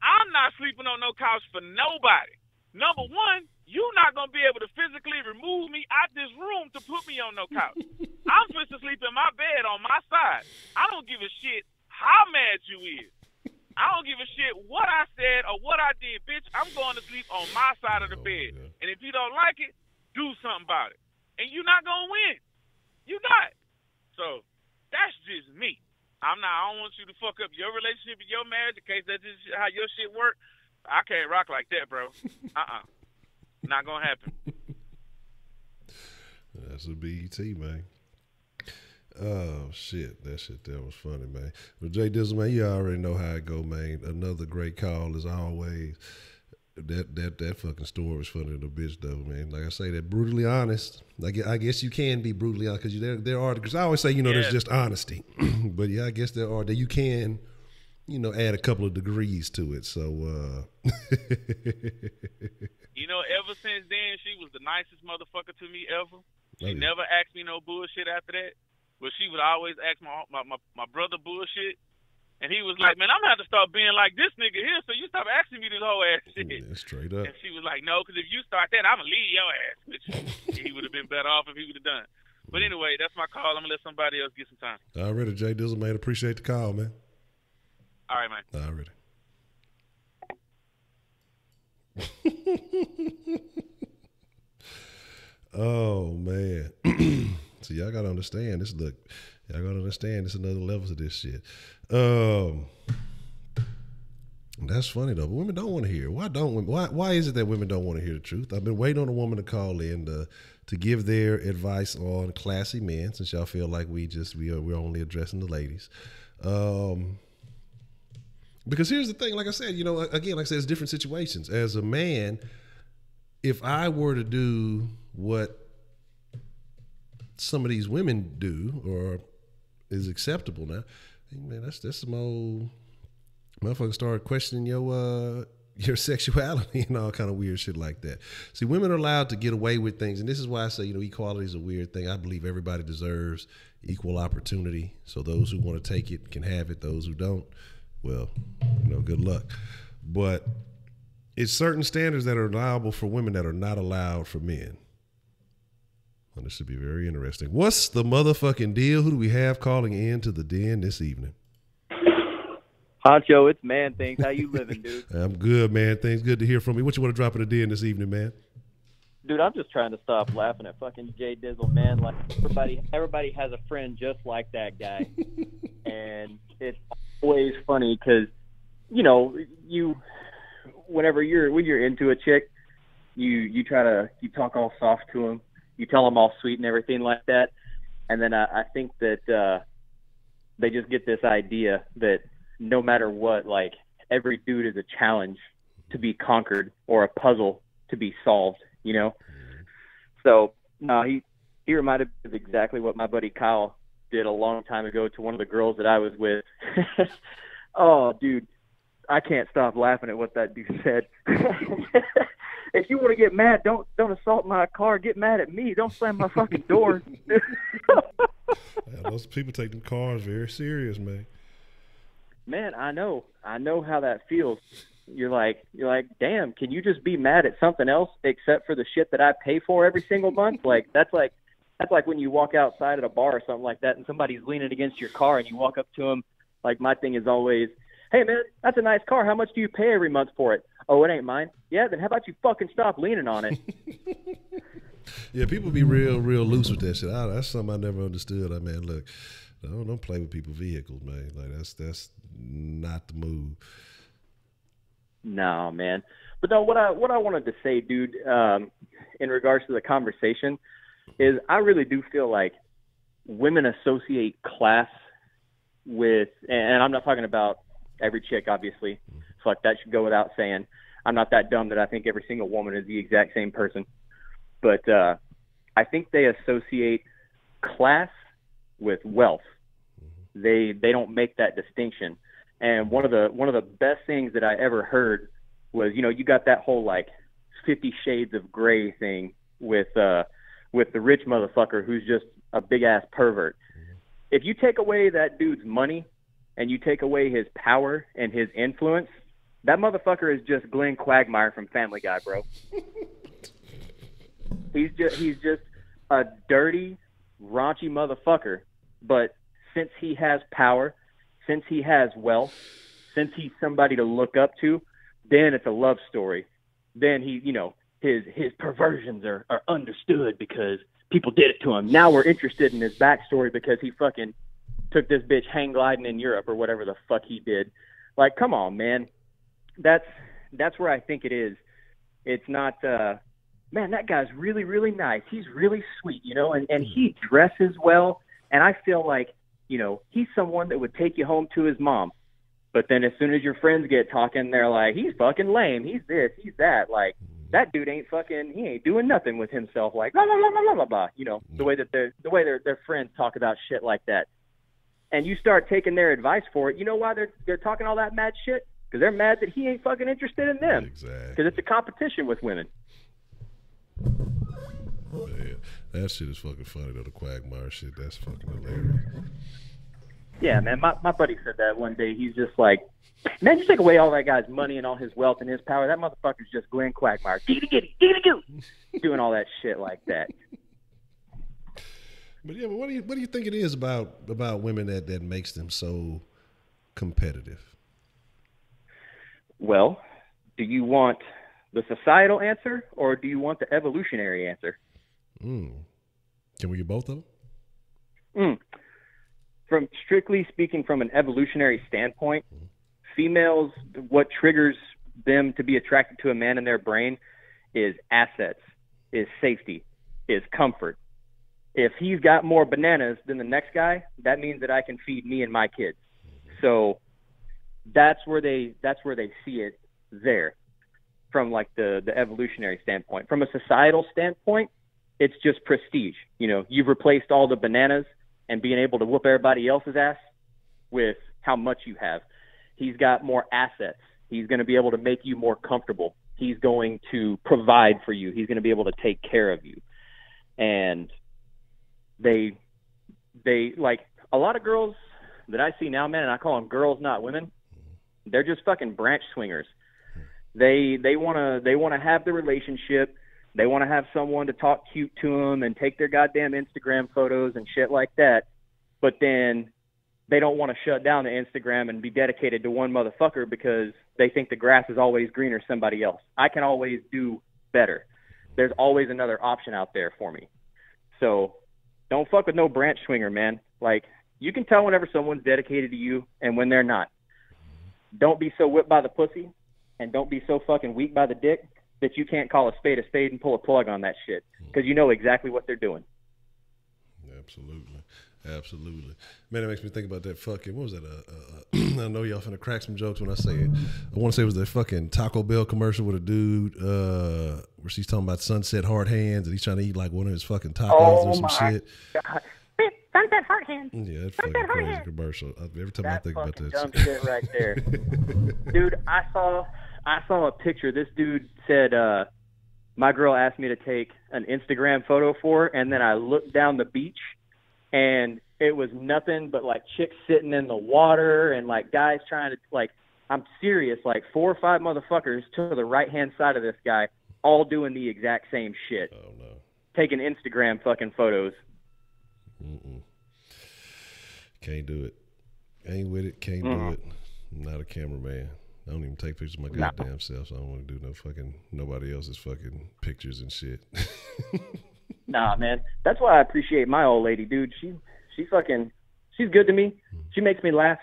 I'm not sleeping on no couch for nobody. Number one, you not going to be able to physically remove me out this room to put me on no couch. I'm supposed to sleep in my bed on my side. I don't give a shit how mad you is. I don't give a shit what I said or what I did, bitch. I'm going to sleep on my side of the bed. Yeah. And if you don't like it, do something about it. And you're not going to win. You not. So that's just me. I don't want you to fuck up your relationship and your marriage in case that's just how your shit work. I can't rock like that, bro. Not going to happen. That's a BET, man. Oh, shit. That was funny, man. But Jay Dizzle, man, you already know how it go, man. Another great call as always. That fucking story was funny to the bitch, though, man. Like I say, that brutally honest. I guess you can be brutally honest because there are, because I always say, you know, there's just honesty. But yeah, I guess there are, that you can add a couple of degrees to it. So, ever since then, she was the nicest motherfucker to me ever. She never asked me no bullshit after that, but she would always ask my brother bullshit. And he was like, man, I'm going to have to start being like this nigga here, so you stop asking me this whole ass shit. Yeah, straight up. And she was like, no, because if you start that, I'm going to leave your ass. Which he would have been better off if he would have done. But anyway, that's my call. I'm going to let somebody else get some time. Already, Jay Dizzle, man. Appreciate the call, man. All right, man. Already. Oh, man. So y'all got to understand this. Look, y'all got to understand this another levels of this shit. That's funny though. But women don't want to hear. Why is it that women don't want to hear the truth? I've been waiting on a woman to call in to give their advice on classy men, since y'all feel like we're only addressing the ladies. Because here's the thing, like I said, again, like I said, it's different situations. As a man, if I were to do what some of these women do or is acceptable now, man, that's some old motherfuckers start questioning your sexuality and all kind of weird shit like that. See, women are allowed to get away with things, and this is why I say, equality is a weird thing. I believe everybody deserves equal opportunity. So those who want to take it can have it. Those who don't, well, good luck. But it's certain standards that are allowable for women that are not allowed for men. And this should be very interesting. What's the motherfucking deal? Who do we have calling in to the den this evening? Honcho, it's Man Things. How you living, dude? I'm good, Man Things. Good to hear from you. What you want to drop in the den this evening, man? Dude, I'm just trying to stop laughing at fucking Jay Dizzle, man. Like everybody has a friend just like that guy, and it's always funny because whenever you're into a chick, you talk all soft to them, you tell them all sweet and everything like that, and then I think that they just get this idea that no matter what, like every dude is a challenge to be conquered or a puzzle to be solved, So no, he reminded me of exactly what my buddy Kyle did a long time ago to one of the girls that I was with. Oh, dude, I can't stop laughing at what that dude said. If you want to get mad, don't assault my car. Get mad at me. Don't slam my fucking door. Yeah, those people take them cars very serious, man. Man, I know how that feels. You're like, damn, can you just be mad at something else except for the shit that I pay for every single month? Like that's like when you walk outside at a bar or something like that and somebody's leaning against your car and you walk up to them. Like my thing is always, hey man, that's a nice car. How much do you pay every month for it? Oh, it ain't mine. Yeah, then how about you fucking stop leaning on it? Yeah, people be real loose with that shit. That's something I never understood. I mean, look, don't play with people's vehicles, man. Like that's not the move. No, man. But no, what I wanted to say, dude, in regards to the conversation, is I really do feel like women associate class with, and I'm not talking about every chick, obviously. Fuck, that should go without saying. I'm not that dumb that I think every single woman is the exact same person. But I think they associate class with wealth. They don't make that distinction. And one of the best things that I ever heard was, you got that whole like 50 Shades of Grey thing with the rich motherfucker who's just a big ass pervert. If you take away that dude's money and you take away his power and his influence, that motherfucker is just Glenn Quagmire from Family Guy, bro. He's just a dirty, raunchy motherfucker. But since he has power, since he has wealth, since he's somebody to look up to, then it's a love story. Then his perversions are understood because people did it to him. Now we're interested in his backstory because he fucking took this bitch hang gliding in Europe or whatever the fuck he did. Like, come on, man. That's where I think it is. It's not, man, that guy's really, really nice. He's really sweet, and he dresses well. And I feel like, he's someone that would take you home to his mom. But then as soon as your friends get talking, they're like, he's fucking lame. He's this, he's that. Like, that dude he ain't doing nothing with himself. Like, blah, blah, blah, blah, blah, blah. The way that their friends talk about shit like that. and you start taking their advice for it, you know why they're talking all that mad shit? Because they're mad that he ain't fucking interested in them. Exactly. Because it's a competition with women. Man, that shit is fucking funny though. The Quagmire shit, that's fucking hilarious. Yeah, man. My buddy said that one day. He's just like, man, just take away all that guy's money and all his wealth and his power. That motherfucker's just Glenn Quagmire. Giddy-goo. Doing all that shit like that. But yeah, but what do you think it is about women that makes them so competitive? Well, do you want the societal answer or do you want the evolutionary answer? Can we get both of them? From strictly speaking from an evolutionary standpoint, females, what triggers them to be attracted to a man in their brain is assets, is safety, is comfort. If he's got more bananas than the next guy, that means that I can feed me and my kids. So that's where they see it there from like the evolutionary standpoint. From a societal standpoint, it's just prestige. You know, you've replaced all the bananas and being able to whoop everybody else's ass with how much you have. He's got more assets. He's going to be able to make you more comfortable. He's going to provide for you. He's going to be able to take care of you. And they like a lot of girls that I see now, man, and I call them girls, not women. They're just fucking branch swingers. They want to have the relationship. They want to have someone to talk cute to them and take their goddamn Instagram photos and shit like that. But then they don't want to shut down the Instagram and be dedicated to one motherfucker because they think the grass is always greener somebody else. I can always do better. There's always another option out there for me. So don't fuck with no branch swinger, man. Like, you can tell whenever someone's dedicated to you and when they're not. Don't be so whipped by the pussy and don't be so fucking weak by the dick that you can't call a spade and pull a plug on that shit because you know exactly what they're doing. Absolutely. Man, it makes me think about that fucking, what was that? I know y'all finna crack some jokes when I say it. I want to say it was that fucking Taco Bell commercial with a dude where she's talking about sunset hard hands and he's trying to eat like one of his fucking tacos or some shit. God. Sunset hard hands. Yeah, that fucking crazy commercial. Every time I think about that dumb shit right there. Dude, I saw a picture. This dude said, my girl asked me to take an Instagram photo for her, and then I looked down the beach, and it was nothing but, like, chicks sitting in the water and, like, guys trying to, like, I'm serious, like, 4 or 5 motherfuckers to the right-hand side of this guy all doing the exact same shit. Oh, no. Taking Instagram fucking photos. Can't do it. Ain't with it. Can't do it. I'm not a cameraman. I don't even take pictures of my goddamn self, so I don't want to do nobody else's fucking pictures and shit. Nah, man. That's why I appreciate my old lady, dude. She's good to me. She makes me laugh.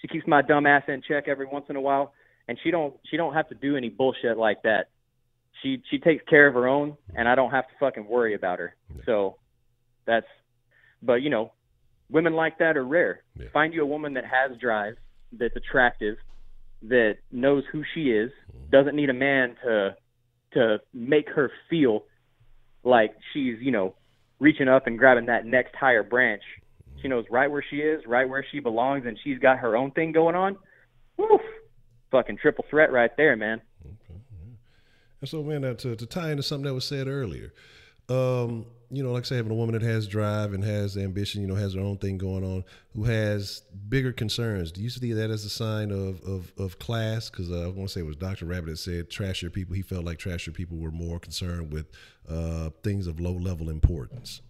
She keeps my dumb ass in check every once in a while, and she don't have to do any bullshit like that. She takes care of her own, and I don't have to fucking worry about her. Yeah. So but you know, women like that are rare. Yeah. Find you a woman that has drive, that's attractive, that knows who she is, doesn't need a man to make her feel like she's, you know, reaching up and grabbing that next higher branch. She knows right where she is, right where she belongs, and she's got her own thing going on. Woof. Fucking triple threat right there, man. Okay. Yeah. And so, man, to tie into something that was said earlier, you know, like I say, having a woman that has drive and has ambition, you know, has her own thing going on, who has bigger concerns. Do you see that as a sign of class? Because I want to say it was Dr. Rabbit that said trashier people. He felt like trashier people were more concerned with things of low level importance.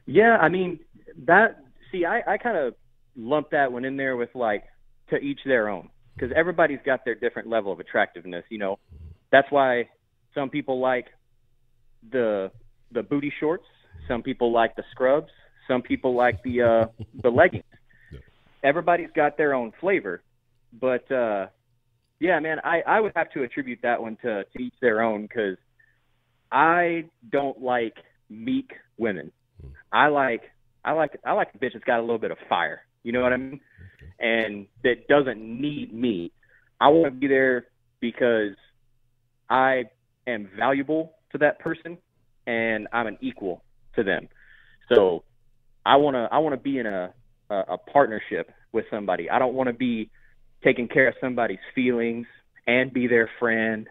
Yeah, I mean, I kind of lump that one in there with like to each their own, because everybody's got their different level of attractiveness. You know, that's why some people like the booty shorts, some people like the scrubs, some people like the leggings. Yeah. Everybody's got their own flavor, but yeah, man, I would have to attribute that one to each their own, because I don't like meek women. I like a bitch that's got a little bit of fire. You know what I mean? Okay. And that doesn't need me. I want to be there because I am valuable to that person and I'm an equal to them. So I wanna be in a partnership with somebody. I don't want to be taking care of somebody's feelings and be their friend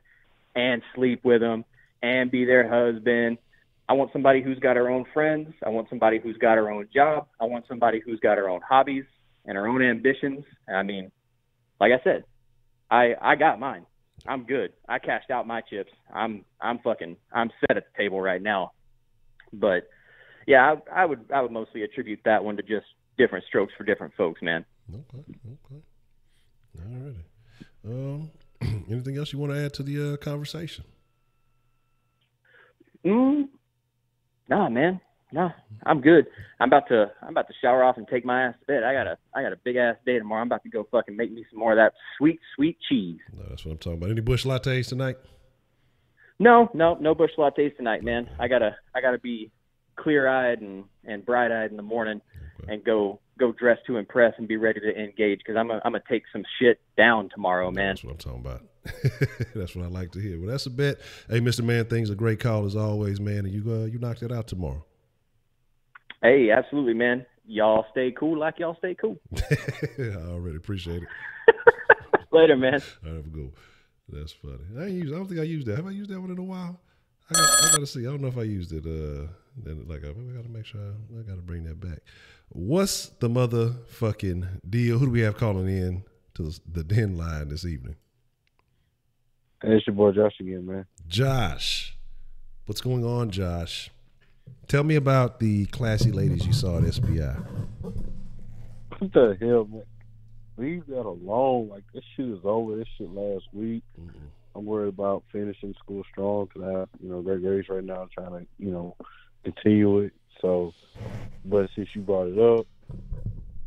and sleep with them and be their husband. I want somebody who's got her own friends. I want somebody who's got her own job. I want somebody who's got her own hobbies and her own ambitions. I mean, like I said, I got mine. I'm good. I cashed out my chips. I'm set at the table right now. But yeah, I would mostly attribute that one to just different strokes for different folks, man. Okay. All righty. Anything else you want to add to the conversation? Nah, man. Nah, I'm good. I'm about to shower off and take my ass to bed. I got a big ass day tomorrow. I'm about to go fucking make me some more of that sweet cheese. No, that's what I'm talking about. Any bush lattes tonight? No bush lattes tonight, man. I gotta be clear-eyed and bright-eyed in the morning, and go dress to impress and be ready to engage, because I'm gonna take some shit down tomorrow, man. That's what I'm talking about. That's what I like to hear. Well, that's a bet. Hey, Mr. Man, things a great call as always, man, and you knocked it out tomorrow. Hey, absolutely, man. Y'all stay cool like y'all stay cool. I already appreciate it. Later, man. All right, go. That's funny. I don't think I used that. Have I used that one in a while? I gotta see. I don't know if I used it. Like, I gotta make sure I gotta bring that back. What's the motherfucking deal? Who do we have calling in to the Denline this evening? Hey, it's your boy Josh again, man. Josh, what's going on, Josh? Tell me about the classy ladies you saw at SPI. What the hell, man? Leave that alone. Like, this shit is over. This shit last week. Mm-hmm. I'm worried about finishing school strong because I have, great grades right now. I'm trying to, continue it. So, but since you brought it up,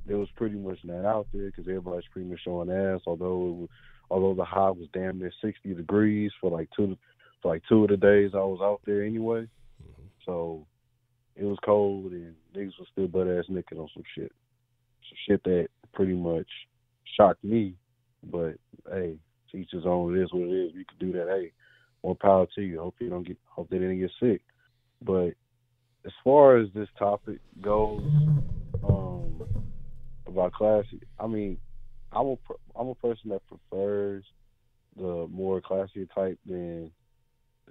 there was pretty much not out there because everybody's pretty much showing ass. Although the high was damn near 60 degrees for like two of the days I was out there anyway. Mm-hmm. So it was cold and niggas was still butt ass naked on some shit that pretty much shocked me. But hey, to each his own. It is what it is. You could do that. Hey, more power to you. Hope they didn't get sick. But as far as this topic goes, about classy, I mean, I'm a person that prefers the more classy type than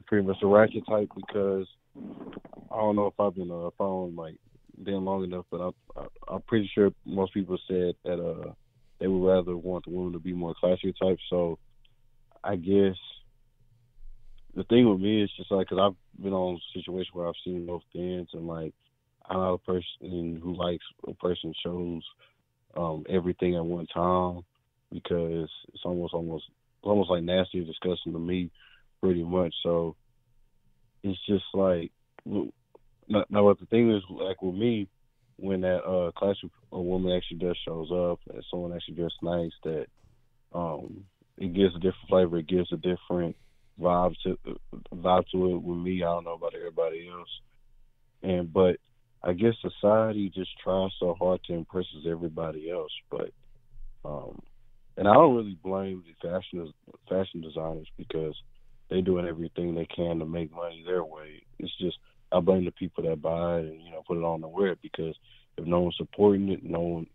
pretty much the ratchet type, because I don't know if I've been following like them long enough, but I'm pretty sure most people said that they would rather want the women to be more classy type. So I guess the thing with me is just like, because I've been on a situation where I've seen both ends, and like I'm not a person who likes a person shows everything at one time, because it's almost like nasty or disgusting to me, pretty much. So it's just like, now what the thing is, like with me, when that classy woman actually does shows up and someone actually dressed nice, that it gives a different flavor, it gives a different vibe to it. With me, I don't know about everybody else, but I guess society just tries so hard to impress everybody else. But and I don't really blame the fashion designers, because they're doing everything they can to make money their way. It's just, I blame the people that buy it and put it on and wear it, because if no one's supporting it, no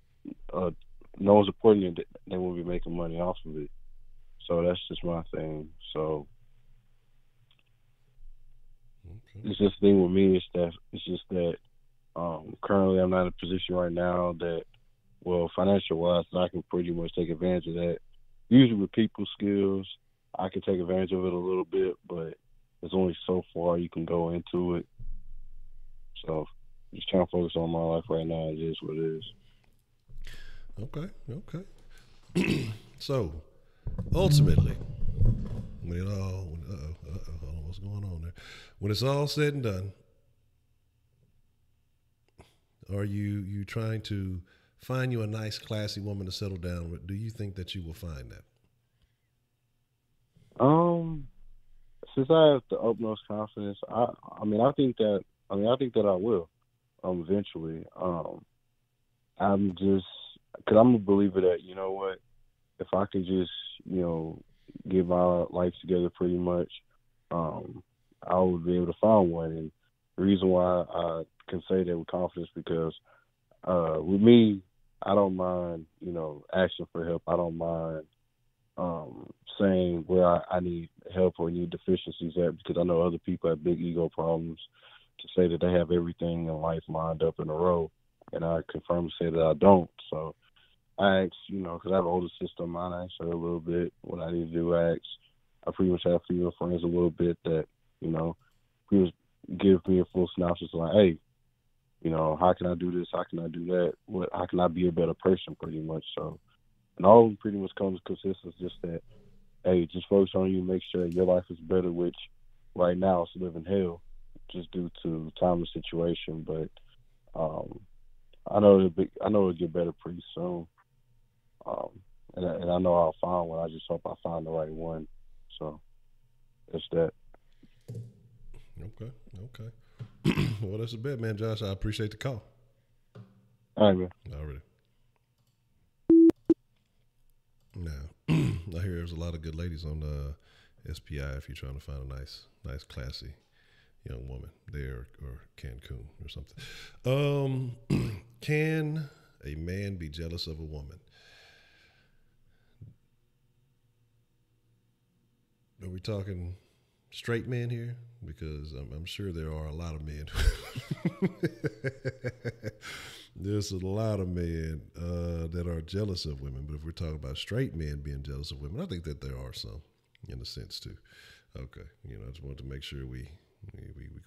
one's supporting it, they won't be making money off of it. So that's just my thing. So it's just the thing with me is that it's just that currently I'm not in a position right now that, well, financial wise, I can pretty much take advantage of that. Usually with people skills, I can take advantage of it a little bit, but there's only so far you can go into it. So just trying to focus on my life right now. It is what it is. Okay. So ultimately, when it all, what's going on there? When it's all said and done, are you trying to find you a nice, classy woman to settle down with? Do you think that you will find that? Since I have the utmost confidence, I think that I will, eventually. I'm just, because I'm a believer that, you know what, if I could just, get my life together pretty much, I would be able to find one. And the reason why I can say that with confidence, because With me, I don't mind, asking for help. I don't mind saying where I need help or need deficiencies at, because I know other people have big ego problems to say that they have everything in life lined up in a row, and I confirm to say that I don't. So I ask, because I have an older sister of mine, I ask her a little bit what I need to do. I pretty much have female friends a little bit that, pretty much give me a full synopsis like, hey, how can I do this? How can I do that? How can I be a better person, pretty much? So, and all pretty much comes consists just that, hey, just focus on you, make sure your life is better, which right now it's living hell just due to time and situation. But I know it'll get better pretty soon. And I know I'll find one. I just hope I find the right one. So it's that. Okay. Well, that's a bet, man, Josh. I appreciate the call. All right, man. Already. Now, I hear there's a lot of good ladies on SPI if you're trying to find a nice, classy young woman there or Cancun or something. Can a man be jealous of a woman? Are we talking straight men here? Because I'm sure there are a lot of men. There's a lot of men that are jealous of women. But if we're talking about straight men being jealous of women, I think that there are some, in a sense, too. Okay. I just wanted to make sure we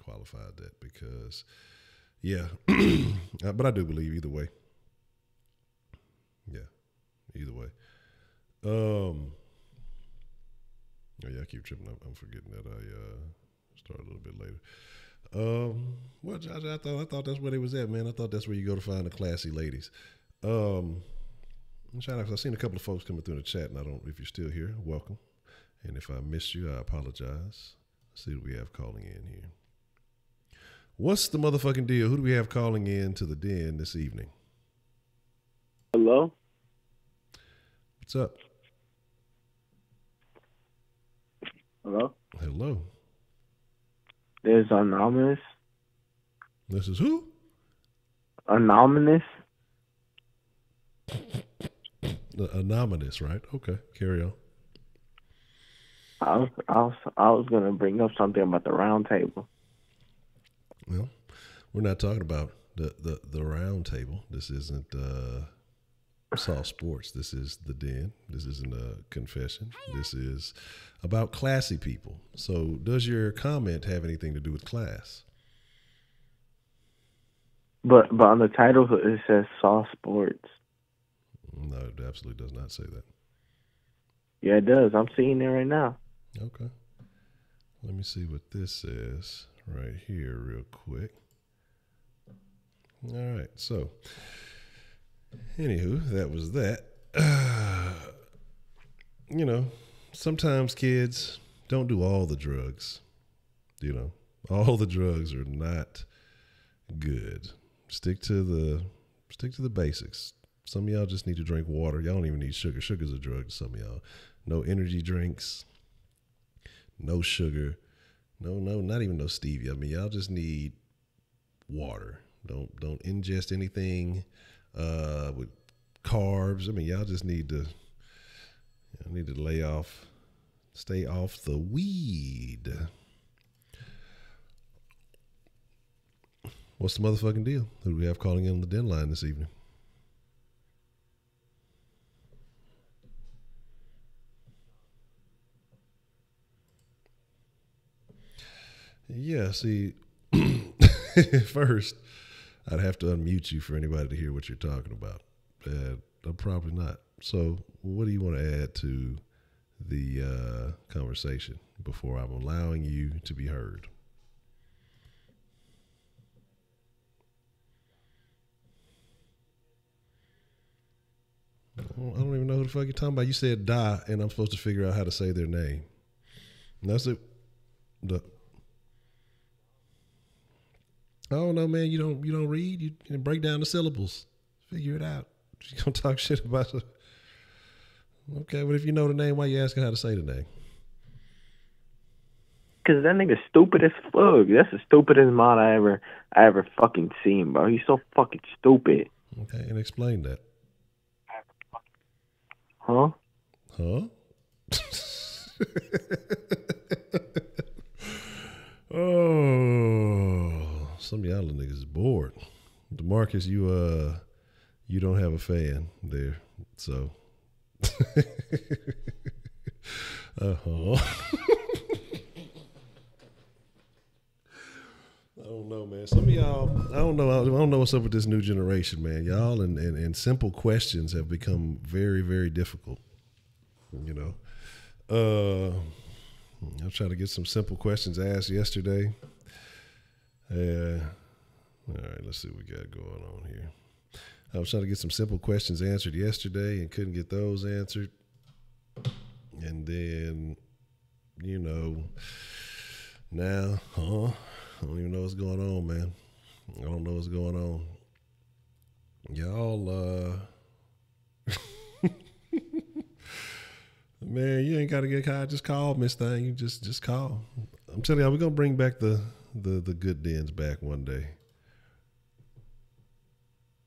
qualified that because, yeah. But I do believe either way. Yeah, either way. Oh, yeah, I keep tripping up. I'm forgetting that I started a little bit later. Well, Josh, I thought that's where they was at, man. I thought that's where you go to find the classy ladies. Shout out, 'cause I've seen a couple of folks coming through the chat, and if you're still here, welcome. And if I missed you, I apologize. Let's see what we have calling in here. What's the motherfucking deal? Who do we have calling in to the den this evening? Hello? What's up? Hello? Hello. There's Anonymous. This is who? Anonymous. Anonymous, right? Okay, carry on. I was gonna bring up something about the round table. Well, we're not talking about the round table. This isn't Saw Sports. This is the den. This isn't a confession. This is about classy people. So does your comment have anything to do with class? But on the title it says Saw Sports. No, it absolutely does not say that. Yeah, it does. I'm seeing it right now. Okay. Let me see what this says right here real quick. All right. So, anywho, that was that. Sometimes kids don't do all the drugs. All the drugs are not good. Stick to the basics. Some of y'all just need to drink water. Y'all don't even need sugar. Sugar's a drug to some of y'all. No energy drinks. No sugar. No, not even no stevia. I mean, y'all just need water. Don't ingest anything with carbs. I mean, y'all just need to stay off the weed. What's the motherfucking deal? Who do we have calling in on the Denline this evening? Yeah, see, first, I'd have to unmute you for anybody to hear what you're talking about. I'm probably not. So what do you want to add to the conversation before I'm allowing you to be heard? I don't even know who the fuck you're talking about. You said "da," and I'm supposed to figure out how to say their name. And that's it. I don't know, man. You don't read. You can break down the syllables. Figure it out. You gonna talk shit about it? Okay, but if you know the name, why you asking how to say the name? Cause that nigga's stupid as fuck. That's the stupidest mod I ever fucking seen, bro. He's so fucking stupid. Okay, and explain that. Huh? Huh? Oh, some of y'all niggas is bored. DeMarcus, you don't have a fan there, so. Uh-huh. I don't know, man. Some of y'all, I don't know what's up with this new generation, man. Y'all and simple questions have become very, very difficult. You know, I tried to get some simple questions asked yesterday. All right, let's see what we got going on here. I was trying to get some simple questions answered yesterday and couldn't get those answered. And then, you know, now, I don't even know what's going on, man. I don't know what's going on. Y'all, man, you ain't got to get caught. Just call, Miss Thing. You just call. I'm telling y'all, we're going to bring back the good dens back one day.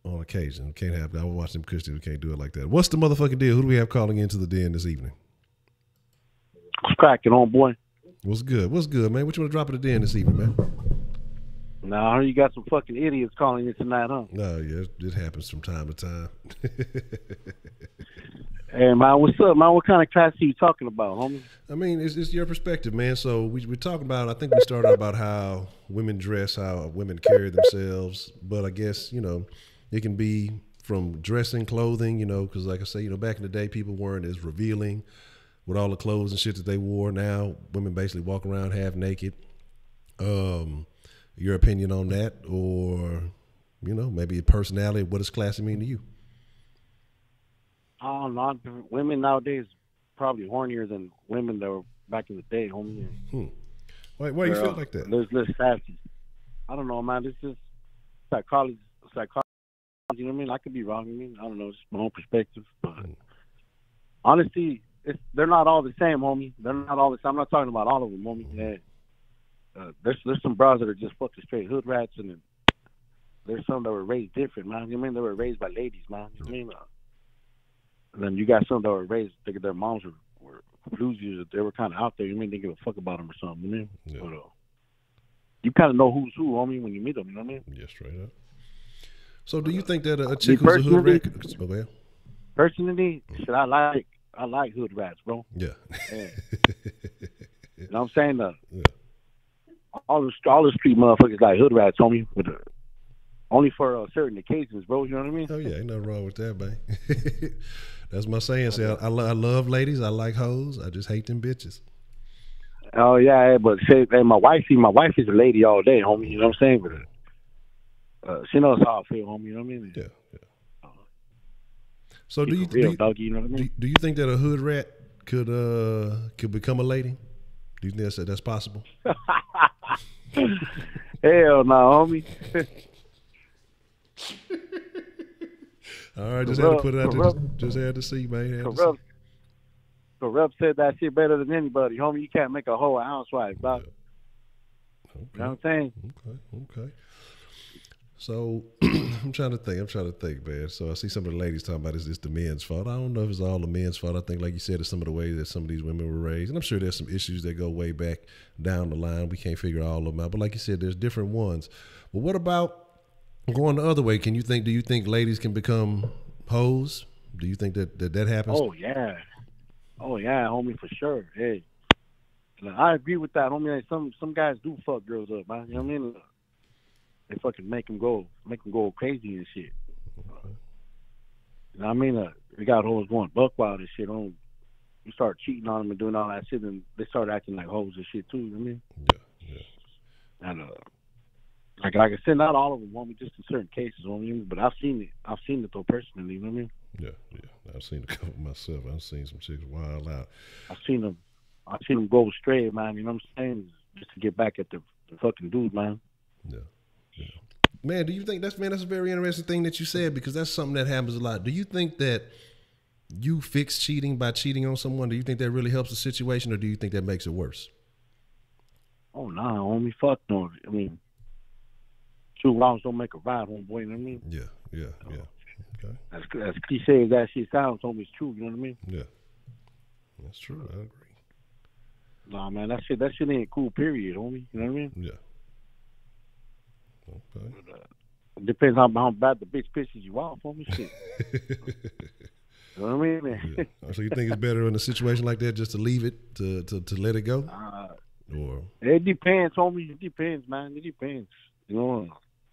On occasion. We can't have that. I was watching them Christians. We can't do it like that. What's the motherfucking deal? Who do we have calling into the den this evening? What's cracking on, boy? What's good? What's good, man? What you want to drop at the den this evening, man? Nah, you got some fucking idiots calling you tonight, huh? No, yeah, it happens from time to time. Hey, man, what's up, man? What kind of class are you talking about, homie? I mean, it's your perspective, man. So we're talking about, I think we started about how women dress, how women carry themselves. But I guess, you know, it can be from dressing, clothing, you know, because like I say, you know, back in the day, people weren't as revealing with all the clothes and shit that they wore. Now, women basically walk around half naked. Your opinion on that, or, you know, maybe a personality, what does classy mean to you? I don't know. Women nowadays probably hornier than women that were back in the day, homie. Why you feel like that? There's less sassy. I don't know, man. It's just psychology. You know what I mean? I could be wrong. I mean, I don't know. It's my own perspective, but honestly, they're not all the same, homie. They're not all the same. I'm not talking about all of them, homie. Yeah. There's some bras that are just fucking straight hood rats, and then there's some that were raised different, man. You know what I mean? They were raised by ladies, man. You know what I mean? And then you got some that were raised thinking their moms were blues users. They were kind of out there. You mean they give a fuck about them or something, you know? Yeah. But, you kind of know who's who, homie, when you meet them, you know what I mean? Yeah, straight up. So do you think that a chick who's a hood rat... Personally, shit, I like hood rats, bro. Yeah. You know what I'm saying? All the street motherfuckers like hood rats, homie, only for certain occasions, bro. You know what I mean? Oh yeah, ain't nothing wrong with that, man. That's my saying. See, I love ladies. I like hoes. I just hate them bitches. Oh yeah, but say, hey, my wife is a lady all day, homie. You know what I'm saying? But she knows how I feel, homie. You know what I mean? Yeah. So do you doggy, you know what I mean? Do you think that a hood rat could become a lady? Do you think that's possible? Hell no, homie. All right, just had to put it out there. Just had to see, man. Corrupt said that shit better than anybody, homie. You can't make a hoe a housewife, dog. Okay. You know what I'm saying? Okay. So I'm trying to think, man. So I see some of the ladies talking about it's the men's fault. I don't know if it's all the men's fault. I think, like you said, it's some of the ways that some of these women were raised. And I'm sure there's some issues that go way back down the line. We can't figure all of them out. But like you said, there's different ones. But what about going the other way? Do you think ladies can become hoes? Do you think that happens? Oh yeah, homie, for sure. Hey, I agree with that, homie. Some guys do fuck girls up, man. You know what I mean? They fucking make them go crazy and shit. You know what I mean? We got hoes going buck wild and shit. You start cheating on them and doing all that shit, and they start acting like hoes and shit too. You know what I mean? Yeah. And like I said, not all of them, homie, just in certain cases, homie. But I've seen it though personally. You know what I mean? Yeah. I've seen a couple myself. I've seen some chicks wild out. I've seen them go astray, man. You know what I'm saying? Just to get back at the fucking dude, man. Yeah. Man, do you think that's a very interesting thing that you said, because that's something that happens a lot. Do you think that you fix cheating by cheating on someone? Do you think that really helps the situation, or do you think that makes it worse? Oh nah, homie, fuck no. I mean, 2 wrongs don't make a right, homeboy. You know what I mean? Yeah. Okay. As cliche as that shit sounds, homie, it's true. You know what I mean? Yeah. That's true. I agree. Nah, man, that shit ain't cool. Period, homie. You know what I mean? Yeah. Okay. It depends how bad the bitch pisses you off, homie. Shit. You know what I mean? Yeah. So you think it's better in a situation like that just to leave it, to let it go? Or it depends, homie. It depends, man. It depends. You know,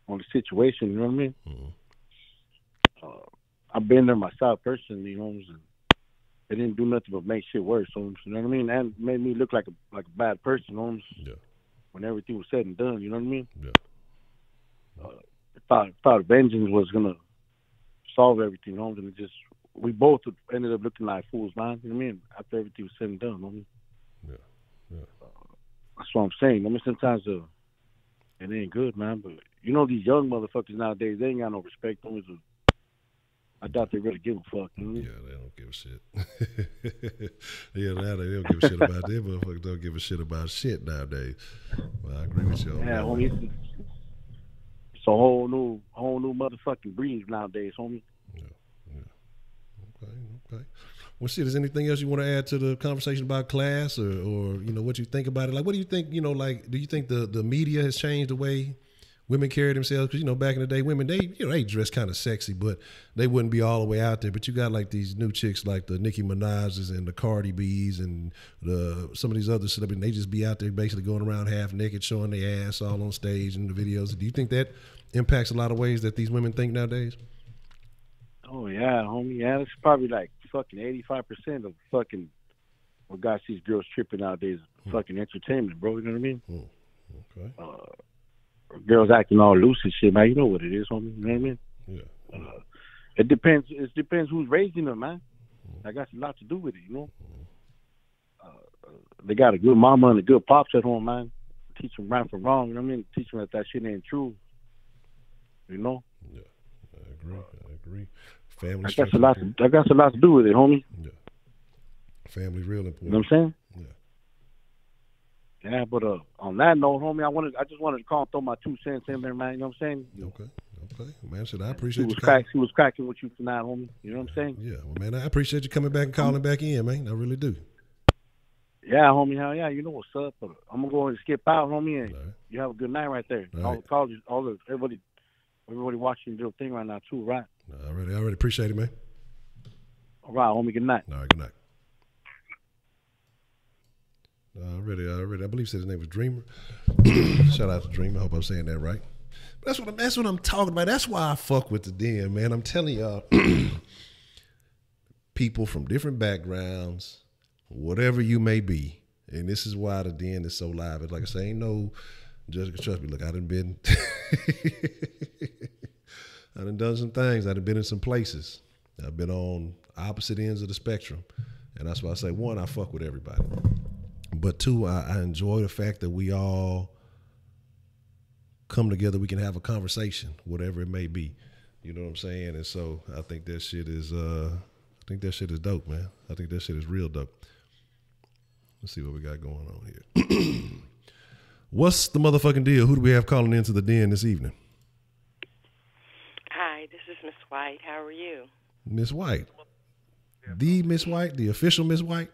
on the situation. You know what I mean? Mm-hmm. I've been there myself personally, you know, and it didn't do nothing but make shit worse. You know what I mean? And made me look like a bad person, you know, yeah. when everything was said and done. You know what I mean? Yeah. Thought vengeance was gonna solve everything, you know, and we both ended up looking like fools, man. You know what I mean? After everything was said and done, you know what I mean? Yeah. Yeah. That's what I'm saying. I mean, sometimes it ain't good, man. But you know, these young motherfuckers nowadays, they ain't got no respect. I doubt they really give a fuck. You know? Yeah, they don't give a shit. Yeah, now they don't give a shit about them motherfuckers. Don't give a shit about shit nowadays. Well, I agree with you. Yeah, homie. It's a whole new motherfucking breed nowadays, homie. Yeah. Okay. Well, shit, is anything else you want to add to the conversation about class or you know, what you think about it? Like, what do you think, you know, like, do you think the media has changed the way women carry themselves? Because, you know, back in the day, women, they dress kind of sexy, but they wouldn't be all the way out there. But you got like these new chicks like the Nicki Minaj's and the Cardi B's and some of these other celebrities, they just be out there basically going around half naked, showing their ass all on stage in the videos. Do you think that impacts a lot of ways that these women think nowadays? Oh, yeah, homie. Yeah, it's probably like fucking 85% of fucking what guys sees girls tripping nowadays is fucking entertainment, bro. You know what I mean? Okay. Girls acting all loose and shit, man. You know what it is, homie. You know what I mean? Yeah. It depends. It depends who's raising them, man. That got a lot to do with it, you know? They got a good mama and a good pops at home, man. Teach them right from wrong, you know what I mean? Teach them that shit ain't true, you know? Yeah, I agree. Family. That got a lot to do with it, homie. Yeah. Family real important. You know what I'm saying? Yeah. Yeah, but on that note, homie, I just wanted to call and throw my 2 cents in there, man. You know what I'm saying? Okay. Man, I appreciate you. He was cracking with you tonight, homie. You know what I'm saying? Yeah, well, man, I appreciate you coming back and calling back in, man. I really do. Yeah, homie, hell yeah. You know what's up. But I'm gonna go and skip out, homie, and you have a good night right there. Everybody watching your thing right now too, right? I already appreciate it, man. All right, homie. Good night. All right, good night. Already. I believe said his name was Dreamer. Shout out to Dreamer. I hope I'm saying that right. That's what I'm talking about. That's why I fuck with the Den, man. I'm telling y'all, people from different backgrounds, whatever you may be, and this is why the Den is so live. It's like I say, ain't no just trust me. Look, I done done some things. I done been in some places. I've been on opposite ends of the spectrum, and that's why I say, one, I fuck with everybody, but two, I enjoy the fact that we all come together. We can have a conversation, whatever it may be. You know what I'm saying? And so I think that shit is dope, man. I think that shit is real dope. Let's see what we got going on here. What's the motherfucking deal? Who do we have calling into the Den this evening? Hi, this is Miss White. How are you? Miss White. The Miss White? The official Miss White?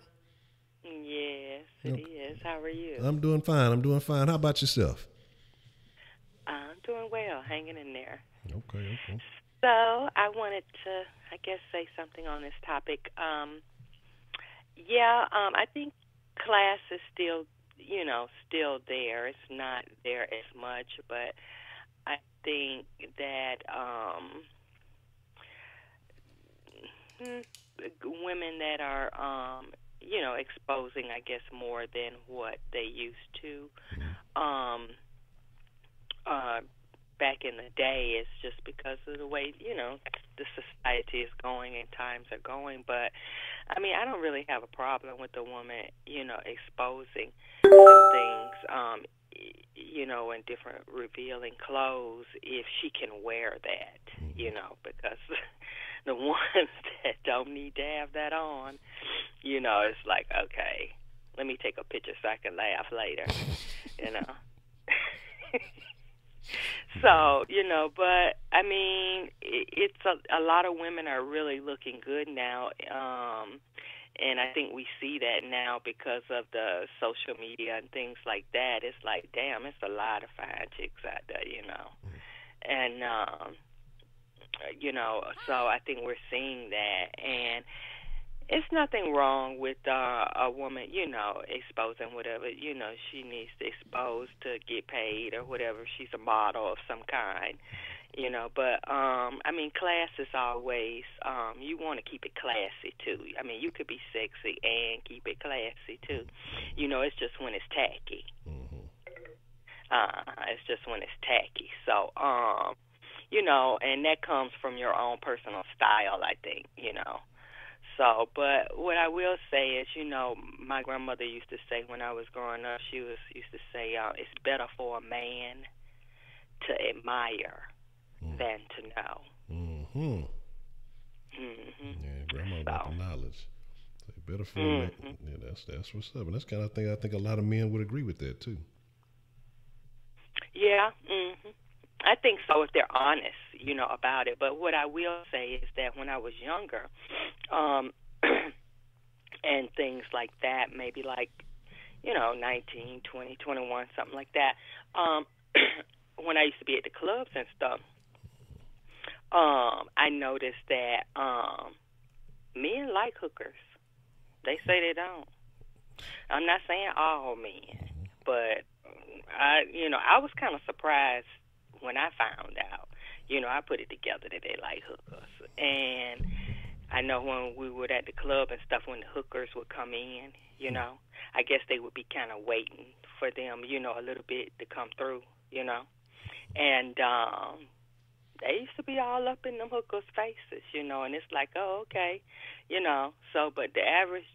Yes, it is. How are you? I'm doing fine. How about yourself? I'm doing well, hanging in there. Okay. So I wanted to, say something on this topic. I think class is still there. It's not there as much, but I think that women that are, exposing, more than what they used to. Back in the day, it's just because of the way, the society is going and times are going. But, I don't really have a problem with the woman, exposing some things, in different revealing clothes if she can wear that, because the ones that don't need to have that on, it's like, okay, let me take a picture so I can laugh later, So, but I mean, it's a lot of women are really looking good now. And I think we see that now because of the social media and things like that. It's like, damn, it's a lot of fine chicks out there, And, so I think we're seeing that. And it's nothing wrong with a woman, exposing whatever, she needs to expose to get paid or whatever. She's a model of some kind. But I mean, class is always, you want to keep it classy too. I mean, you could be sexy and keep it classy too. It's just when it's tacky. It's just when it's tacky. So, and that comes from your own personal style, I think, So, but what I will say is, my grandmother used to say when I was growing up, she used to say, it's better for a man to admire than to know. Yeah, grandma got the knowledge. So better for a man. Yeah, that's what's up. And that's kind of thing I think a lot of men would agree with that too. Yeah, I think so if they're honest, about it. But what I will say is that when I was younger, and things like that, maybe like, 19, 20, 21, something like that, when I used to be at the clubs and stuff, I noticed that men like hookers. They say they don't. I'm not saying all men, but I was kind of surprised when I found out. I put it together that they like hookers. And I know when we were at the club and stuff, when the hookers would come in, I guess they would be kind of waiting for them, a little bit to come through, And they used to be all up in them hookers' faces, and it's like, oh, okay, So, but the average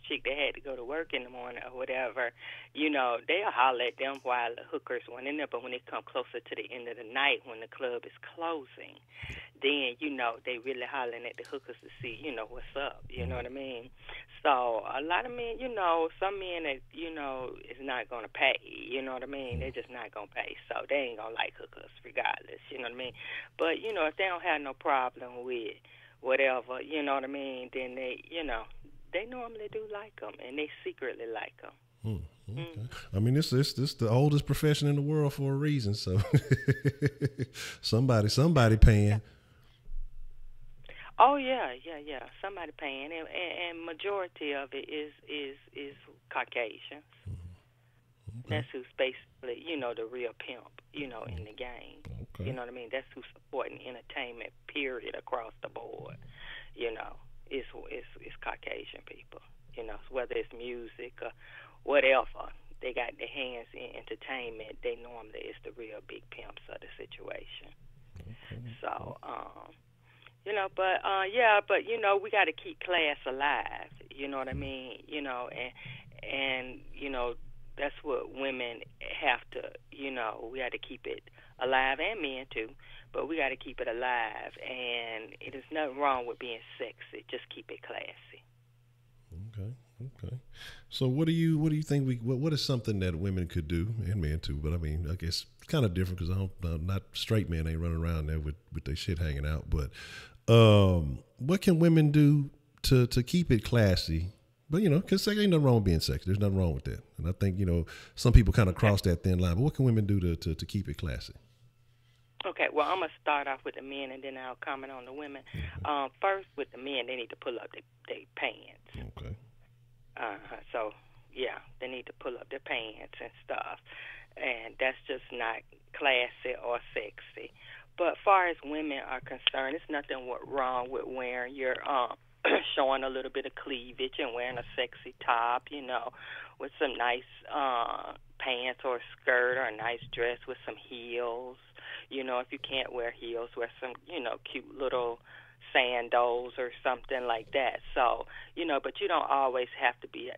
chick that had to go to work in the morning or whatever, they'll holler at them while the hookers went in there. But when it come closer to the end of the night, when the club is closing, then, they really hollering at the hookers to see, what's up. You know what I mean? So a lot of men, some men that, is not going to pay. You know what I mean? They're just not going to pay. So they ain't going to like hookers regardless. You know what I mean? But, if they don't have no problem with whatever, you know what I mean, then they normally do like them, and they secretly like them. Okay. I mean, this the oldest profession in the world for a reason. So somebody paying. Oh yeah. Somebody paying, and majority of it is Caucasians. Okay. That's who's basically, the real pimp, in the game. Okay. You know what I mean? That's who's supporting entertainment, period, across the board. It's Caucasian people. Whether it's music or whatever, they got their hands in entertainment. They normally is the real big pimps of the situation. Okay. So, but we got to keep class alive. You know what I mean? And that's what women have to, we got to keep it alive, and men too, but we got to keep it alive. And it is nothing wrong with being sexy. Just keep it classy. Okay. So what do you think what is something that women could do, and men too, but I mean, I guess it's kind of different because not straight men ain't running around there with their shit hanging out, but what can women do to keep it classy? But, because there ain't nothing wrong with being sexy. There's nothing wrong with that. And I think, some people kind of cross that thin line. But what can women do to keep it classy? Okay, well, I'm going to start off with the men, and then I'll comment on the women. First, with the men, they need to pull up their pants. Okay. So, yeah, they need to pull up their pants and stuff. And that's just not classy or sexy. But as far as women are concerned, there's nothing wrong with wearing your showing a little bit of cleavage and wearing a sexy top, with some nice pants or a skirt or a nice dress with some heels. If you can't wear heels, wear some, cute little sandals or something like that. So, but you don't always have to be,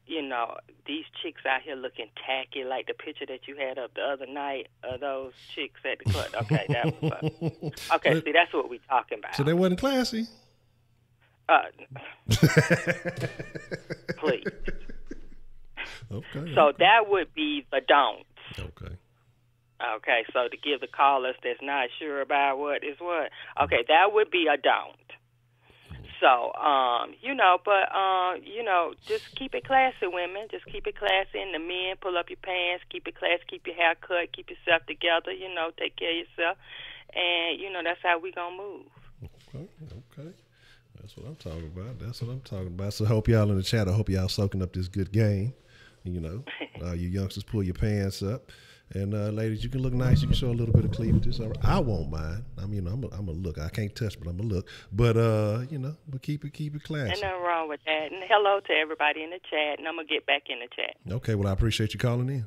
these chicks out here looking tacky, like the picture that you had up the other night of those chicks at the club. Okay, that was fun. Okay, see, that's what we're talking about. So they wasn't classy? Please. Okay. So that would be the don'ts. Okay. Okay, so to give the callers that's not sure about what is what, okay, that would be a don't. So, just keep it classy, women. Just keep it classy. And the men, pull up your pants, keep it classy, keep your hair cut, keep yourself together, take care of yourself. And, that's how we going to move. Okay. That's what I'm talking about. So I hope y'all in the chat, I hope y'all soaking up this good game. You youngsters, pull your pants up. And ladies, you can look nice. You can show a little bit of cleavage. It's all right. I won't mind. I'm a look. I can't touch, but I'm a look. But but keep it classy. Ain't nothing wrong with that. And hello to everybody in the chat. And I'm gonna get back in the chat. Okay. Well, I appreciate you calling in.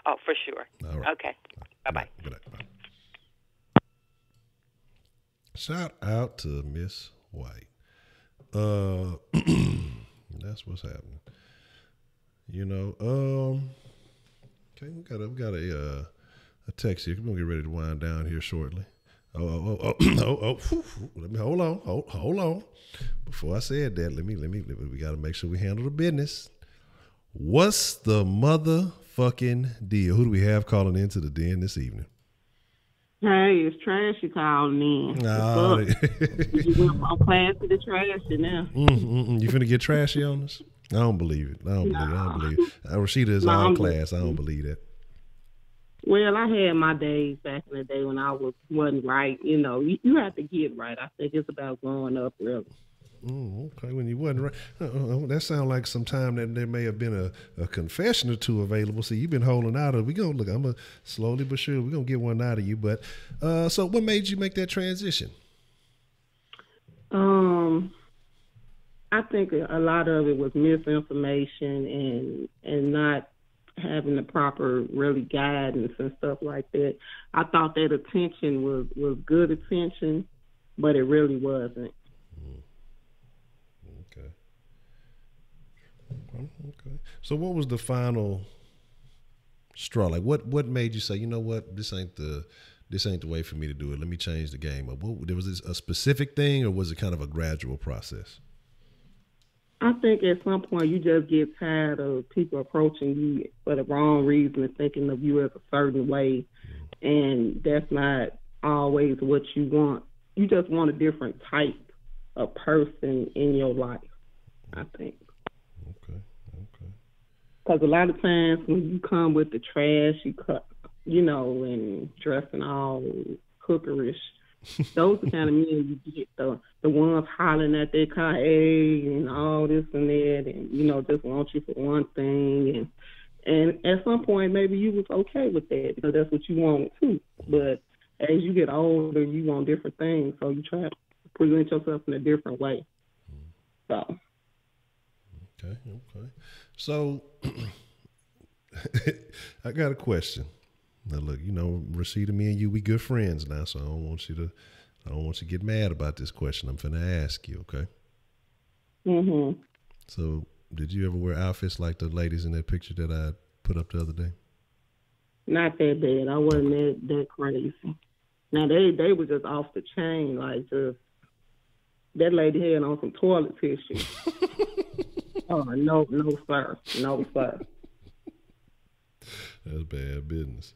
Oh, for sure. All right. Okay. Bye-bye. Good night. Bye. Shout out to Miss White. That's what's happening. Okay, we got a text here. We're gonna get ready to wind down here shortly. Let me hold on. Before I said that, we gotta make sure we handle the business. What's the motherfucking deal? Who do we have calling into the den this evening? Hey, it's Trashy calling in. You went from classy to trashy now. You finna get trashy on us? I don't believe it. I don't believe it. Rashida is all class. I don't believe that. Well, I had my days back in the day when I wasn't right. You have to get right. I think it's about growing up, really. Okay, when you wasn't right. That sounds like some time that there may have been a confession or two available. See, you've been holding out. I'm going to slowly but surely, we're going to get one out of you. But so what made you make that transition? I think a lot of it was misinformation and not having the proper really guidance and stuff like that. I thought that attention was good attention, but it really wasn't. Okay. So what was the final straw? Like what made you say, you know what, this ain't the way for me to do it. Let me change the game up. Was this a specific thing, or was it kind of a gradual process? I think at some point you just get tired of people approaching you for the wrong reason and thinking of you as a certain way, and that's not always what you want. You just want a different type of person in your life, I think. Okay. Because a lot of times when you come with the trash, and dressing all cookerish, those are the kind of men you get, the ones hollering at their car, hey, and all this and that, and, just want you for one thing. And at some point, maybe you was okay with that because that's what you wanted too. But as you get older, you want different things, so you try to present yourself in a different way. So. Okay. So I got a question. Now look, Rashida, me and you, we good friends now, so I don't want you to get mad about this question. I'm finna ask you, okay? Mm-hmm. So did you ever wear outfits like the ladies in that picture that I put up the other day? Not that bad. I wasn't that crazy. Now they were just off the chain, like just that lady had on some toilet tissue. Oh, no, sir. No, sir. That's bad business.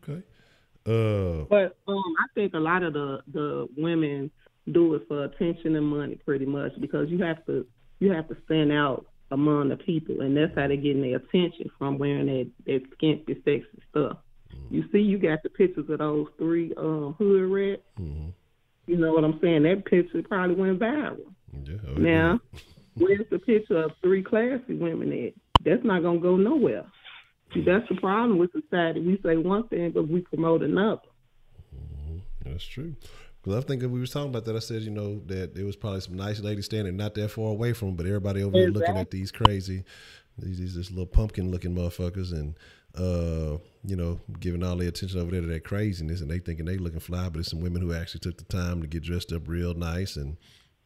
Okay. But I think a lot of the women do it for attention and money, pretty much, because you have to stand out among the people, and that's how they're getting their attention, from wearing that skimpy, sexy stuff. Mm-hmm. You see, you got the pictures of those three hood rats. Mm-hmm. You know what I'm saying? That picture probably went viral. Yeah. Now, where's the picture of three classy women at? That's not going to go nowhere. See, that's the problem with society. We say one thing, but we promote another. Mm-hmm. That's true. Because I think that we was talking about that. I said, that there was probably some nice ladies standing not that far away from them, but everybody over there looking at these crazy, these little pumpkin-looking motherfuckers and, giving all their attention over there to that craziness, and they thinking they looking fly, but it's some women who actually took the time to get dressed up real nice and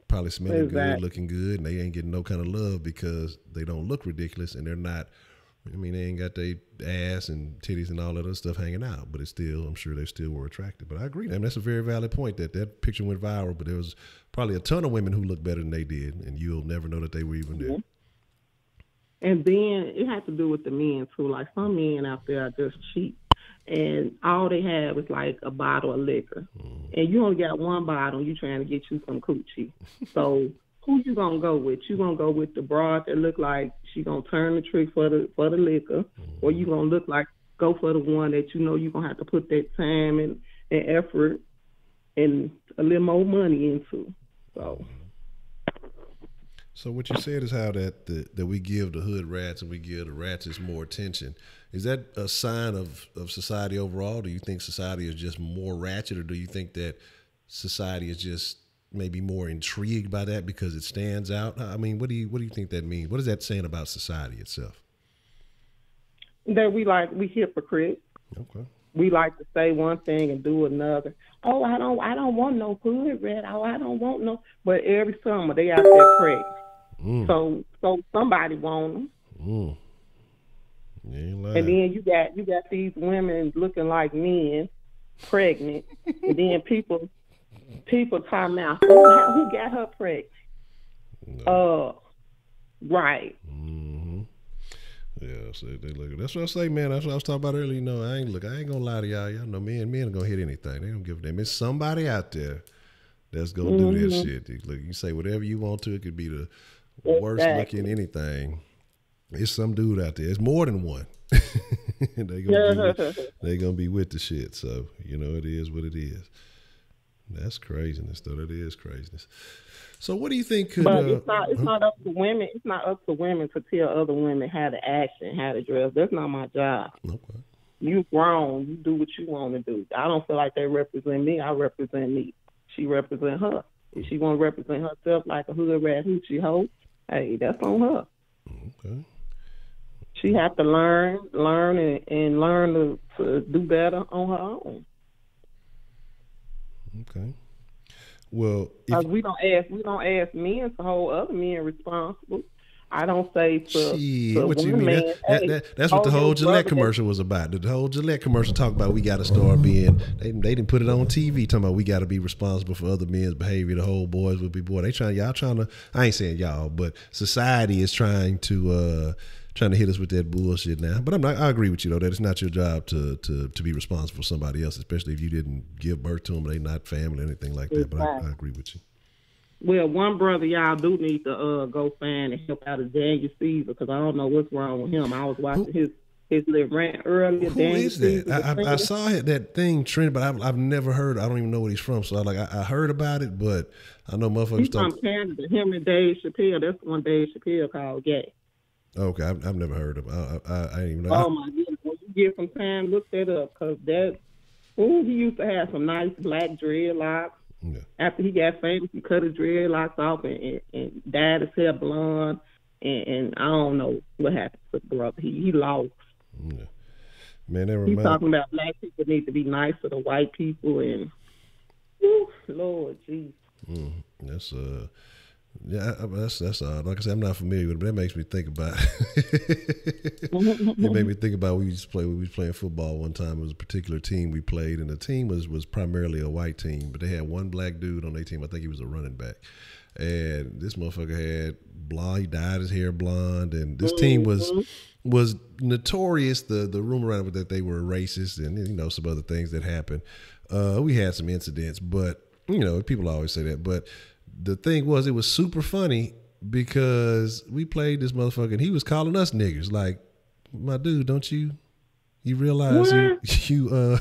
probably smelling good, looking good, and they ain't getting no kind of love because they don't look ridiculous, and they're not, they ain't got their ass and titties and all that other stuff hanging out, but it's still, I'm sure they still were attractive. But I agree, that's a very valid point, that picture went viral, but there was probably a ton of women who looked better than they did, and you'll never know that they were even there. And then it has to do with the men too. Like some men out there are just cheap, and all they have is like a bottle of liquor, and you only got one bottle. You trying to get you some coochie. So who you gonna go with? You gonna go with the broad that look like she gonna turn the trick for the liquor, or you gonna go for the one that you know you gonna have to put that time and effort and a little more money into. So what you said is how that we give the hood rats and we give the ratchets more attention. Is that a sign of society overall? Do you think society is just more ratchet, or do you think that society is just maybe more intrigued by that because it stands out? I mean, what do you think that means? What is that saying about society itself? That we hypocrites. Okay. We like to say one thing and do another. Oh, I don't want no hood rat. Oh, I don't want no. But every summer they out there pregnant. So somebody want them. And then you got these women looking like men, pregnant, and then people talking about who got her pregnant. Right. Yeah, so they look. That's what I say, man. That's what I was talking about earlier. You know, I ain't gonna lie to y'all. Y'all know men are gonna hit anything. They don't give a damn. It's somebody out there that's gonna do that shit. Look, you say whatever you want to. It could be the worst looking anything. It's some dude out there. It's more than one. they gonna be with the shit. So you know, it is what it is. That's craziness, though. That is craziness. So what do you think could? But it's not up to women. It's not up to women to tell other women how to act and how to dress. That's not my job. Okay. You grown. You do what you want to do. I don't feel like they represent me. I represent me. She represent her. If she want to represent herself like a hood rat hoochie hoe, hey, that's on her. Okay. She have to learn and learn to do better on her own. Okay. Well, we don't ask men to hold other men responsible. I don't say to what you one mean? man. That's what the whole Gillette commercial was about. The whole Gillette commercial talked about we got to start being. They didn't put it on TV talking about we got to be responsible for other men's behavior. The whole boys would be boy. Y'all trying to. I ain't saying y'all, but society is trying to hit us with that bullshit now. But I agree with you though that it's not your job to be responsible for somebody else, especially if you didn't give birth to them. They not family or anything like that. But I agree with you. Well, one brother y'all do need to go find and help out is Daniel Caesar because I don't know what's wrong with him. I was watching his little rant earlier. Who is that? I saw that thing trend, but I've never heard. I don't even know what he's from. So I heard about it, but I know motherfuckers. He's from Canada. Him and Dave Chappelle. That's the one Dave Chappelle called gay. Okay, I've never heard of him. I didn't even know. Oh my goodness! When you get some time, look that up because he used to have some nice black dreadlocks. Yeah. After he got famous, he cut his dreadlocks off and dyed his hair blonde, and I don't know what happened to the brother. He lost. Yeah. Man, he's talking about black people need to be nicer to white people, and Lord Jesus. That's that's like I said, I'm not familiar with it, but that makes me think about it. It made me think about we was playing football one time. It was a particular team we played, and the team was primarily a white team, but they had one black dude on their team. I think he was a running back. And this motherfucker had blonde, he dyed his hair blonde, and this team was notorious. The rumor around it that they were racist and some other things that happened. We had some incidents, but people always say that, but the thing was, it was super funny because we played this motherfucker and he was calling us niggers. Like, my dude, don't you realize you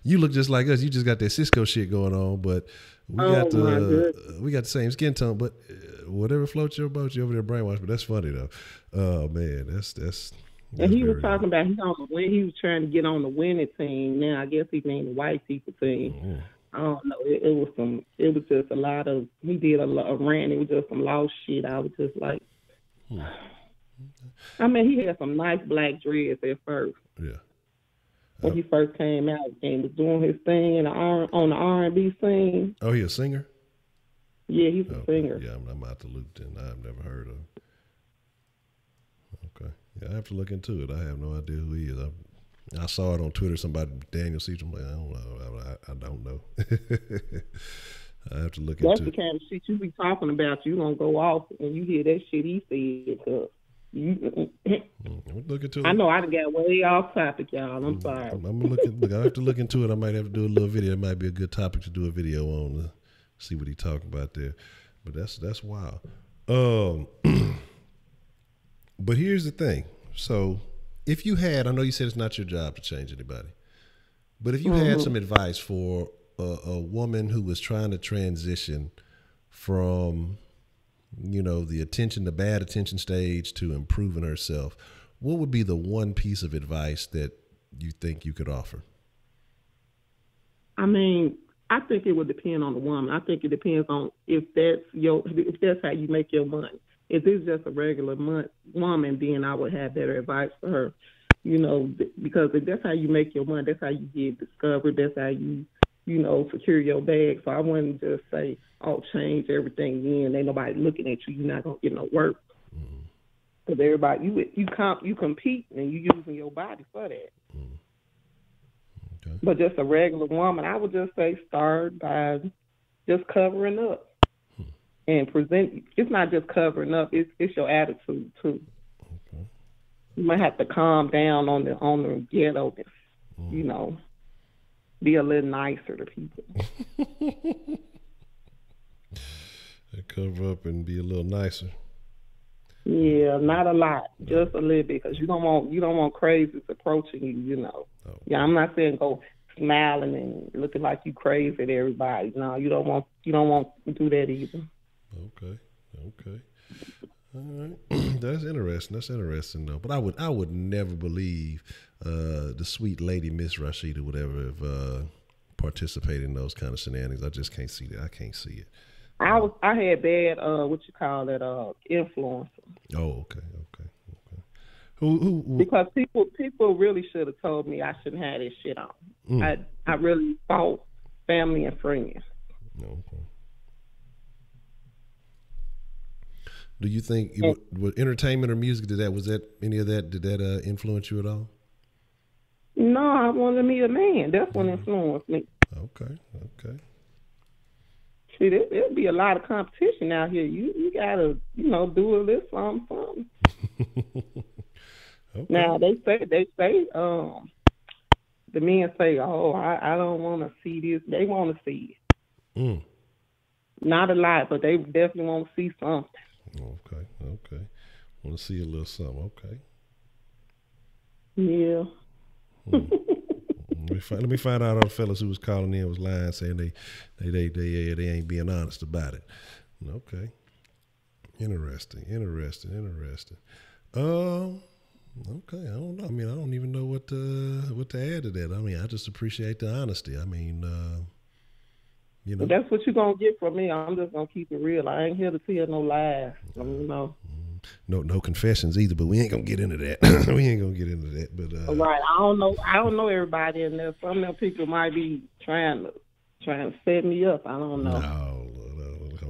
you look just like us. You just got that Cisco shit going on, but we got the same skin tone. But whatever floats your boat, you over there brainwashed. But that's funny though. Oh man, that's. And he was talking about he was trying to get on the winning team. Now I guess he named the white people team. I don't know. It was just a lot of. He did a rant. It was just some lost shit. I was just like, I mean, he had some nice black dreads at first. Yeah. When he first came out and was doing his thing on the R&B scene. Oh, he a singer? Yeah, he's a singer. Yeah, I'm out the loop then. I've never heard of him. Okay. Yeah, I have to look into it. I have no idea who he is. I saw it on Twitter. Somebody, Daniel Caesar. I'm like, I don't know. I have to look into it. That's the kind of shit you be talking about. You gonna go off and you hear that shit he said. Look into it. I know I done got way off topic, y'all. I'm sorry. I'm gonna look. I have to look into it. I might have to do a little video. It might be a good topic to do a video on to see what he talking about there. But that's wild. But here's the thing. So if you had, I know you said it's not your job to change anybody, but if you had some advice for a woman who was trying to transition from, the bad attention stage to improving herself, what would be the one piece of advice that you think you could offer? I mean, I think it would depend on the woman. I think it depends on if that's how you make your money. If it's just a regular woman, then I would have better advice for her. Because if that's how you make your money, that's how you get discovered, that's how you, secure your bag. So I wouldn't just say, change everything in. Ain't nobody looking at you. You're not going to get no work. Because everybody, you compete and you using your body for that. Okay. But just a regular woman, I would just say start by just covering up and present. It's not just covering up; it's your attitude too. Okay. You might have to calm down on the ghetto-ness, be a little nicer to people. Cover up and be a little nicer. Yeah, not a lot, just a little bit, because you don't want crazies approaching you. Oh. Yeah, I'm not saying go smiling and looking like you crazy at everybody. No, you don't want to do that either. Okay. All right. That's interesting though. But I would never believe the sweet lady Miss Rashida would ever have participated in those kind of shenanigans. I just can't see that. I can't see it. I had bad influence. Oh, okay. Who? Because people really should have told me I shouldn't have this shit on. I really fought family and friends. Okay. Do you think with entertainment or music, did that influence you at all? No, I wanted to meet a man. That's what influenced me. Okay. See, there'll be a lot of competition out here. You gotta, do a little something. Okay. Now they say, the men say, I don't want to see this. They want to see it. Not a lot, but they definitely want to see something. Okay. Want to see a little something. Okay. Yeah. Let me find out all the fellas who was calling in was lying, saying they ain't being honest about it. Okay. Interesting. Okay, I don't know. I mean, I don't even know what to add to that. I mean, I just appreciate the honesty. I mean, But that's what you're gonna get from me. I'm just gonna keep it real. I ain't here to tell no lies. No confessions either. But we ain't gonna get into that. But right, I don't know everybody in there. Some of them people might be trying to set me up. I don't know. No.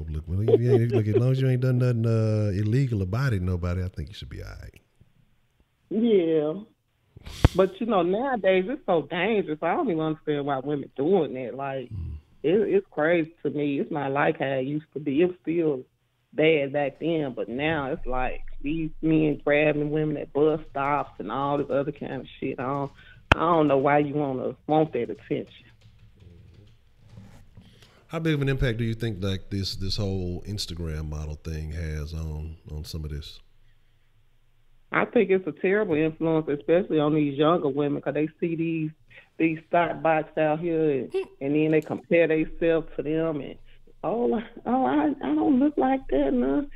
Look, as long as you ain't done nothing illegal about it, nobody, I think you should be all right. Yeah. But nowadays it's so dangerous. I don't even understand why women doing that. Like it's crazy to me. It's not like how it used to be. It was still bad back then, but now it's like these men grabbing women at bus stops and all this other kind of shit. I don't know why you want that attention. How big of an impact do you think like this whole Instagram model thing has on some of this? I think it's a terrible influence, especially on these younger women, because they see these stock bots out here, and then they compare themselves to them, and I don't look like that. No,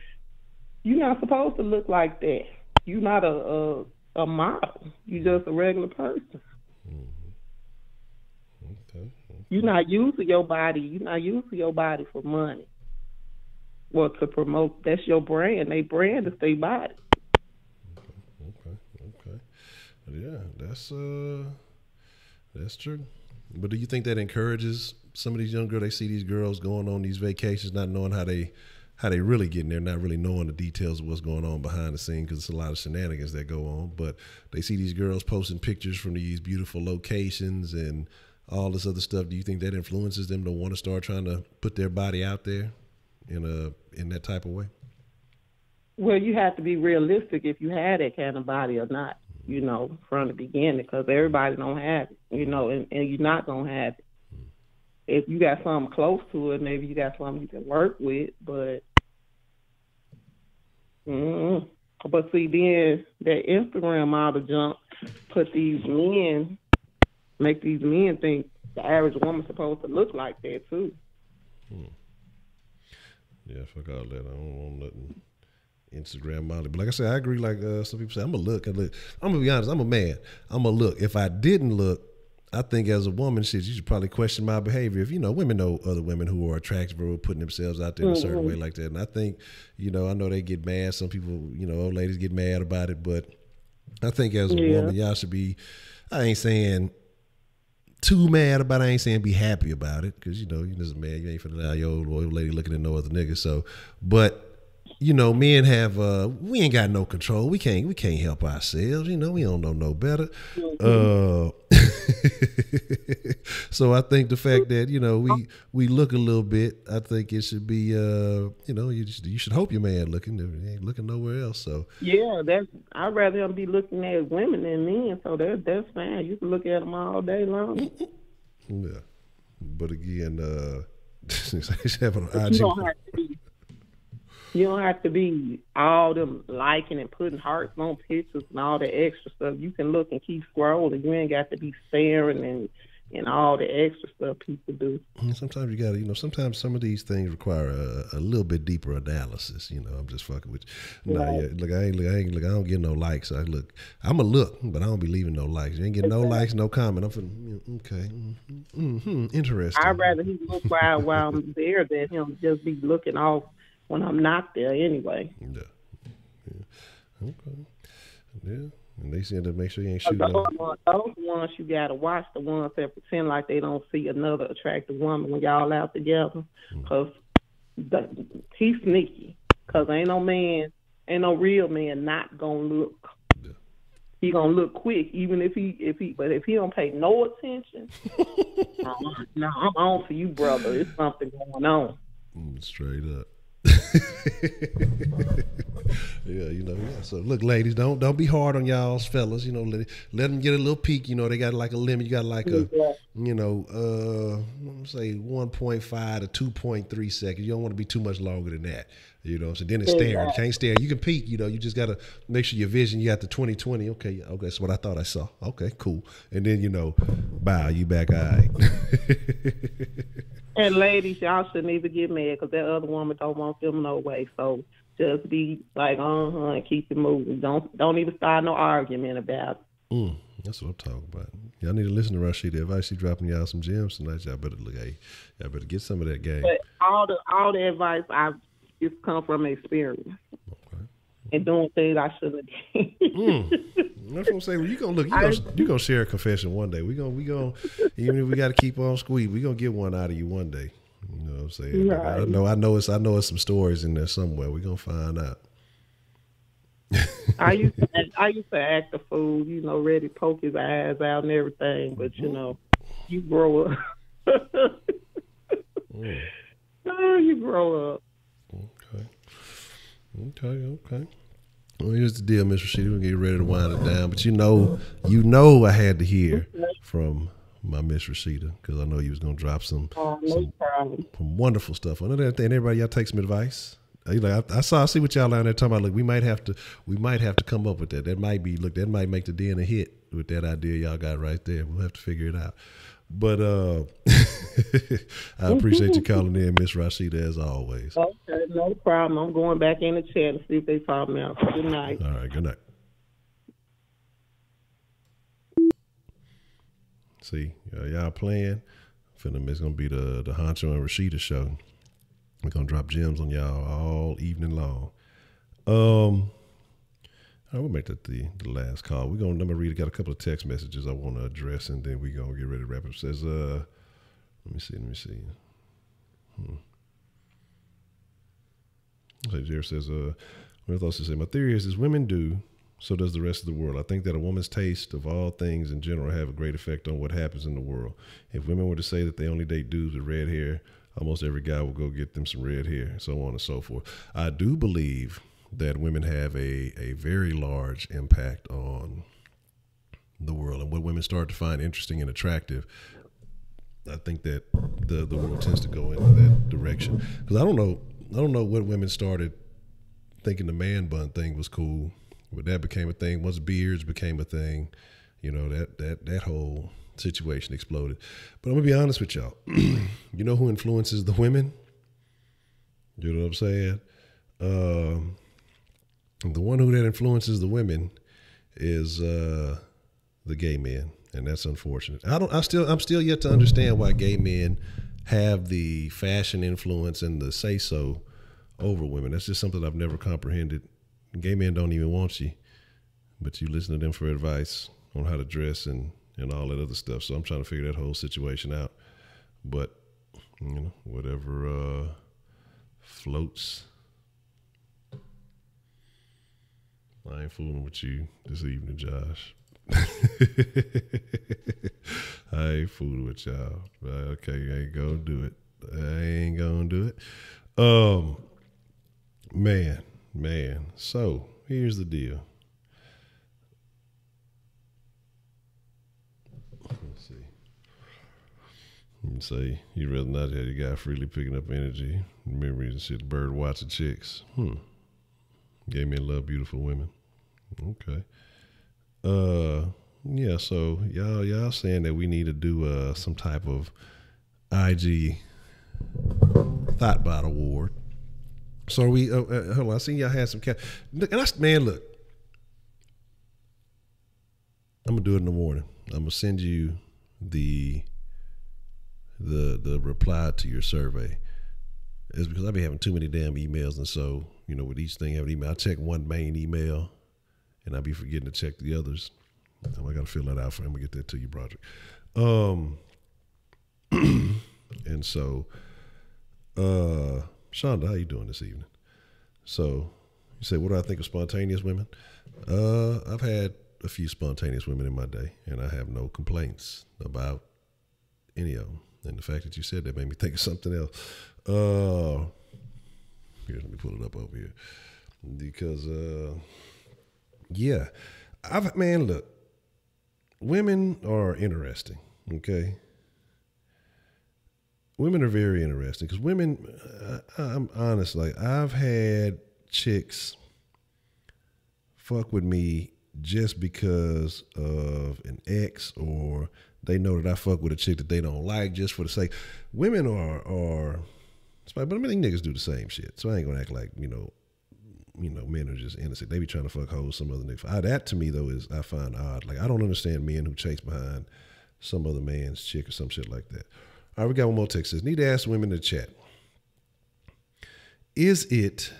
you're not supposed to look like that. You're not a model. You're just a regular person. Okay. You're not using your body. You're not using your body for money. Well, to promote, that's your brand. They brand is their body. Okay. Yeah, that's true. But do you think that encourages some of these young girls? They see these girls going on these vacations, not knowing how they really getting there, not really knowing the details of what's going on behind the scenes, because it's a lot of shenanigans that go on. But they see these girls posting pictures from these beautiful locations and all this other stuff. Do you think that influences them to want to start trying to put their body out there in that type of way? Well, you have to be realistic if you had that kind of body or not, from the beginning, because everybody don't have it, and you're not going to have it. If you got something close to it, maybe you got something you can work with, but see, then that Instagram model jump make these men think the average woman's supposed to look like that too. Yeah, fuck all that. I don't want nothing Instagram model. But like I said, I agree. Like some people say, I'm gonna be honest. I'm a man. I'm gonna look. If I didn't look, I think as a woman, shit, you should probably question my behavior. If women know other women who are attractive or putting themselves out there in a certain way like that. And I think, I know they get mad. Some people, old ladies get mad about it. But I think as a woman, y'all should be. I ain't saying too mad about it. I ain't saying be happy about it, because you as a man, you ain't finna allow your old lady looking at no other nigga. So, but men have we ain't got no control. We can't help ourselves. We don't know no better. So I think the fact that we look a little bit, I think it should be you should hope your man looking. He ain't looking nowhere else. So yeah, I'd rather him be looking at women than men. So that's fine. You can look at them all day long. Yeah, but again, you don't have to be all them liking and putting hearts on pictures and all the extra stuff. You can look and keep scrolling. You ain't got to be staring and all the extra stuff people do. Sometimes you gotta, sometimes some of these things require a little bit deeper analysis. I'm just fucking with you. No, yeah, look, I don't get no likes. I'm a look, but I don't be leaving no likes. You ain't getting no likes, no comment. I'm feeling, okay, interesting. I'd rather he look while I'm there than him just be looking off when I'm not there anyway. Yeah. Okay. Yeah. And they said to make sure you ain't shooting. Those ones you gotta watch, the ones that pretend like they don't see another attractive woman when y'all out together, because he's sneaky. Because ain't no real man not gonna look. Yeah. He gonna look quick, even if he don't pay no attention. No, I'm on for you, brother. There's something going on. Straight up. Yeah, So look, ladies, don't be hard on y'all's fellas. Let them get a little peek. They got like a limit. You got like a, say 1.5 to 2.3 seconds. You don't want to be too much longer than that. So then it's staring. You can't stare. You can peek. You just got to make sure your vision. You got the 20/20. Okay, that's what I thought I saw. Okay, cool. And then bow. You back. All right. And ladies, y'all shouldn't even get mad because that other woman don't want them no way. So just be like, and keep it moving. Don't even start no argument about it. That's what I'm talking about. Y'all need to listen to Rashida. If I see dropping y'all some gems tonight, y'all better y'all better get some of that game. But all the advice it's come from experience. Okay. And doing things I shouldn't have done. That's what I'm saying. Well, you gonna share a confession one day. We gonna even if we got to keep on squeezing, we gonna get one out of you one day. You know what I'm saying? Right. I know it's some stories in there somewhere. We gonna find out. I used to act a fool, ready to poke his eyes out and everything, but you grow up. You grow up. Okay. Well, here's the deal, Miss Rashida. We'll get ready to wind it down. But you know I had to hear from my Miss Rashida, because I know you was going to drop some wonderful stuff on it. And everybody, y'all take some advice. I see what y'all out there talking about. Look, we might have to come up with that. That might make the den a hit with that idea y'all got right there. We'll have to figure it out. But I appreciate you calling in, Miss Rashida, as always. Okay, no problem. I'm going back in the chat to see if they call me out. Good night. All right, good night. See, y'all playing. It's going to be the Honcho and Rashida show. We're going to drop gems on y'all all evening long. We'll make that the last call. Let me read. Got a couple of text messages I want to address, and then we're going to get ready to wrap up. It says, let me see. Jared says, my theory is women do, so does the rest of the world. I think that a woman's taste of all things in general have a great effect on what happens in the world. If women were to say that they only date dudes with red hair, almost every guy will go get them some red hair, so on and so forth. I do believe that women have a very large impact on the world, and what women start to find interesting and attractive. I think that the world tends to go in that direction, because I don't know what women started thinking the man bun thing was cool, but that became a thing. Once beards became a thing, you know, that whole situation exploded. But I'm gonna be honest with y'all. You know who influences the women? You know what I'm saying? The one who that influences the women is the gay men, and that's unfortunate. I'm still yet to understand why gay men have the fashion influence and the say so over women. That's just something I've never comprehended. Gay men don't even want you, but you listen to them for advice on how to dress and all that other stuff. So I'm trying to figure that whole situation out. But you know, whatever floats. I ain't fooling with you this evening, Josh. I ain't fooling with y'all. Okay, I ain't gonna do it. I ain't gonna do it. Man. So here's the deal. Let's see. You say you'd rather not have your guy freely picking up energy, memories and shit, bird watching chicks. Gay men love beautiful women. Okay. Yeah, so y'all saying that we need to do some type of IG Thoughtbot Award. So are we hold on, I seen y'all had some man, look. I'm gonna do it in the morning. I'm gonna send you the reply to your survey. It's because I be having too many damn emails, and so, you know, with each thing having email, I check one main email and I be forgetting to check the others. I gotta fill that out for him to get that to you, Broderick. And so Shonda, how you doing this evening? So you say, what do I think of spontaneous women? I've had a few spontaneous women in my day, and I have no complaints about any of them. And the fact that you said that made me think of something else. Here, let me pull it up over here. Because, yeah. Man, look. Women are interesting, okay? Women are very interesting because women, I'm honest, like I've had chicks fuck with me just because of an ex, or they know that I fuck with a chick that they don't like just for the sake. Women are but many niggas do the same shit. So I ain't gonna act like, you know, men are just innocent. They be trying to fuck hoes some other nigga. That to me though I find odd. Like I don't understand men who chase behind some other man's chick or some shit like that. All right, we got one more text. Says, need to ask women in the chat. Is it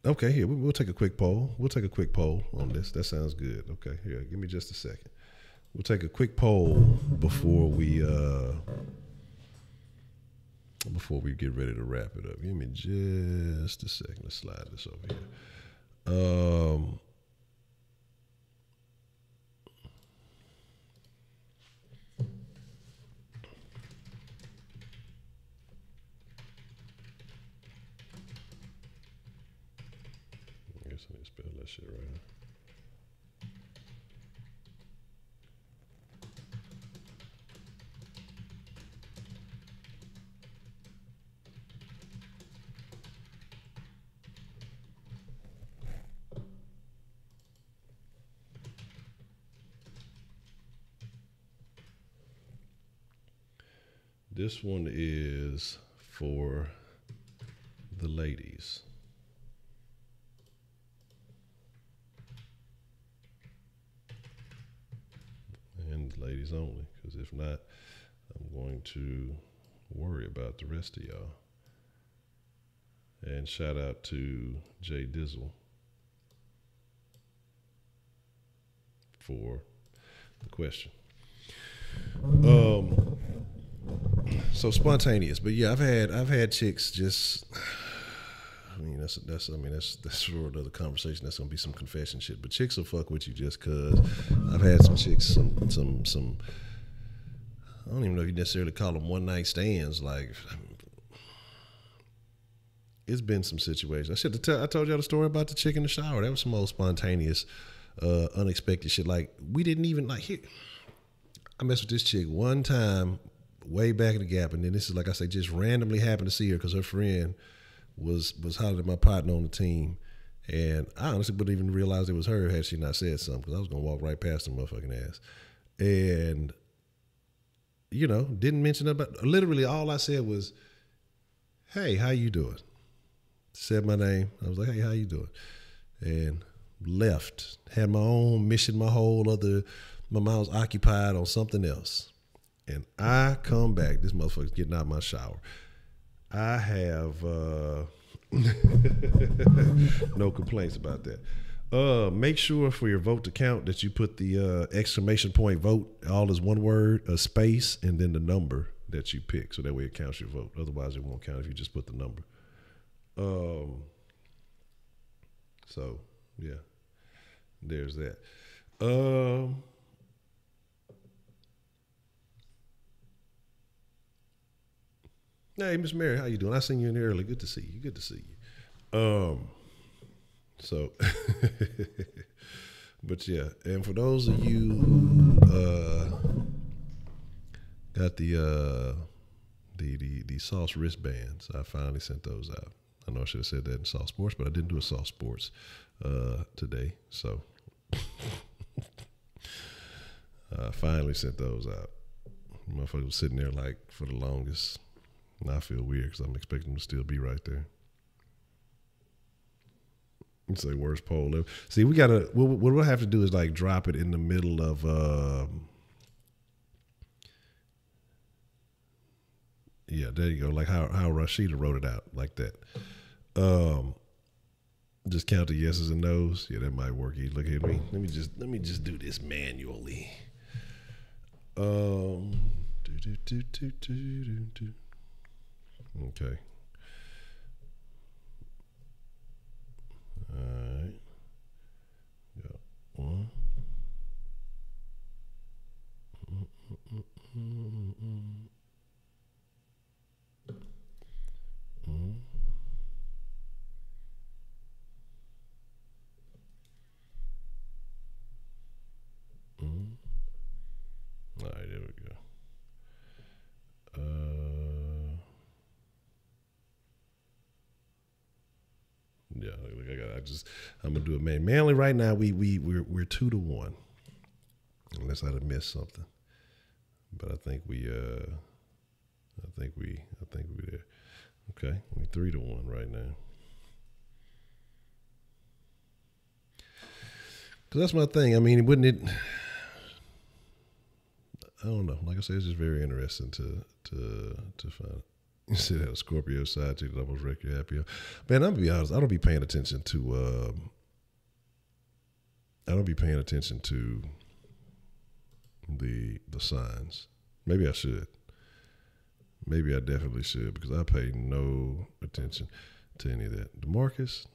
okay? Here, we'll take a quick poll. We'll take a quick poll on this. That sounds good. Okay, here, give me just a second. We'll take a quick poll before we get ready to wrap it up. Give me just a second. Let's slide this over here. I guess I need to spell that shit right. This one is for the ladies. And ladies only, because if not, I'm going to worry about the rest of y'all. And shout out to Jay Dizzle for the question. So spontaneous, but yeah, I've had chicks just. I mean, that's for another conversation. That's gonna be some confession shit. But chicks will fuck with you just cause. I've had some chicks, some. I don't even know if you necessarily call them one night stands. Like, it's been some situations. I told y'all the story about the chick in the shower. That was some old spontaneous, unexpected shit. Like, we didn't even, like, here. I messed with this chick one time way back in the Gap, and then this is, like I say, just randomly happened to see her because her friend was hollering at my partner on the team. And I honestly wouldn't even realize it was her had she not said something, because I was going to walk right past the motherfucking ass. And, you know, didn't mention it, but literally all I said was, hey, how you doing? Said my name. I was like, hey, how you doing? And left. Had my own mission, my mind was occupied on something else. And I come back, this motherfucker's getting out of my shower. I have no complaints about that. Make sure for your vote to count that you put the exclamation point vote, all is one word, a space, and then the number that you pick. So that way it counts your vote. Otherwise it won't count if you just put the number. So yeah, there's that. Hey, Miss Mary, how you doing? I seen you in here early. Good to see you. Good to see you. So, but yeah, and for those of you who got the sauce wristbands, I finally sent those out. I know I should have said that in soft sports, but I didn't do a soft sports today, so I finally sent those out. Motherfucker was sitting there like for the longest. And I feel weird because I'm expecting them to still be right there. It's like worst poll ever. See, we gotta. What we'll have to do is like drop it in the middle of. Yeah, there you go. Like how Rashida wrote it out, like that. Just count the yeses and nos. Yeah, that might work. You look at me. Let me just do this manually. Okay. All right. Got one. All right, there we go. Yeah, I'm gonna do it mainly right now. We're 2-1, unless I'd have missed something. But I think we there. Okay, we're 3-1 right now. Cause that's my thing. I mean, wouldn't it? I don't know. Like I said, it's just very interesting to find. You see that a Scorpio side chick that almost wreck your happy hour. Man, I'm gonna be honest. I don't be paying attention to. The signs. Maybe I should. Maybe I definitely should, because I pay no attention to any of that. DeMarcus,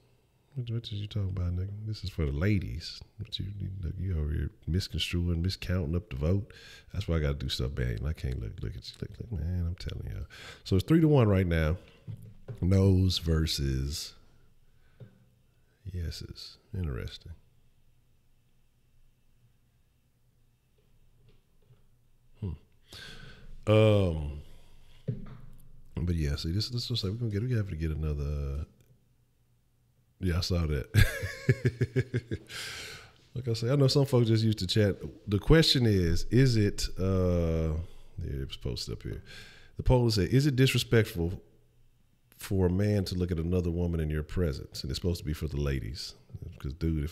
what is you talking about, nigga? This is for the ladies. What you over here misconstruing, miscounting up the vote. That's why I got to do stuff bad. I can't look at you. Look, man, I'm telling you. So it's 3-1 right now. No's versus yeses. Interesting. But yeah, see, this is just like we have to get another. Yeah, I saw that. Like I say, I know some folks just used to chat. The question is it? Yeah, it was posted up here. The poll said, is it disrespectful for a man to look at another woman in your presence? And it's supposed to be for the ladies. Because, dude,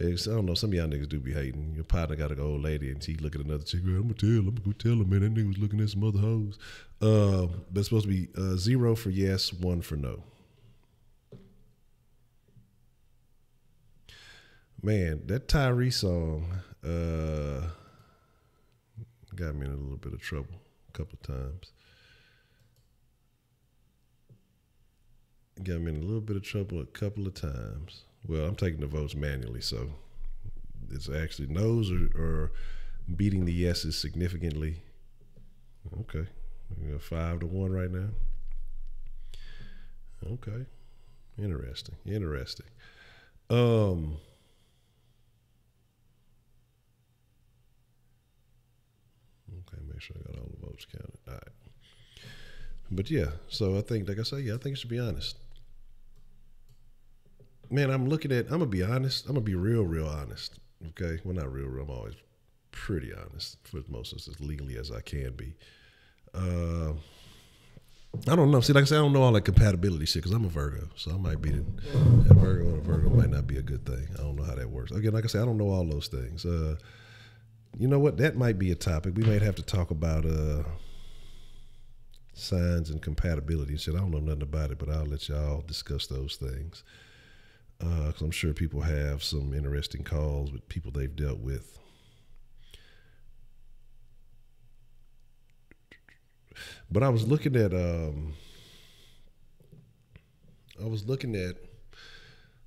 I don't know, some of y'all niggas do be hating. Your partner got an old lady and she look at another chick. I'm going to go tell him, man, that nigga was looking at some other hoes. But it's supposed to be 0 for yes, 1 for no. Man, that Tyree song got me in a little bit of trouble a couple of times. Got me in a little bit of trouble a couple of times. Well, I'm taking the votes manually, so it's actually no's or beating the yeses significantly. Okay. We got 5-1 right now. Okay. Interesting. Okay, make sure I got all the votes counted. All right. But yeah, so I think, like I say, I think you should be honest. Man, I'm gonna be honest. I'm gonna be real honest. Okay? Well, not real. I'm always pretty honest for most of us, as legally as I can be. I don't know. See, like I said, I don't know all that compatibility shit because I'm a Virgo. So I might be a Virgo and a Virgo might not be a good thing. I don't know how that works. Again, like I said, I don't know all those things. You know what? That might be a topic. We might have to talk about signs and compatibility and shit. I don't know nothing about it, but I'll let y'all discuss those things. Because I'm sure people have some interesting calls with people they've dealt with. But I was looking at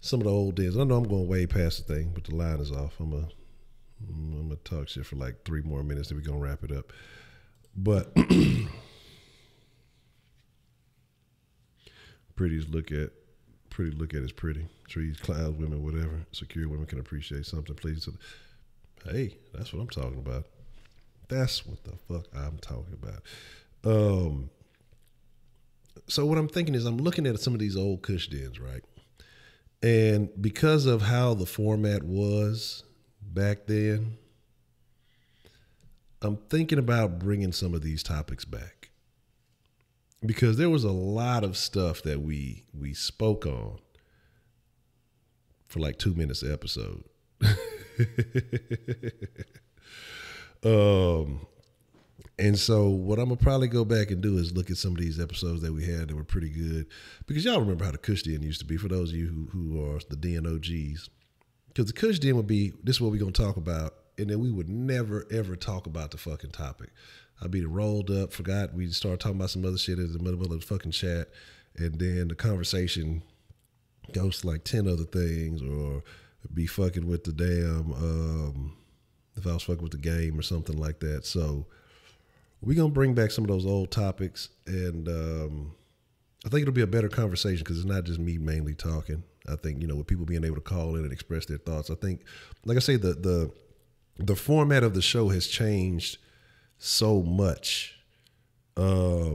some of the old days. I know I'm going way past the thing, but the line is off. I'm gonna talk shit for like 3 more minutes, then we're gonna wrap it up. But pretty look at is pretty. Trees, clouds, women, whatever. Secure women can appreciate something. Please. Hey, that's what I'm talking about. That's what the fuck I'm talking about. So what I'm thinking is I'm looking at some of these old Kush dens, right? And because of how the format was back then, I'm thinking about bringing some of these topics back. Because there was a lot of stuff that we spoke on for like 2 minutes an episode. And so what I'm going to probably go back and do is look at some of these episodes that we had that were pretty good. Because y'all remember how the Kush Den used to be, for those of you who are the Den OGs. Because the Kush Den would be, this is what we're going to talk about, and then we would never, ever talk about the fucking topic. I'd be rolled up, forgot, we'd start talking about some other shit in the middle of the fucking chat, and then the conversation goes to like 10 other things, or be fucking with the damn, if I was fucking with the game or something like that. So we're going to bring back some of those old topics, and I think it'll be a better conversation because it's not just me mainly talking. I think, with people being able to call in and express their thoughts, I think, like I say, the format of the show has changed so much that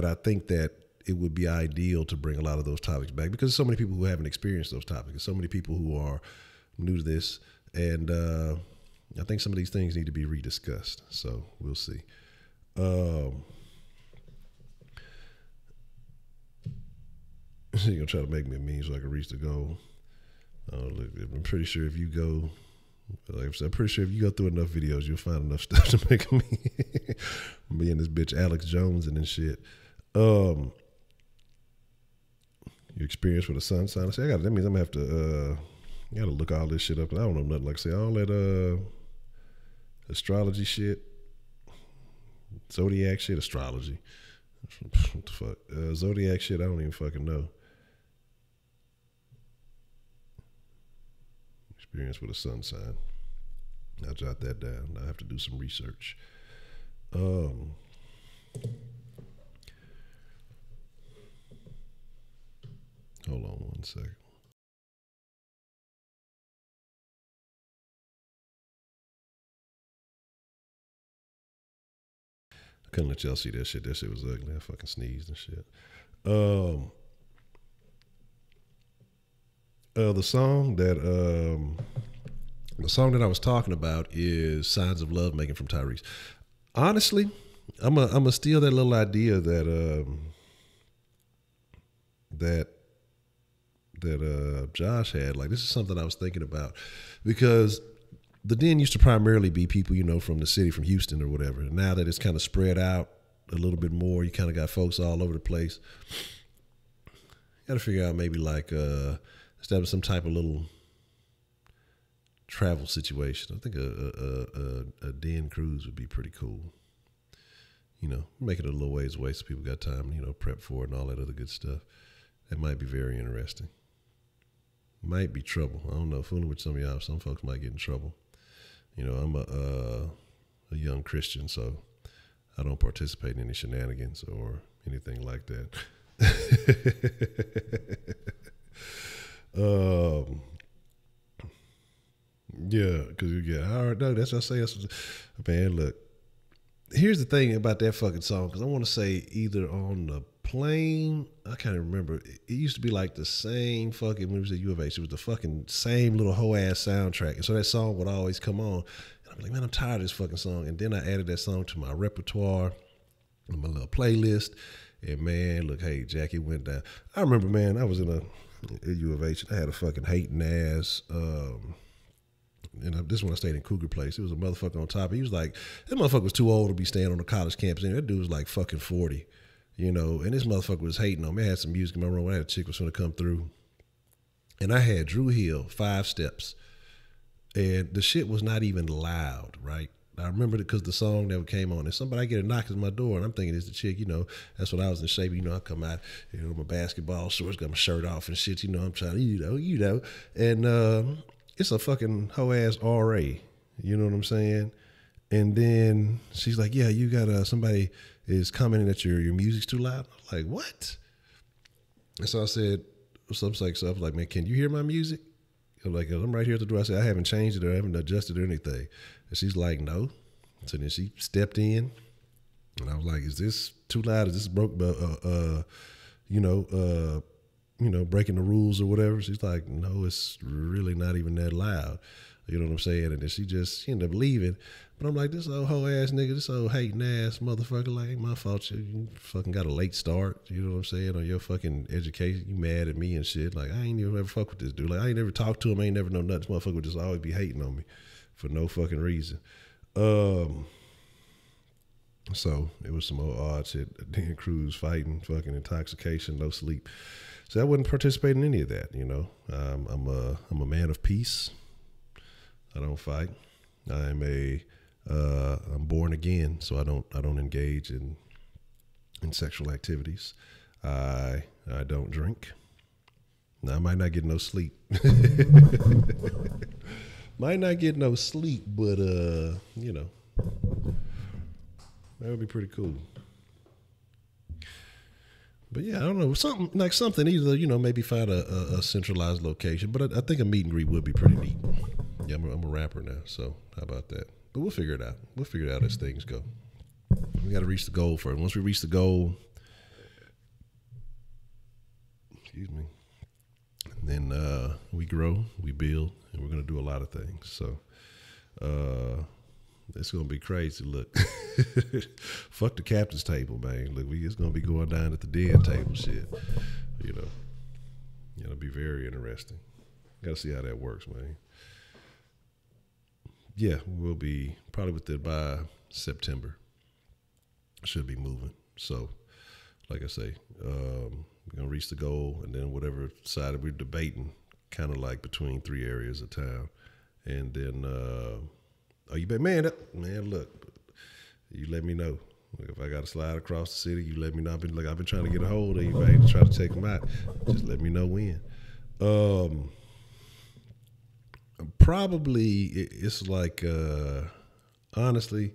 I think that it would be ideal to bring a lot of those topics back, because there's so many people who haven't experienced those topics. There's so many people who are new to this, and I think some of these things need to be rediscussed. So we'll see. You're gonna try to make me a meme so I can reach the goal. Look, I'm pretty sure if you go, like I said, I'm pretty sure if you go through enough videos, you'll find enough stuff to make a meme. Me and this bitch Alex Jones and shit. Your experience with a sun sign. I say, that means I'm gonna have to I gotta look all this shit up. I don't know nothing. Like I say, all that astrology shit, zodiac shit, astrology. What the fuck? Zodiac shit, I don't even fucking know. Experience with a sun sign. I'll jot that down. I have to do some research. Hold on one second. I couldn't let y'all see that shit. That shit was ugly. I fucking sneezed and shit. The song that I was talking about is "Signs of Love" Making from Tyrese. Honestly, I'm a steal that little idea that Josh had. Like, this is something I was thinking about, because the Den used to primarily be people, from the city, from Houston or whatever. And now that it's kind of spread out a little bit more, you kind of got folks all over the place. Got to figure out maybe like establish some type of little travel situation. I think a Den cruise would be pretty cool. Make it a little ways away so people got time, prep for it and all that other good stuff. That might be very interesting. Might be trouble. I don't know. Fooling with some of y'all, some folks might get in trouble. I'm a young Christian, so I don't participate in any shenanigans or anything like that. Yeah, because you get hard. No, that's what I say. Man, look. Here's the thing about that fucking song, because I want to say either on the plane, I can't remember. It used to be like the same fucking, when it was at U of H, it was the fucking same little whole ass soundtrack. And so that song would always come on. And I'm like, man, I'm tired of this fucking song. And then I added that song to my repertoire, my little playlist. And man, look, hey, Jackie went down. I remember, man, I was at U of H, and I had a fucking hating ass, and this one I stayed in Cougar Place. It was a motherfucker on top. He was like, that motherfucker was too old to be staying on the college campus. And that dude was like fucking 40, you know. And this motherfucker was hating on me. I had some music in my room. I had a chick was going to come through. And I had Drew Hill, 5 Steps. And the shit was not even loud, right? I remember it because the song that came on, and somebody get a knock at my door, and I'm thinking it's the chick, you know. That's when I was in shape, you know. I come out, you know, my basketball shorts, got my shirt off and shit, you know. I'm trying to, you know. And it's a fucking hoe ass RA, you know what I'm saying? And then she's like, yeah, you got somebody is commenting that your music's too loud. I'm like, what? And so I said, something like, so I was like, man, can you hear my music? I'm like, I'm right here at the door. I said, I haven't changed it or I haven't adjusted or anything. And she's like, no. So then she stepped in, and I was like, is this too loud? Is this broke? You know, breaking the rules or whatever. She's like, no, it's really not even that loud. You know what I'm saying? And then she ended up leaving. But I'm like, this old hoe ass nigga, this old hating ass motherfucker, like, ain't my fault. You fucking got a late start. You know what I'm saying? On your fucking education. You mad at me and shit. Like, I ain't even ever fuck with this dude. Like, I ain't never talked to him. I ain't never know nothing. This motherfucker would just always be hating on me for no fucking reason. So it was some old odd shit. Dan Cruz fighting, fucking intoxication, no sleep. So I wouldn't participate in any of that, you know. I'm a man of peace. I don't fight. I'm born again, so I don't engage in sexual activities. I don't drink. Now I might not get no sleep. Might not get no sleep, but you know, that would be pretty cool. But yeah, I don't know, something either, you know, maybe find a centralized location. But I think a meet and greet would be pretty neat. Yeah, I'm a rapper now, so how about that? But we'll figure it out. We'll figure it out as things go. We got to reach the goal first. Once we reach the goal, excuse me, then we grow, we build, and we're going to do a lot of things. So it's going to be crazy. Look, fuck the captain's table, man. Look, it's going to be going down at the den table shit. You know, it'll be very interesting. Got to see how that works, man. Yeah, we'll be probably by September. Should be moving. So, like I say, we're going to reach the goal, and then whatever side we're debating, kind of like between 3 areas of town. And then, man, look, you let me know. If I got to slide across the city, you let me know. I've been trying to get a hold of you, man, to try to take them out. Just let me know when. Probably it's like honestly,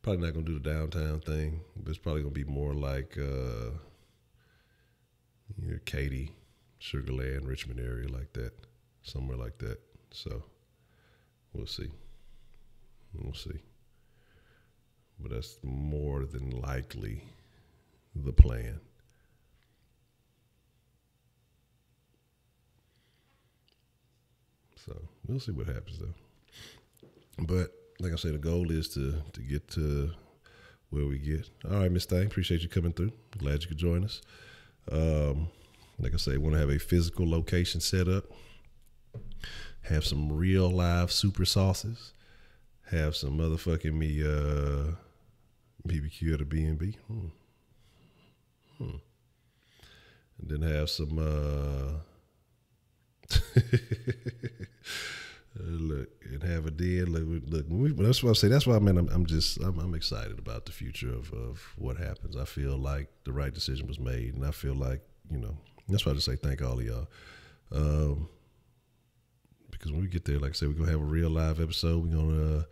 probably not gonna do the downtown thing, but it's probably gonna be more like Katy, Sugarland, Richmond area, like that, somewhere like that. So we'll see. But that's more than likely the plan. So we'll see what happens though. But like I said, the goal is to get to where we get. All right, Miss Thang, appreciate you coming through. Glad you could join us. Like I say, want to have a physical location set up. Have some real live super sauces. Have some motherfucking me BBQ at a B&B. And then have some look, and have a den. Look, that's what I say. That's why, man, I'm excited about the future of what happens. I feel like the right decision was made, and I feel like, you know, that's why I just say thank all of y'all. Because when we get there, like I said, we're gonna have a real live episode. We're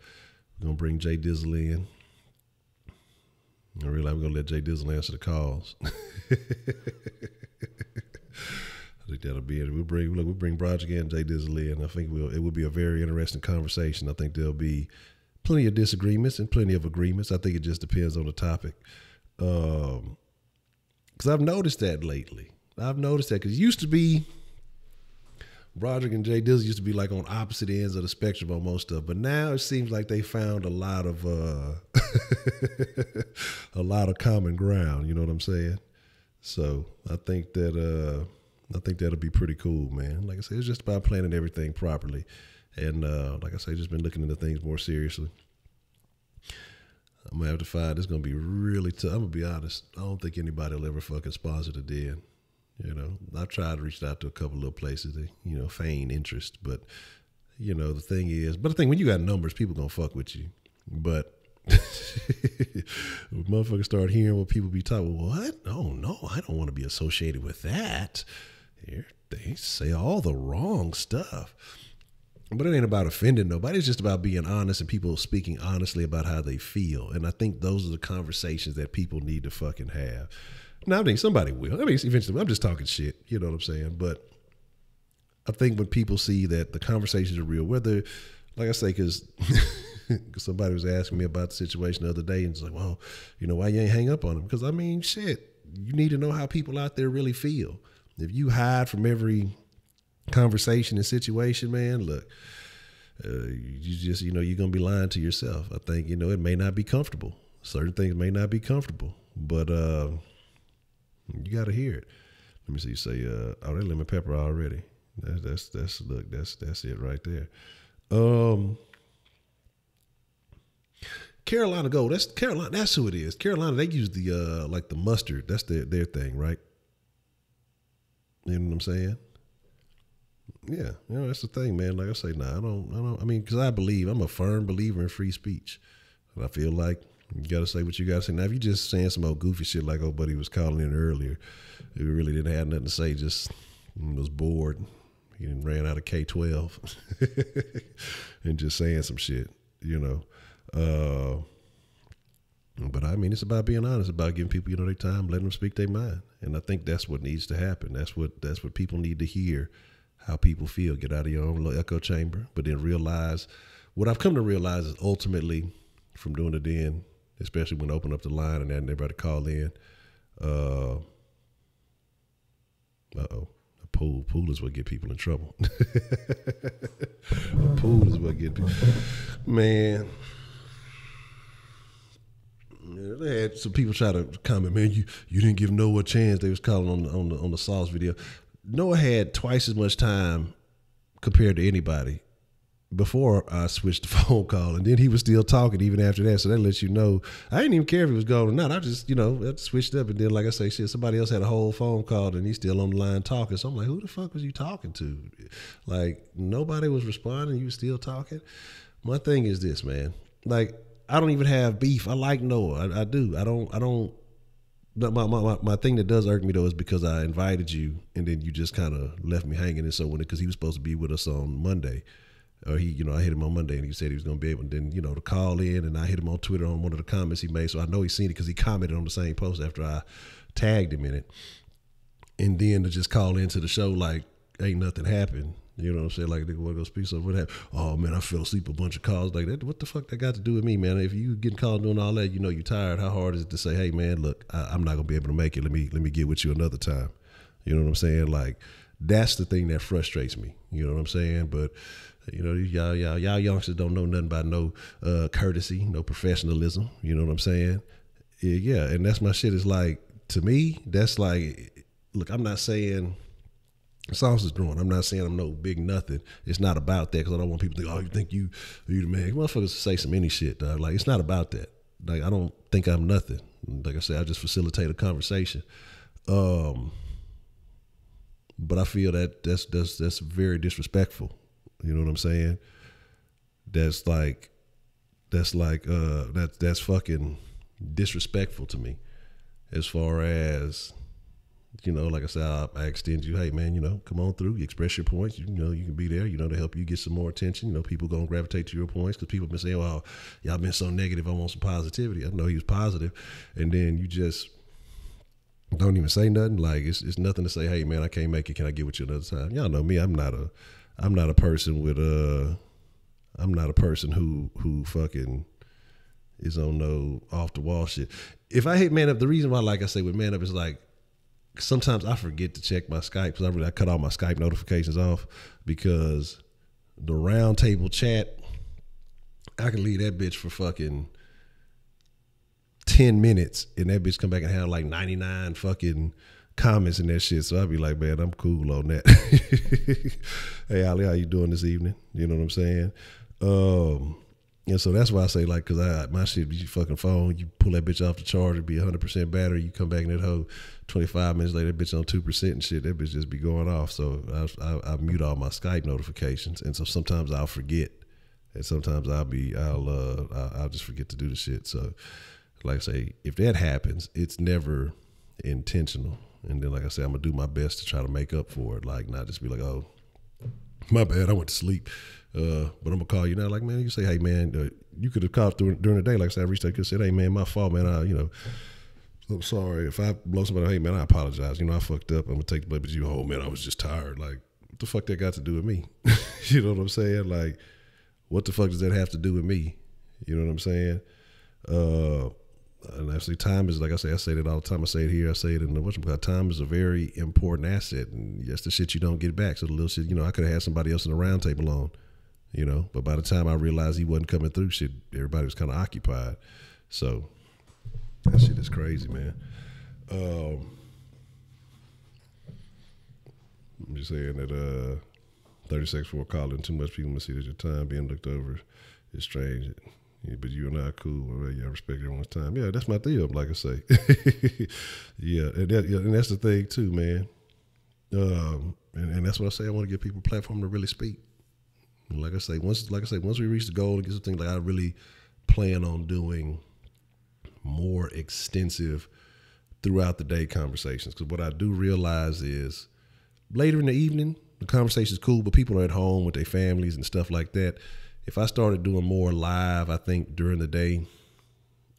gonna bring Jay Dizzle in, I realize we're gonna let Jay Dizzle answer the calls. I think that'll be it. We'll bring Broderick and Jay Dizzle in. I think it will be a very interesting conversation. I think there'll be plenty of disagreements and plenty of agreements. I think it just depends on the topic. Because I've noticed that lately. Because it used to be Broderick and Jay Dizzle used to be like on opposite ends of the spectrum on most stuff, but now it seems like they found a lot of common ground. You know what I'm saying? So I think that'll be pretty cool, man. Like I said, it's just about planning everything properly, and like I say, just been looking into things more seriously. I'm gonna have to find. It's gonna be really tough. I'm gonna be honest. I don't think anybody will ever fucking sponsor the Den. You know, I've tried to reach out to a couple little places to, feign interest, but the thing is, when you got numbers, people gonna fuck with you. But motherfuckers start hearing what people be talking. What? Oh no, I don't want to be associated with that. Here they say all the wrong stuff. But it ain't about offending nobody. It's just about being honest and people speaking honestly about how they feel. And I think those are the conversations that people need to fucking have. Now, I think somebody will. I mean, eventually, I'm just talking shit. You know what I'm saying? But I think when people see that the conversations are real, whether, like I say, because somebody was asking me about the situation the other day and it's like, well, why you ain't hang up on them? Because, I mean, shit, you need to know how people out there really feel. If you hide from every conversation and situation, man, look, you just, you're going to be lying to yourself. I think, it may not be comfortable. Certain things may not be comfortable, but you got to hear it. Let me see. You say, oh, they lemon pepper already. That's it right there. Carolina Gold. That's Carolina. That's who it is. Carolina. They use the like the mustard. That's their thing, right? You know what I'm saying? Yeah, that's the thing, man. Like I say, I don't. I mean, because I'm a firm believer in free speech, and I feel like you got to say what you got to say. Now, if you just saying some old goofy shit like old buddy was calling in earlier, he really didn't have nothing to say, just was bored. He ran out of K-12 and just saying some shit, But I mean, it's about being honest, about giving people, their time, letting them speak their mind. And I think that's what needs to happen. That's what people need to hear, how people feel. Get out of your own little echo chamber, but then realize, what I've come to realize is ultimately from doing the Den, especially when I open up the line and having everybody call in, the pool is what get people in trouble. The pool is what get people, man. Yeah, they had some people try to comment, man, you didn't give Noah a chance. They was calling on the Sauce video. Noah had twice as much time compared to anybody before I switched the phone call, and then he was still talking even after that. So that lets you know I didn't even care if he was gone or not. I just, I switched up, and then, like I say, shit, somebody else had a whole phone call, and he's still on the line talking. So I'm like, who the fuck was you talking to? Like, nobody was responding. You were still talking. My thing is this, man. Like, I don't even have beef. I like Noah. I do. I don't. My thing that does irk me though is because I invited you and then you just kind of left me hanging. And so because he was supposed to be with us on Monday, or I hit him on Monday and he said he was going to be able, and then, to call in, and I hit him on Twitter on one of the comments he made. So I know he's seen it because he commented on the same post after I tagged him in it. And then to just call into the show like ain't nothing happened. You know what I'm saying? Like, nigga, want to go speak, so what happened? Oh, man, I fell asleep a bunch of calls like that. What the fuck that got to do with me, man? If you getting called doing all that, you're tired. How hard is it to say, hey, man, look, I'm not going to be able to make it. Let me get with you another time. You know what I'm saying? Like, that's the thing that frustrates me. You know what I'm saying? But, y'all youngsters don't know nothing about no courtesy, no professionalism. You know what I'm saying? Yeah, and that's my shit. Is like, to me, that's like, look, I'm not saying Sauce is growing. I'm not saying I'm no big nothing. It's not about that, because I don't want people to think, oh, you think you the man. Motherfuckers say some any shit, dog. Like, it's not about that. Like, I don't think I'm nothing. Like I said, I just facilitate a conversation. But I feel that that's very disrespectful. You know what I'm saying? That's fucking disrespectful to me, as far as you know, like I said, I extend you, hey man, you know, come on through, you express your points, you know, you can be there, you know, to help you get some more attention. You know, people gonna gravitate to your points because people been saying, well, y'all been so negative, I want some positivity. I know he was positive, and then you just don't even say nothing. Like it's nothing to say, hey man, I can't make it, can I get with you another time? Y'all know me, I'm not a person with I'm not a person who fucking is on no off the wall shit. If I hit Man Up, the reason why, like I say, with Man Up is like, sometimes I forget to check my Skype because I cut all my Skype notifications off because the round table chat, I can leave that bitch for fucking 10 minutes and that bitch come back and have like 99 fucking comments and that shit. So I'd be like, man, I'm cool on that. Hey, Ali, how you doing this evening? You know what I'm saying? And so that's why I say, like, because my shit be your fucking phone. You pull that bitch off the charger, be 100% battery. You come back in that hoe 25 minutes later, that bitch on 2% and shit. That bitch just be going off. So I mute all my Skype notifications. And so sometimes I'll forget. And sometimes I'll just forget to do the shit. So like I say, if that happens, it's never intentional. And then, like I say, I'm going to do my best to try to make up for it. Like, not just be like, oh, my bad, I went to sleep. But I'm going to call you now. Like, man, you say, hey, man, you could have called during the day. Like I said, I reached out and said, hey, man, my fault, man. I'm sorry. If I blow somebody, hey, man, I apologize. You know, I fucked up. I'm going to take the blame. But you, oh, man, I was just tired. Like, what the fuck that got to do with me? You know what I'm saying? Like, what the fuck does that have to do with me? You know what I'm saying? And actually, time is, like I say that all the time. I say it here. I say it in the whatchamacallit. Time is a very important asset. And that's the shit you don't get back. So the little shit, you know, I could have had somebody else in the round table on, you know. But by the time I realized he wasn't coming through, shit, everybody was kind of occupied. So that shit is crazy, man. I'm just saying that 30 seconds before calling, too much people must see that your time being looked over is strange. Yeah, but you and I are cool. Well, yeah, I respect everyone's time. Yeah, that's my deal, like I say. Yeah, and that's the thing too, man. And that's what I say. I want to give people a platform to really speak. And like I say, once we reach the goal and get some things, like I really plan on doing more extensive throughout the day conversations. Because what I do realize is later in the evening, the conversation is cool, but people are at home with their families and stuff like that. If I started doing more live, I think during the day,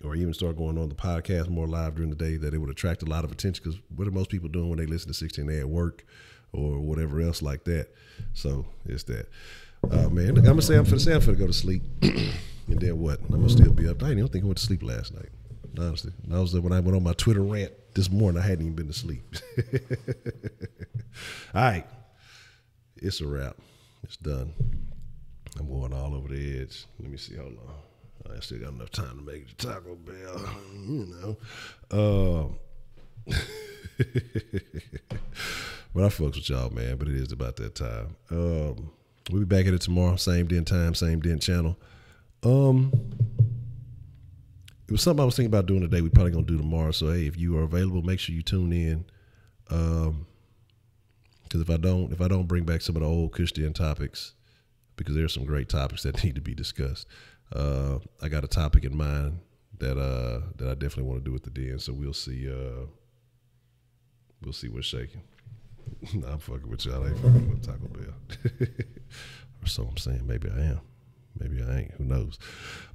or even start going on the podcast more live during the day, that it would attract a lot of attention. Because what are most people doing when they listen to 16? They at work or whatever else like that. So it's that. Man, look, I'm finna go to sleep, and then what? I'm gonna still be up. I didn't even think I went to sleep last night. Honestly, that was when I went on my Twitter rant this morning. I hadn't even been to sleep. All right, it's a wrap. It's done. I'm going all over the edge. Let me see. Hold on. I still got enough time to make it to Taco Bell. You know. But I fucks with y'all, man. But it is about that time. We'll be back at it tomorrow. Same den time, same den channel. It was something I was thinking about doing today. We probably gonna do tomorrow. So hey, if you are available, make sure you tune in. Because if I don't bring back some of the old Christian topics, because there's some great topics that need to be discussed. I got a topic in mind that I definitely want to do at the den. So we'll see. We'll see what's shaking. Nah, I'm fucking with y'all. I ain't fucking with Taco Bell. Or so I'm saying. Maybe I am. Maybe I ain't. Who knows?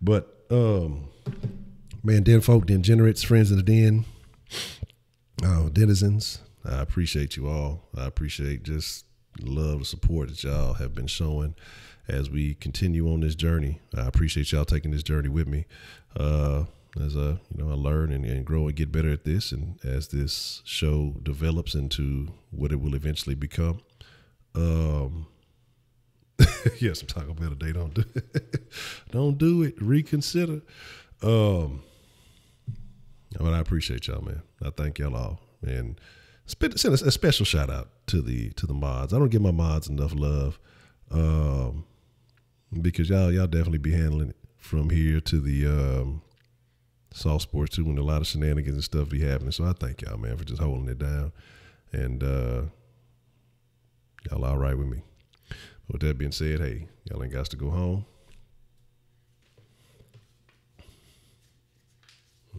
But man, den folk, degenerates, friends of the den, denizens. I appreciate you all. I appreciate just the love and support that y'all have been showing as we continue on this journey. I appreciate y'all taking this journey with me. As I learn and grow and get better at this, and as this show develops into what it will eventually become. Yes, I'm talking about today. Don't do it. Don't do it. Reconsider. But I appreciate y'all, man. I thank y'all all, and send a special shout out to the mods. I don't give my mods enough love, because y'all definitely be handling it from here to the Soft Sports too, when a lot of shenanigans and stuff be happening. So I thank y'all, man, for just holding it down, and y'all all right with me. With that being said, hey, y'all ain't got to go home.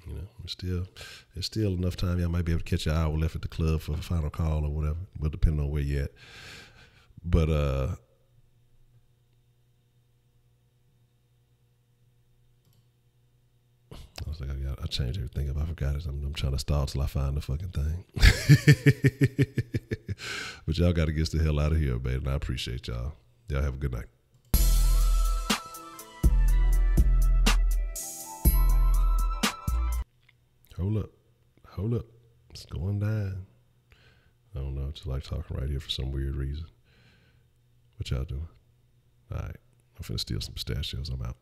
You know, There's still enough time. Y'all might be able to catch an hour left at the club for the final call or whatever. Well, depending on where you at. But I was like, I changed everything up. I forgot it. I'm trying to stall till I find the fucking thing. But y'all got to get the hell out of here, baby. And I appreciate y'all. Y'all have a good night. Hold up. It's going down. I don't know. I just like talking right here for some weird reason. What y'all doing? All right. I'm finna steal some pistachios. I'm out.